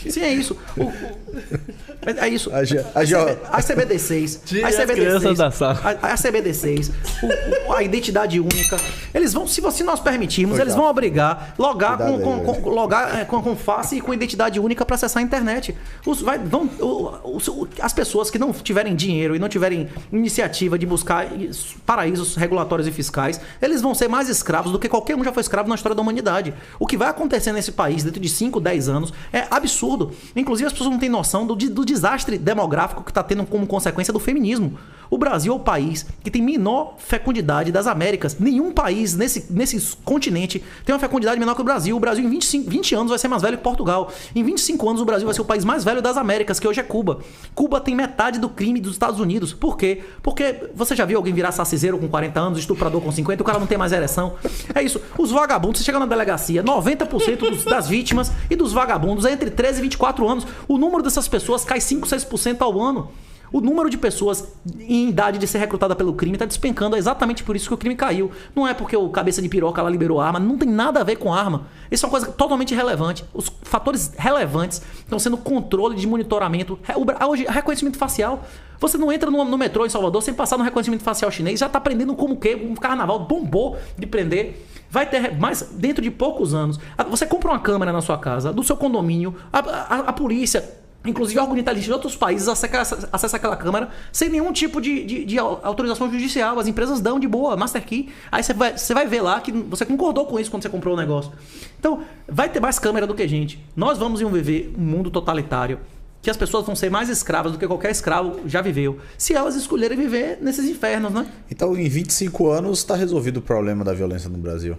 Sim, é isso. É isso. As CBDCs, as CBDCs, a identidade única, eles vão, se nós permitirmos, eles vão obrigar logar com face e com identidade única para acessar a internet. As pessoas que não tiverem dinheiro e não tiverem iniciativa de buscar paraísos regulatórios e fiscais, eles vão ser mais escravos do que qualquer um já foi escravo na história da humanidade. O que vai acontecer nesse país dentro de 5, 10 anos é absurdo. Inclusive, as pessoas não têm noção do desastre demográfico que está tendo como consequência do feminismo. O Brasil é o país que tem menor fecundidade das Américas. Nenhum país nesse continente tem uma fecundidade menor que o Brasil. O Brasil, em 20 anos, vai ser mais velho que Portugal. Em 25 anos, o Brasil vai ser o país mais velho das Américas, que hoje é Cuba. Cuba tem metade do crime dos Estados Unidos. Por quê? Porque você já viu alguém virar saciseiro com 40 anos, estuprador com 50, o cara não tem mais ereção? É isso. Os vagabundos, você chega na delegacia, 90% das vítimas e dos vagabundos é entre 13 e 24 anos. O número dessas pessoas cai 5, 6% ao ano. O número de pessoas em idade de ser recrutada pelo crime está despencando. É exatamente por isso que o crime caiu. Não é porque o cabeça de piroca lá liberou arma. Não tem nada a ver com arma. Isso é uma coisa totalmente irrelevante. Os fatores relevantes estão sendo controle de monitoramento. Hoje, reconhecimento facial. Você não entra no metrô em Salvador sem passar no reconhecimento facial chinês. Já está aprendendo como o quê? Um carnaval bombou de prender. Vai ter mais dentro de poucos anos. Você compra uma câmera na sua casa, do seu condomínio, a polícia... Inclusive, órgão inteligente de outros países acessa aquela câmera sem nenhum tipo de autorização judicial. As empresas dão de boa, Master Key. Aí você vai ver lá que você concordou com isso quando você comprou o negócio. Então, vai ter mais câmera do que gente. Nós vamos viver um mundo totalitário que as pessoas vão ser mais escravas do que qualquer escravo já viveu. Se elas escolherem viver nesses infernos, né?
Então, em 25 anos, está resolvido o problema da violência no Brasil.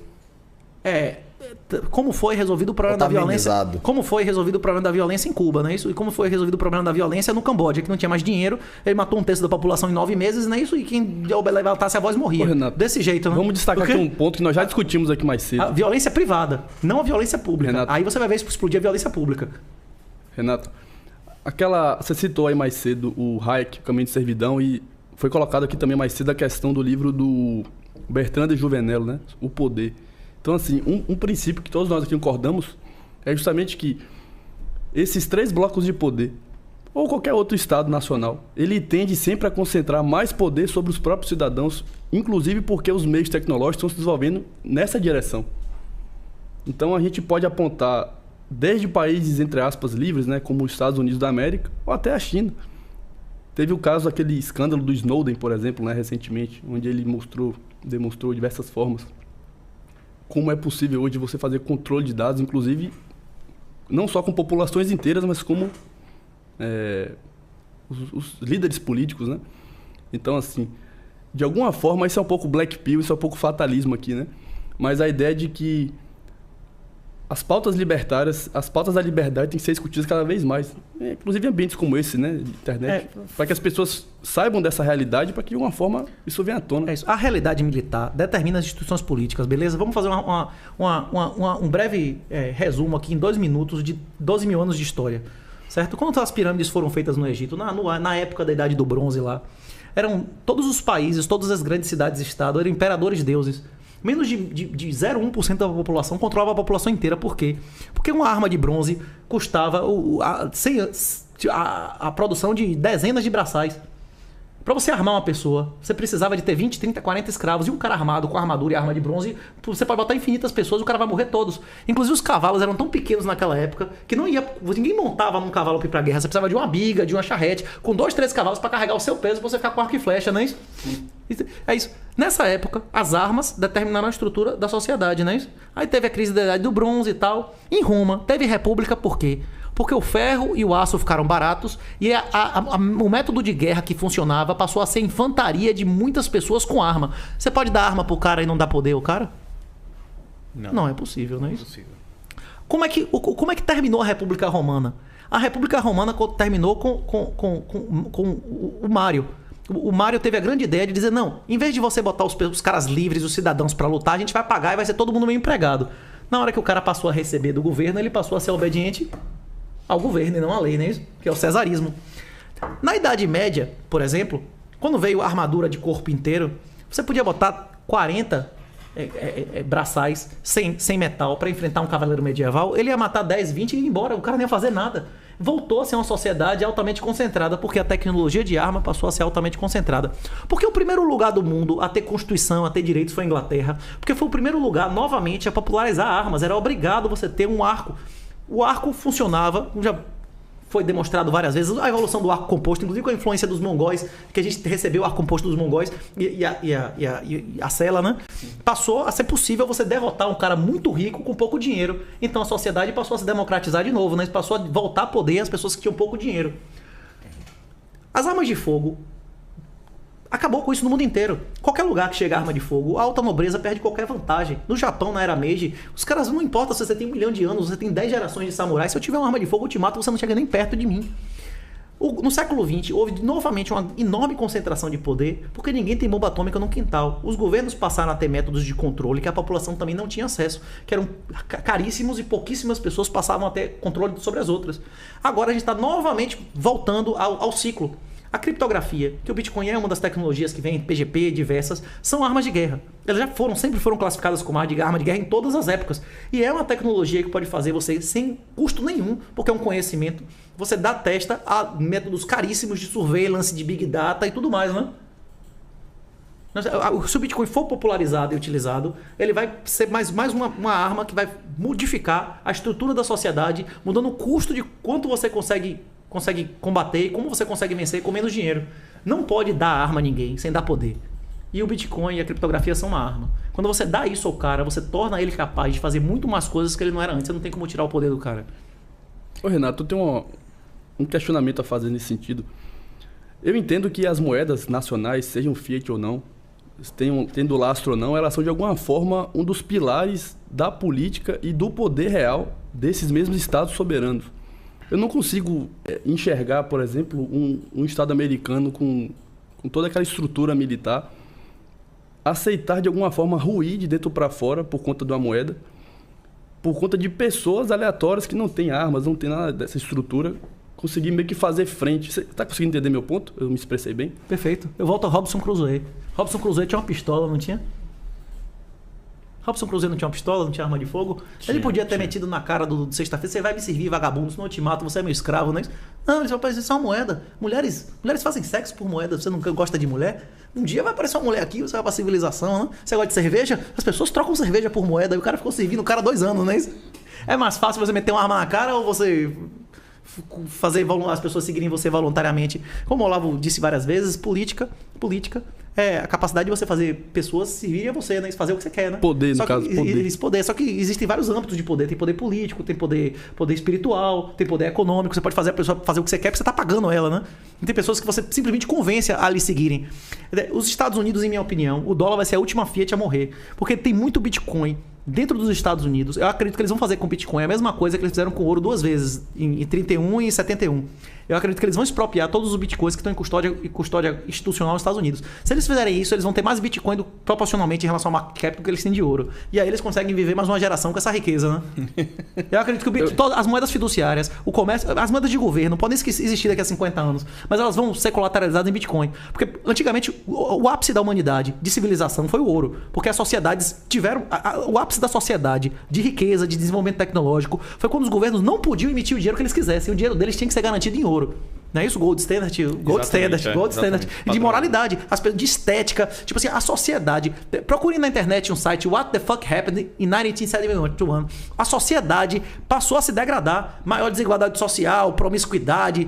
Como foi resolvido o problema da violência? Como foi resolvido o problema da violência em Cuba, não é isso? E como foi resolvido o problema da violência no Camboja, que não tinha mais dinheiro, ele matou um terço da população em 9 meses, não é isso? E quem levantasse a voz morria.
Renato,
desse jeito, né?
Vamos destacar aqui um ponto que nós já discutimos aqui mais cedo.
A violência privada, não a violência pública.
Renato,
aí você vai ver explodir a violência pública.
Renato, você citou aí mais cedo o Hayek, o Caminho de Servidão, e foi colocado aqui também mais cedo a questão do livro do Bertrand de Juvenel, né? O Poder. Então, assim, um princípio que todos nós aqui concordamos é justamente que esses 3 blocos de poder, ou qualquer outro Estado nacional, ele tende sempre a concentrar mais poder sobre os próprios cidadãos, inclusive porque os meios tecnológicos estão se desenvolvendo nessa direção. Então, a gente pode apontar desde países, entre aspas, livres, né, como os Estados Unidos da América, ou até a China. Teve o caso, aquele escândalo do Snowden, por exemplo, né, recentemente, onde ele demonstrou diversas formas como é possível hoje você fazer controle de dados, inclusive não só com populações inteiras, mas como os líderes políticos, né? Então, assim, de alguma forma, isso é um pouco black pill, isso é um pouco fatalismo aqui, né? Mas a ideia de que as pautas libertárias, as pautas da liberdade têm que ser discutidas cada vez mais. Inclusive em ambientes como esse, né, de internet, para que as pessoas saibam dessa realidade, para que de alguma forma isso venha à tona.
É isso. A realidade militar determina as instituições políticas, beleza? Vamos fazer um breve resumo aqui em 2 minutos de 12 mil anos de história. Certo? Quando as pirâmides foram feitas no Egito, na época da Idade do Bronze lá, eram todos os países, todas as grandes cidades-estado eram imperadores deuses. Menos de 0,1% da população controlava a população inteira. Por quê? Porque uma arma de bronze custava a produção de dezenas de braçais. Para você armar uma pessoa, você precisava de ter 20, 30, 40 escravos. E um cara armado com armadura e arma de bronze, você pode botar infinitas pessoas, o cara vai morrer todos. Inclusive os cavalos eram tão pequenos naquela época que ninguém montava num cavalo para ir pra guerra. Você precisava de uma biga, de uma charrete, com 2, 3 cavalos para carregar o seu peso, pra você ficar com arco e flecha, não é isso? É isso. Nessa época, as armas determinaram a estrutura da sociedade, não é isso? Aí teve a crise da Idade do Bronze e tal. Em Roma, teve república por quê? Porque o ferro e o aço ficaram baratos e o método de guerra que funcionava passou a ser infantaria de muitas pessoas com arma. Você pode dar arma pro cara e não dar poder ao cara? Não é possível, não é isso?
Possível.
Como é que terminou a República Romana? A República Romana terminou com o Mário. O Mário teve a grande ideia de dizer, não, em vez de você botar os caras livres, os cidadãos para lutar, a gente vai pagar e vai ser todo mundo meio empregado. Na hora que o cara passou a receber do governo, ele passou a ser obediente ao governo e não à lei, não é isso? Que é o cesarismo. Na Idade Média, por exemplo, quando veio a armadura de corpo inteiro, você podia botar 40 braçais sem metal para enfrentar um cavaleiro medieval, ele ia matar 10, 20 e ir embora, o cara não ia fazer nada. Voltou a ser uma sociedade altamente concentrada, porque a tecnologia de arma passou a ser altamente concentrada. Porque o primeiro lugar do mundo a ter constituição, a ter direitos foi a Inglaterra, porque foi o primeiro lugar, novamente, a popularizar armas. Era obrigado você ter um arco. O arco funcionava, já foi demonstrado várias vezes, a evolução do arco composto, inclusive com a influência dos mongóis, que a gente recebeu o arco composto dos mongóis e a sela, né? Passou a ser possível você derrotar um cara muito rico com pouco dinheiro. Então a sociedade passou a se democratizar de novo, né? Passou a voltar a poder às pessoas que tinham pouco dinheiro. As armas de fogo acabou com isso no mundo inteiro. Qualquer lugar que chega arma de fogo, a alta nobreza perde qualquer vantagem. No Japão, na era Meiji, os caras, não importa se você tem 1 milhão de anos, você tem 10 gerações de samurais, se eu tiver uma arma de fogo, eu te mato, você não chega nem perto de mim. No século XX, houve novamente uma enorme concentração de poder, porque ninguém tem bomba atômica no quintal. Os governos passaram a ter métodos de controle que a população também não tinha acesso, que eram caríssimos e pouquíssimas pessoas passavam a ter controle sobre as outras. Agora a gente está novamente voltando ao ciclo. A criptografia, que o Bitcoin é uma das tecnologias que vem, PGP, diversas, são armas de guerra. Elas sempre foram classificadas como arma de guerra em todas as épocas. E é uma tecnologia que pode fazer você, sem custo nenhum, porque é um conhecimento, você dá testa a métodos caríssimos de surveillance, de big data e tudo mais, né? Se o Bitcoin for popularizado e utilizado, ele vai ser mais uma arma que vai modificar a estrutura da sociedade, mudando o custo de quanto você consegue combater e como você consegue vencer com menos dinheiro. Não pode dar arma a ninguém sem dar poder. E o Bitcoin e a criptografia são uma arma. Quando você dá isso ao cara, você torna ele capaz de fazer muito mais coisas que ele não era antes. Você não tem como tirar o poder do cara.
Ô Renato, tu tem um questionamento a fazer nesse sentido. Eu entendo que as moedas nacionais, sejam fiat ou não, tendo lastro ou não, elas são de alguma forma um dos pilares da política e do poder real desses mesmos estados soberanos. Eu não consigo enxergar, por exemplo, um Estado americano com toda aquela estrutura militar aceitar de alguma forma ruir de dentro para fora por conta de uma moeda, por conta de pessoas aleatórias que não têm armas, não tem nada dessa estrutura, conseguir meio que fazer frente. Você está conseguindo entender meu ponto? Eu me expressei bem?
Perfeito. Eu volto a Robinson Crusoe. Robinson Crusoe tinha uma pistola, não tinha? Robinson Crusoe não tinha uma pistola, não tinha arma de fogo? Ele podia ter metido na cara do sexta-feira, você vai me servir, vagabundo, senão eu te mato, você é meu escravo, não é isso? Não, isso vai parecer uma moeda. Mulheres fazem sexo por moeda, você nunca gosta de mulher? Um dia vai aparecer uma mulher aqui, você vai pra civilização, né? Você gosta de cerveja? As pessoas trocam cerveja por moeda, e o cara ficou servindo o cara 2 anos, não é isso? É mais fácil você meter uma arma na cara ou você fazer as pessoas seguirem você voluntariamente? Como o Olavo disse várias vezes, política é a capacidade de você fazer pessoas servirem a você, né? Fazer o que você quer, né?
Poder, no caso,
poder. Só que existem vários âmbitos de poder. Tem poder político, tem poder espiritual, tem poder econômico. Você pode fazer a pessoa fazer o que você quer porque você está pagando ela, né? E tem pessoas que você simplesmente convence a lhe seguirem. Os Estados Unidos, em minha opinião, o dólar vai ser a última fiat a morrer. Porque tem muito Bitcoin dentro dos Estados Unidos, eu acredito que eles vão fazer com o Bitcoin a mesma coisa que eles fizeram com o ouro 2 vezes, em 31 e em 71. Eu acredito que eles vão expropriar todos os bitcoins que estão em custódia institucional nos Estados Unidos. Se eles fizerem isso, eles vão ter mais bitcoin proporcionalmente em relação ao market cap do que eles têm de ouro. E aí eles conseguem viver mais uma geração com essa riqueza, né? Eu acredito que as moedas fiduciárias, o comércio, as moedas de governo podem existir daqui a 50 anos, mas elas vão ser colateralizadas em bitcoin. Porque antigamente o ápice da humanidade, de civilização, foi o ouro. Porque as sociedades tiveram... o ápice da sociedade, de riqueza, de desenvolvimento tecnológico, foi quando os governos não podiam emitir o dinheiro que eles quisessem. O dinheiro deles tinha que ser garantido em ouro. Não é isso? Gold standard, e de moralidade, de estética. Tipo assim, a sociedade. Procure na internet um site, What the Fuck Happened in 1971. A sociedade passou a se degradar. Maior desigualdade social, promiscuidade,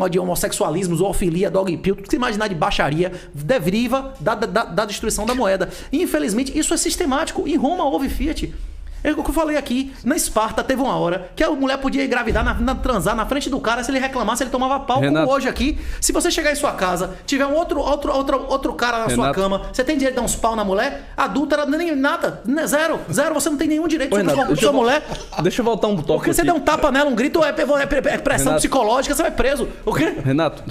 de homossexualismo, zoofilia, dog pill, tudo que você imaginar de baixaria, deriva da destruição da moeda. E, infelizmente, isso é sistemático. Em Roma houve Fiat. É o que eu falei aqui. Na Esparta teve uma hora que a mulher podia engravidar, transar na frente do cara. Se ele reclamasse, ele tomava pau. Renato. Como hoje aqui. Se você chegar em sua casa, tiver um outro cara na sua cama, você tem direito de dar uns pau na mulher? Adulta, nem nada. Zero. Você não tem nenhum direito sobre sua mulher.
Deixa eu voltar um toque.
Porque você der um tapa nela, um grito, é pressão
Renato.
Psicológica, você vai preso. O quê?
Renato,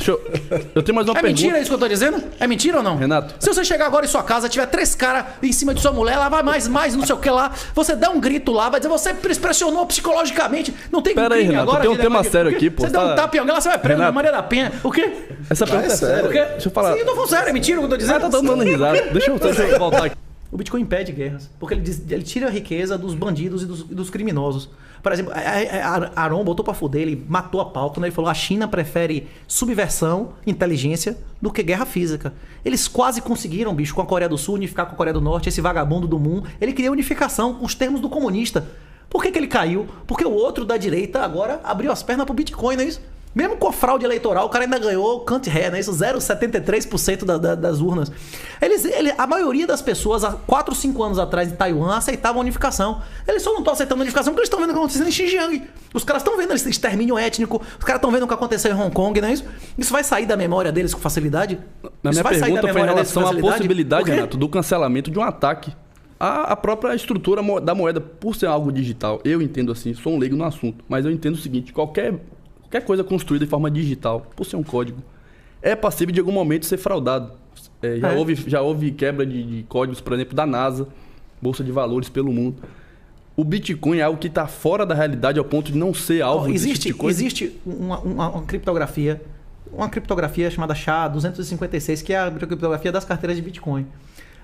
eu tenho mais uma pergunta.
É mentira isso que eu tô dizendo? É mentira ou não?
Renato.
Se você chegar agora em sua casa, tiver 3 caras em cima de sua mulher, ela vai mais, não sei o que lá, você dá um grito lá, vai dizer, você pressionou psicologicamente. Não tem
Pera aí, Renato,
agora.
Tem um tema sério aqui, pô.
Você dá um tapa em alguém, você vai preso na Maria da Penha. O quê?
Essa pergunta é séria.
O quê?
Deixa eu falar.
Sim, eu tô falando sério, é mentira o que eu tô dizendo.
Tá dando risada. Deixa eu voltar aqui.
O Bitcoin impede guerras, porque ele tira a riqueza dos bandidos e dos criminosos. Por exemplo, Aron botou pra fuder, ele matou a pau quando ele falou: a China prefere subversão, inteligência, do que guerra física. Eles quase conseguiram, bicho, com a Coreia do Sul, unificar com a Coreia do Norte, esse vagabundo do Moon. Ele queria unificação com os termos do comunista. Por que ele caiu? Porque o outro da direita agora abriu as pernas pro Bitcoin, não é isso? Mesmo com a fraude eleitoral, o cara ainda ganhou canto ré, né? Isso, 0,73% das urnas. A maioria das pessoas, há 4 ou 5 anos atrás, em Taiwan, aceitavam a unificação. Eles só não estão aceitando a unificação porque eles estão vendo o que está acontecendo em Xinjiang. Os caras estão vendo esse extermínio étnico, os caras estão vendo o que aconteceu em Hong Kong, não é isso? Isso vai sair da memória deles com facilidade?
Na minha pergunta foi em relação à possibilidade, Renato, do cancelamento de um ataque à própria estrutura da moeda, por ser algo digital. Eu entendo assim, sou um leigo no assunto, mas eu entendo o seguinte: qualquer coisa construída de forma digital, por ser um código, é passível de algum momento ser fraudado. Já houve quebra de códigos, por exemplo, da NASA, Bolsa de Valores pelo mundo. O Bitcoin é algo que está fora da realidade ao ponto de não ser alvo desse tipo de coisa. Existe
uma criptografia chamada SHA-256, que é a criptografia das carteiras de Bitcoin.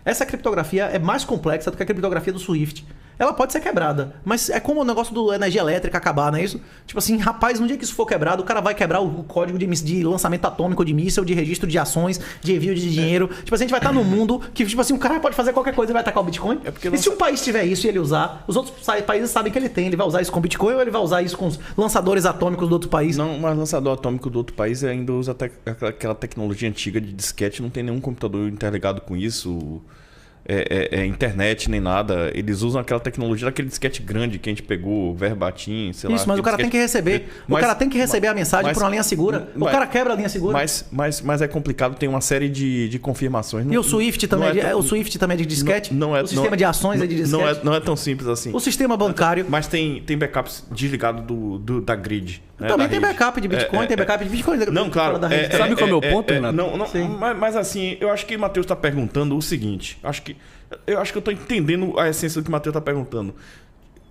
Essa criptografia é mais complexa do que a criptografia do Swift. Ela pode ser quebrada, mas é como o negócio da energia elétrica acabar, não é isso? Tipo assim, rapaz, no dia que isso for quebrado, o cara vai quebrar o código de lançamento atômico de míssil, de registro de ações, de envio de dinheiro. Tipo assim, a gente vai estar num mundo que, tipo assim, o cara pode fazer qualquer coisa e vai atacar o Bitcoin. E se um país tiver isso e ele usar, os outros países sabem que ele tem. Ele vai usar isso com o Bitcoin ou ele vai usar isso com os lançadores atômicos do outro país?
Não, mas lançador atômico do outro país ainda usa aquela tecnologia antiga de disquete, não tem nenhum computador interligado com isso. Internet nem nada. Eles usam aquela tecnologia daquele disquete grande que a gente pegou, verbatim, sei lá.
Isso, mas o cara tem que receber. O cara tem que receber a mensagem por uma linha segura. O cara quebra a linha segura.
Mas é complicado, tem uma série de confirmações.
E o Swift também o Swift também é de disquete? O sistema de ações é de disquete?
Não é tão simples assim.
O sistema bancário.
Mas tem backups desligado da grid.
Também tem backup de Bitcoin, tem backup de Bitcoin.
Não, claro.
Sabe qual é o meu ponto, Renato?
Mas assim, eu acho que o Matheus está perguntando o seguinte. Eu acho que eu estou entendendo a essência do que o Matheus está perguntando.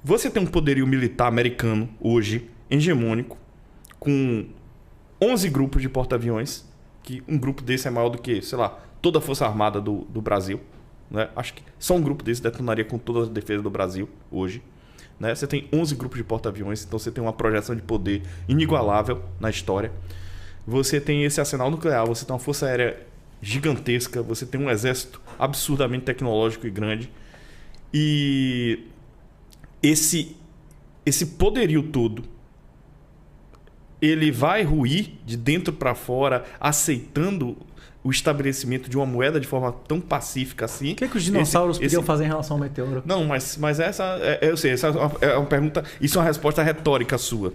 Você tem um poderio militar americano hoje, hegemônico, com 11 grupos de porta-aviões, que um grupo desse é maior do que, sei lá, toda a Força Armada do Brasil. Né? Acho que só um grupo desse detonaria com toda a defesa do Brasil hoje. Né? Você tem 11 grupos de porta-aviões, então você tem uma projeção de poder inigualável na história. Você tem esse arsenal nuclear, você tem uma força aérea gigantesca, você tem um exército absurdamente tecnológico e grande. E esse poderio todo, ele vai ruir de dentro para fora, aceitando o estabelecimento de uma moeda de forma tão pacífica assim.
O que os dinossauros podiam fazer em relação ao meteoro?
Não, mas essa... eu sei, essa é uma pergunta... Isso é uma resposta retórica sua.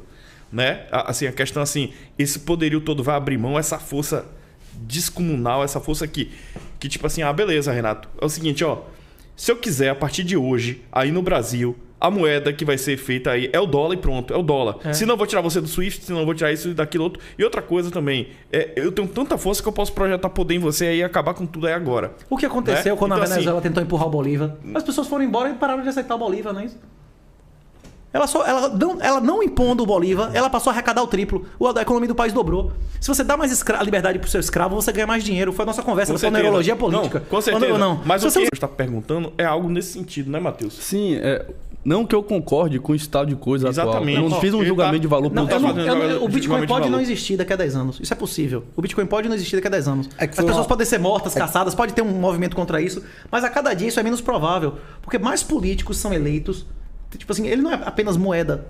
Né? Assim, a questão assim... Esse poderio todo vai abrir mão, essa força descomunal, essa força que tipo assim... beleza, Renato. É o seguinte, Se eu quiser, a partir de hoje, aí no Brasil, a moeda que vai ser feita aí é o dólar e pronto, é o dólar. Se não, eu vou tirar você do SWIFT, se não, eu vou tirar isso e daquilo outro. E outra coisa também, eu tenho tanta força que eu posso projetar poder em você aí e acabar com tudo aí agora.
O que aconteceu quando
Então,
a Venezuela tentou empurrar o Bolívar? As pessoas foram embora e pararam de aceitar o Bolívar, não é isso? Ela não impondo o Bolívar, ela passou a arrecadar o triplo. A economia do país dobrou. Se você dá mais liberdade pro seu escravo, você ganha mais dinheiro. Foi a nossa conversa sobre neurologia política.
Não, com certeza.
Não.
Mas o que você está perguntando é algo nesse sentido, né, Matheus?
Sim, não que eu concorde com o estado de coisa
Exatamente.
atual. Eu não fiz um julgamento de valor.
O Bitcoin pode não existir daqui a 10 anos. Isso é possível. O Bitcoin pode não existir daqui a 10 anos. As pessoas podem ser mortas, caçadas, pode ter um movimento contra isso. Mas a cada dia isso é menos provável. Porque mais políticos são eleitos. Tipo assim, ele não é apenas moeda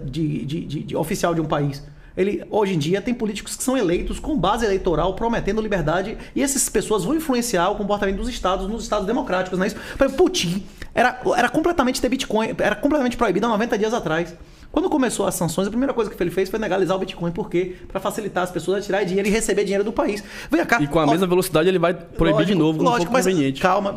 de oficial de um país. Ele, hoje em dia, tem políticos que são eleitos com base eleitoral, prometendo liberdade, e essas pessoas vão influenciar o comportamento dos estados, nos estados democráticos, não é isso? Putin era completamente ter Bitcoin, era completamente proibido há 90 dias atrás. Quando começou as sanções, a primeira coisa que ele fez foi legalizar o Bitcoin. Por quê? Para facilitar as pessoas a tirar dinheiro e receber dinheiro do país. Vem cá,
e com a mesma velocidade ele vai proibir de novo, não for conveniente.
Calma,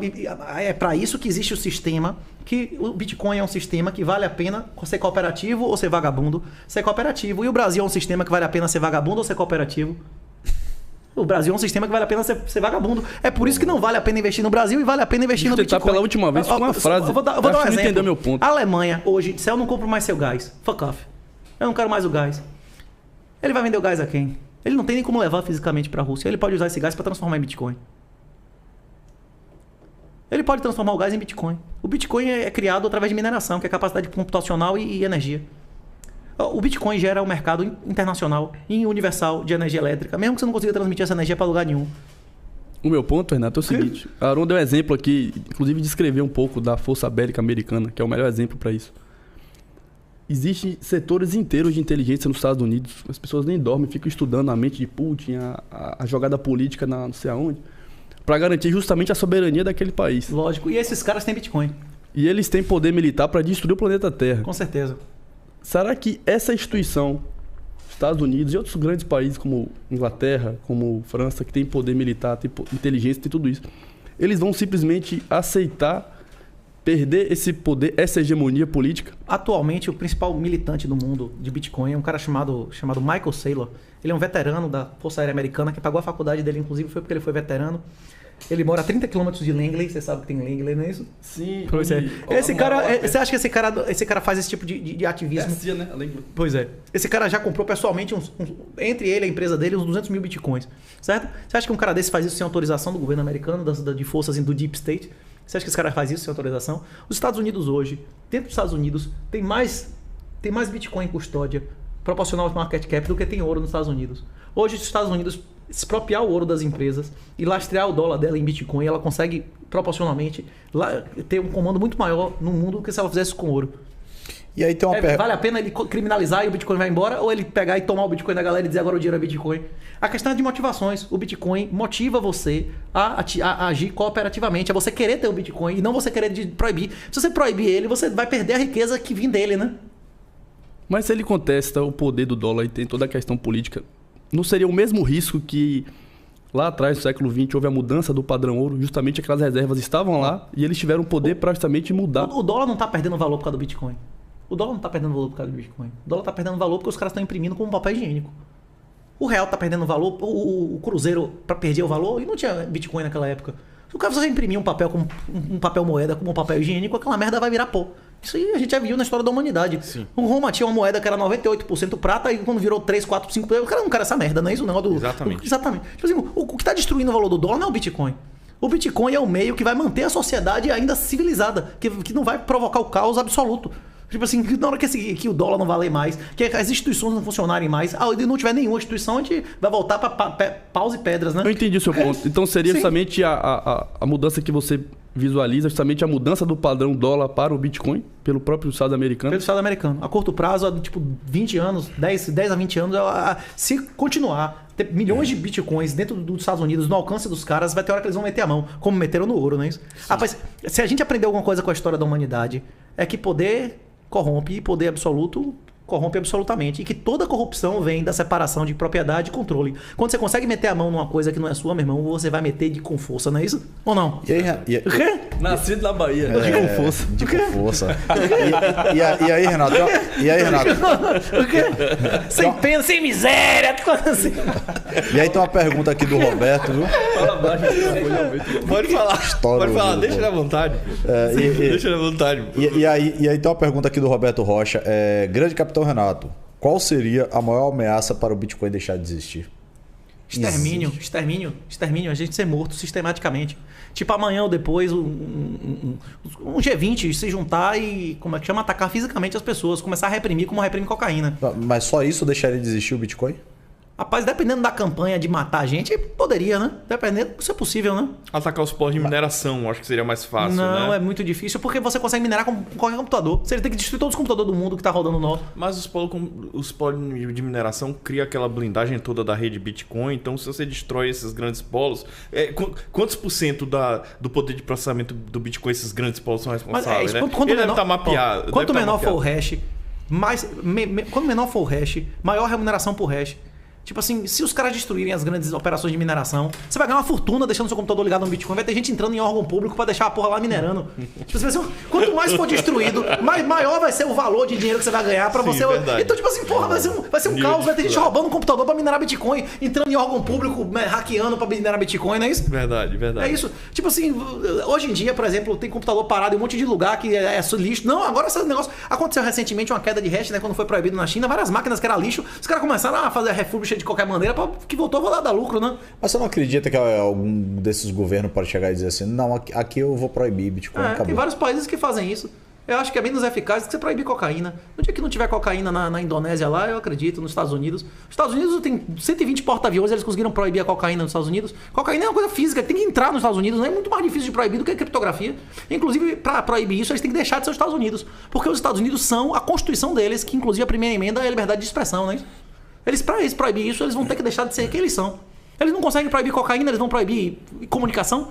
é para isso que existe o sistema, que o Bitcoin é um sistema que vale a pena ser cooperativo ou ser vagabundo. Ser cooperativo. E o Brasil é um sistema que vale a pena ser vagabundo ou ser cooperativo. O Brasil é um sistema que vale a pena ser vagabundo. É por isso que não vale a pela investir no Brasil e vale a pena investir no Bitcoin.
Pela última vez com uma frase.
Eu vou dar um exemplo.
Não entendeu meu ponto.
A Alemanha hoje disse: eu não compro mais seu gás. Fuck off. Eu não quero mais o gás. Ele vai vender o gás a quem? Ele não tem nem como levar fisicamente para a Rússia. Ele pode usar esse gás para transformar em Bitcoin. Ele pode transformar o gás em Bitcoin. O Bitcoin é criado através de mineração, que é capacidade computacional e energia. O Bitcoin gera um mercado internacional e universal de energia elétrica, mesmo que você não consiga transmitir essa energia para lugar nenhum.
O meu ponto, Renato, é o seguinte. Aaron deu um exemplo aqui, inclusive descreveu um pouco da Força Bélica Americana, que é o melhor exemplo para isso. Existem setores inteiros de inteligência nos Estados Unidos. As pessoas nem dormem, ficam estudando a mente de Putin, a jogada política não sei aonde, para garantir justamente a soberania daquele país.
Lógico. E esses caras têm Bitcoin.
E eles têm poder militar para destruir o planeta Terra.
Com certeza.
Será que essa instituição, Estados Unidos e outros grandes países como Inglaterra, como França, que tem poder militar, tem inteligência, tem tudo isso, eles vão simplesmente aceitar perder esse poder, essa hegemonia política?
Atualmente, o principal militante do mundo de Bitcoin é um cara chamado Michael Saylor. Ele é um veterano da Força Aérea Americana, que pagou a faculdade dele, inclusive, foi porque ele foi veterano. Ele mora a 30 km de Langley, você sabe que tem Langley, não é isso?
Sim.
Pois é. Você acha que esse cara faz esse tipo de ativismo?
É, né? Langley.
Pois é. Esse cara já comprou pessoalmente, entre ele e a empresa dele, uns 200 mil bitcoins. Certo? Você acha que um cara desse faz isso sem autorização do governo americano, de forças do Deep State? Você acha que esse cara faz isso sem autorização? Os Estados Unidos hoje, dentro dos Estados Unidos, tem mais Bitcoin em custódia, proporcional ao market cap, do que tem ouro nos Estados Unidos. Hoje, os Estados Unidos expropriar o ouro das empresas e lastrear o dólar dela em Bitcoin, ela consegue proporcionalmente ter um comando muito maior no mundo do que se ela fizesse com ouro.
E aí tem uma
Vale a pena ele criminalizar e o Bitcoin vai embora, ou ele pegar e tomar o Bitcoin da galera e dizer agora o dinheiro é Bitcoin? A questão é de motivações. O Bitcoin motiva você a agir cooperativamente, a você querer ter o Bitcoin e não você querer proibir. Se você proibir ele, você vai perder a riqueza que vem dele, né?
Mas se ele contesta o poder do dólar e tem toda a questão política, não seria o mesmo risco que lá atrás, no século XX, houve a mudança do padrão ouro? Justamente aquelas reservas estavam lá e eles tiveram poder para justamente mudar.
O dólar não está perdendo valor por causa do Bitcoin. O dólar não está perdendo valor por causa do Bitcoin. O dólar está perdendo valor porque os caras estão imprimindo como papel higiênico. O real está perdendo valor, o cruzeiro perdia o valor e não tinha Bitcoin naquela época. Se o cara você imprimir um papel como um papel moeda, como um papel higiênico, aquela merda vai virar pó. Isso aí a gente já viu na história da humanidade. Sim. O Roma tinha uma moeda que era 98% prata e quando virou 3, 4, 5%, o cara não quer essa merda, não é isso?
Exatamente.
Exatamente. Tipo assim, o que está destruindo o valor do dólar não é o Bitcoin. O Bitcoin é o meio que vai manter a sociedade ainda civilizada, que não vai provocar o caos absoluto. Tipo assim, na hora que o dólar não valer mais, que as instituições não funcionarem mais, e não tiver nenhuma instituição, a gente vai voltar para paus e pedras, né?
Eu entendi o seu ponto. Então seria justamente a mudança que você visualiza, justamente a mudança do padrão dólar para o Bitcoin, pelo próprio Estado americano?
Pelo Estado americano. A curto prazo, tipo 20 anos, 10 a 20 anos, se continuar, ter milhões de Bitcoins dentro dos Estados Unidos, no alcance dos caras, vai ter hora que eles vão meter a mão, como meteram no ouro, não é isso? Rapaz, se a gente aprender alguma coisa com a história da humanidade, é que poder corrompe e poder absoluto corrompe absolutamente. E que toda corrupção vem da separação de propriedade e controle. Quando você consegue meter a mão numa coisa que não é sua, meu irmão, você vai meter com força, não é isso? Ou não?
O
quê?
Nascido na Bahia, com força.
De com força. E aí, Renato?
O quê? Sem pena, sem miséria. Assim.
E aí tem uma pergunta aqui do Roberto, viu?
Pode falar. Pode falar, deixa ele à vontade. Deixa ele à vontade.
E aí tem uma pergunta aqui do Roberto Rocha. Grande Capitão Renato, qual seria a maior ameaça para o Bitcoin deixar de existir?
Extermínio, a gente ser morto sistematicamente. Tipo, amanhã ou depois, um G20 se juntar e, como é que chama, atacar fisicamente as pessoas, começar a reprimir como reprime cocaína.
Mas só isso deixaria de existir o Bitcoin?
Rapaz, dependendo da campanha de matar a gente, poderia, né? Dependendo, isso é possível, né?
Atacar os polos de mineração, acho que seria mais fácil,
Não,
né?
é muito difícil, porque você consegue minerar com qualquer computador. Você tem que destruir todos os computadores do mundo que tá rodando no nosso.
Mas os polos de mineração cria aquela blindagem toda da rede Bitcoin, então se você destrói esses grandes polos, quantos por cento do poder de processamento do Bitcoin esses grandes polos são responsáveis, né?
Quanto
Ele
menor,
deve estar mapeado.
Quanto menor for o hash, quanto menor for o hash, maior a remuneração por hash. Tipo assim, se os caras destruírem as grandes operações de mineração, você vai ganhar uma fortuna deixando seu computador ligado no Bitcoin. Vai ter gente entrando em órgão público pra deixar a porra lá minerando. Tipo assim, quanto mais for destruído, maior vai ser o valor de dinheiro que você vai ganhar pra você.
Verdade.
Então, tipo assim, porra, vai ser um caos. Vai ter gente roubando um computador pra minerar Bitcoin, entrando em órgão público, hackeando pra minerar Bitcoin, não é isso?
Verdade.
É isso. Tipo assim, hoje em dia, por exemplo, tem computador parado em um monte de lugar que é lixo. Não, agora esse negócio. Aconteceu recentemente uma queda de hash, né? Quando foi proibido na China, várias máquinas que era lixo. Os caras começaram a fazer refurbish de qualquer maneira que voltou a dar lucro, né?
Mas você não acredita que algum desses governos pode chegar e dizer assim, não, aqui eu vou proibir Bitcoin, acabou.
Tem vários países que fazem isso. Eu acho que é menos eficaz do que você proibir cocaína. No dia que não tiver cocaína na Indonésia lá, eu acredito, nos Estados Unidos. Os Estados Unidos tem 120 porta-aviões, eles conseguiram proibir a cocaína nos Estados Unidos. Cocaína é uma coisa física, tem que entrar nos Estados Unidos, não é muito mais difícil de proibir do que a criptografia. Inclusive, para proibir isso, eles têm que deixar de ser os Estados Unidos. Porque os Estados Unidos são a Constituição deles, que inclusive a primeira emenda é a liberdade de expressão, né? Para eles proibir isso, eles vão ter que deixar de ser quem eles são. Eles não conseguem proibir cocaína, eles vão proibir comunicação.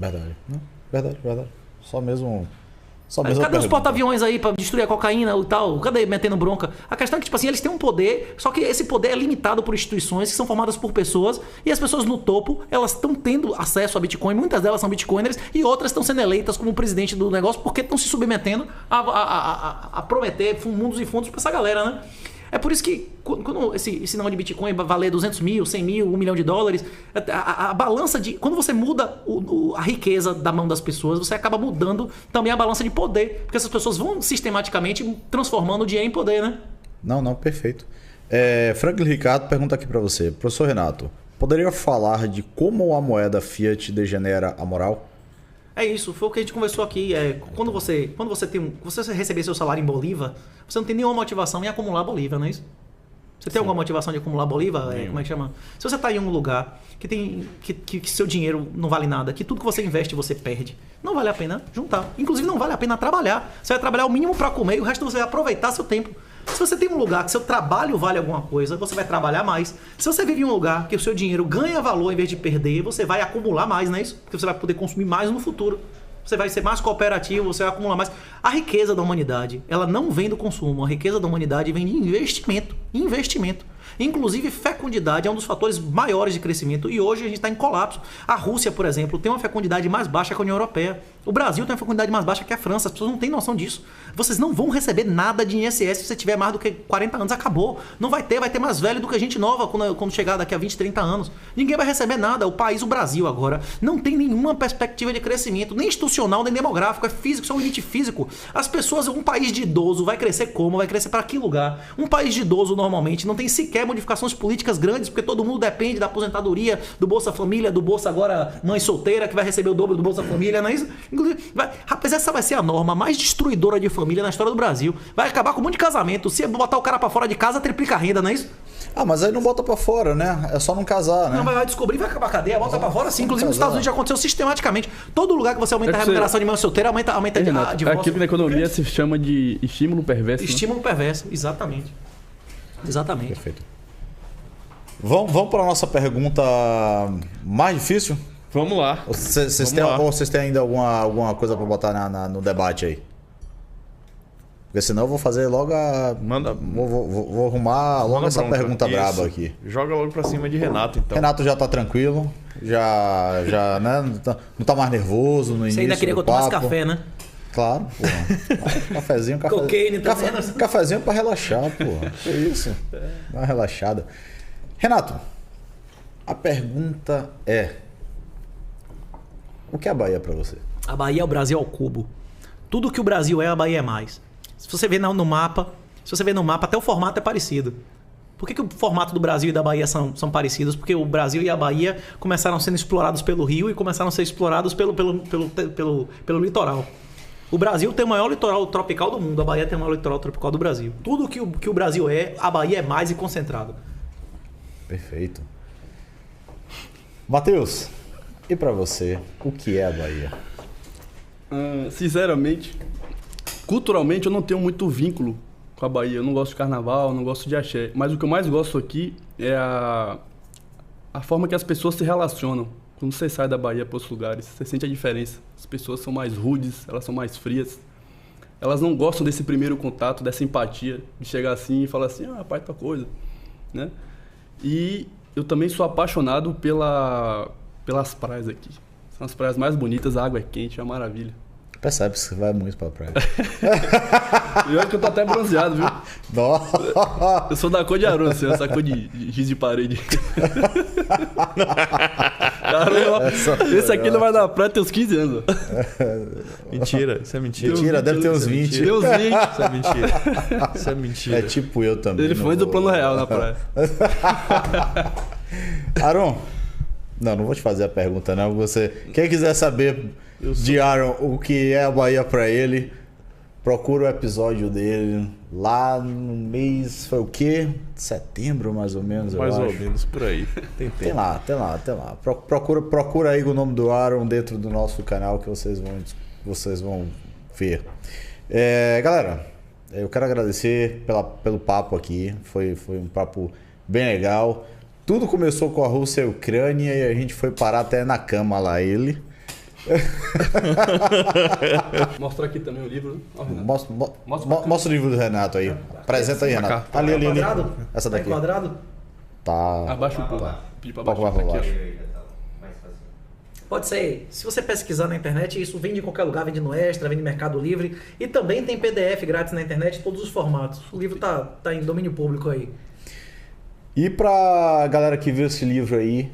Verdade. Verdade. Só mesmo
Cadê os porta-aviões aí pra destruir a cocaína e tal? Cadê metendo bronca? A questão é que, tipo assim, eles têm um poder, só que esse poder é limitado por instituições que são formadas por pessoas, e as pessoas no topo, elas estão tendo acesso a Bitcoin, muitas delas são Bitcoiners, e outras estão sendo eleitas como presidente do negócio porque estão se submetendo a prometer mundos e fundos pra essa galera, né? É por isso que quando esse negócio de Bitcoin valer 200 mil, 100 mil, $1 milhão, a balança de... Quando você muda a riqueza da mão das pessoas, você acaba mudando também a balança de poder. Porque essas pessoas vão sistematicamente transformando o dinheiro em poder, né?
Não, perfeito. Franklin Ricardo pergunta aqui para você. Professor Renato, poderia falar de como a moeda fiat degenera a moral?
É isso, foi o que a gente conversou aqui. Quando você receber seu salário em Bolívar, você não tem nenhuma motivação em acumular Bolívar, não é isso? Você tem alguma motivação de acumular Bolívar? Como é que chama? Se você está em um lugar que seu dinheiro não vale nada, que tudo que você investe você perde, não vale a pena juntar. Inclusive não vale a pena trabalhar. Você vai trabalhar o mínimo para comer e o resto você vai aproveitar seu tempo. Se você tem um lugar que seu trabalho vale alguma coisa, você vai trabalhar mais. Se você vive em um lugar que o seu dinheiro ganha valor em vez de perder, você vai acumular mais, não é isso? Porque você vai poder consumir mais no futuro. Você vai ser mais cooperativo, você vai acumular mais. A riqueza da humanidade, ela não vem do consumo. A riqueza da humanidade vem de investimento. Investimento. Inclusive, fecundidade é um dos fatores maiores de crescimento. E hoje a gente está em colapso. A Rússia, por exemplo, tem uma fecundidade mais baixa que a União Europeia. O Brasil tem uma fecundidade mais baixa que a França. As pessoas não têm noção disso. Vocês não vão receber nada de INSS se você tiver mais do que 40 anos. Acabou. Não vai ter mais velho do que gente nova quando chegar daqui a 20, 30 anos. Ninguém vai receber nada. O Brasil agora, não tem nenhuma perspectiva de crescimento, nem institucional, nem demográfico. É físico, isso é um limite físico. As pessoas, um país de idoso vai crescer como? Vai crescer para que lugar? Um país de idoso, normalmente, não tem sequer modificações políticas grandes, porque todo mundo depende da aposentadoria, do Bolsa Família, do Bolsa agora mãe solteira, que vai receber o dobro do Bolsa Família, não é isso? Rapaz, essa vai ser a norma mais destruidora de família na história do Brasil. Vai acabar com um monte de casamento. Se botar o cara pra fora de casa, triplica a renda, não é isso?
Mas aí não bota pra fora, né? É só não casar, né?
Não, vai descobrir, vai acabar a cadeia, bota pra fora sim. Inclusive nos Estados Unidos já aconteceu sistematicamente. Todo lugar que você aumenta a remuneração de mãe solteira, aumenta a divórcio.
Aquilo na economia se chama de estímulo perverso.
Estímulo perverso, exatamente.
Perfeito. Vamos para a nossa pergunta mais difícil?
Vamos lá.
Vocês têm ainda alguma coisa para botar no debate aí? Porque senão eu vou fazer logo a...
Manda.
Vou arrumar logo
Manda
essa
bronca.
pergunta
Isso.
braba aqui.
Joga logo pra cima de Renato, então.
Renato já tá tranquilo, já né, não tá mais nervoso no início.
Você ainda queria que eu tomasse
papo.
café, né?
Claro, porra. Cafezinho,
Cocaine também.
cafezinho pra relaxar, porra. Que isso? Dá uma relaxada. Renato, a pergunta é: o que é a Bahia pra você?
A Bahia é o Brasil ao cubo. Tudo que o Brasil é, a Bahia é mais. Se você vê no mapa, até o formato é parecido. Por que o formato do Brasil e da Bahia são parecidos? Porque o Brasil e a Bahia começaram sendo explorados pelo rio e começaram a ser explorados pelo litoral. O Brasil tem o maior litoral tropical do mundo, a Bahia tem o maior litoral tropical do Brasil. Tudo que o Brasil é, a Bahia é mais e concentrado.
Perfeito. Matheus, e pra você, o que é a Bahia?
Sinceramente, culturalmente eu não tenho muito vínculo com a Bahia. Eu não gosto de carnaval, não gosto de axé. Mas o que eu mais gosto aqui é a forma que as pessoas se relacionam. Quando você sai da Bahia para outros lugares, você sente a diferença. As pessoas são mais rudes, elas são mais frias. Elas não gostam desse primeiro contato, dessa empatia, de chegar assim e falar assim, pai, tua coisa, né? E eu também sou apaixonado pelas praias aqui. São as praias mais bonitas, a água é quente, é uma maravilha.
Percebe que você vai muito pra praia.
E olha que eu tô até bronzeado, viu?
Nossa.
Eu sou da cor de Aron, assim, essa cor de giz de parede. Caramba, esse aqui não vai na praia tem uns 15 anos.
Mentira, isso é mentira.
Mentira, deve ter uns 20.
Tem uns 20.
Isso é mentira. Isso é mentira.
É tipo eu também.
Ele foi antes do plano real na praia.
Aron, não vou te fazer a pergunta, não. Quem quiser saber de Aron o que é a Bahia pra ele, procura o episódio dele lá no mês, foi o quê? Setembro, mais ou menos, eu
Mais ou
acho.
menos, por aí. Tem
Tem
tempo.
lá. Procura aí o nome do Aron dentro do nosso canal que vocês vão ver. Galera, eu quero agradecer pelo papo aqui. Foi um papo bem legal. Tudo começou com a Rússia e a Ucrânia e a gente foi parar até na cama lá, ele.
Mostra aqui também o livro, né? Ó, Renato.
Mostra o livro do Renato aí. Apresenta aí, Renato. Ali.
Quadrado?
Essa
Tá
daqui.
enquadrado?
Tá.
Abaixa um pouco. Pedir pra
Um pouco
baixar.
mais
Aqui,
pra
ó.
Pode ser. Se você pesquisar na internet, isso vende em qualquer lugar, vende no Extra, vende no Mercado Livre. E também tem PDF grátis na internet, todos os formatos. O livro tá em domínio público aí.
E pra galera que viu esse livro aí,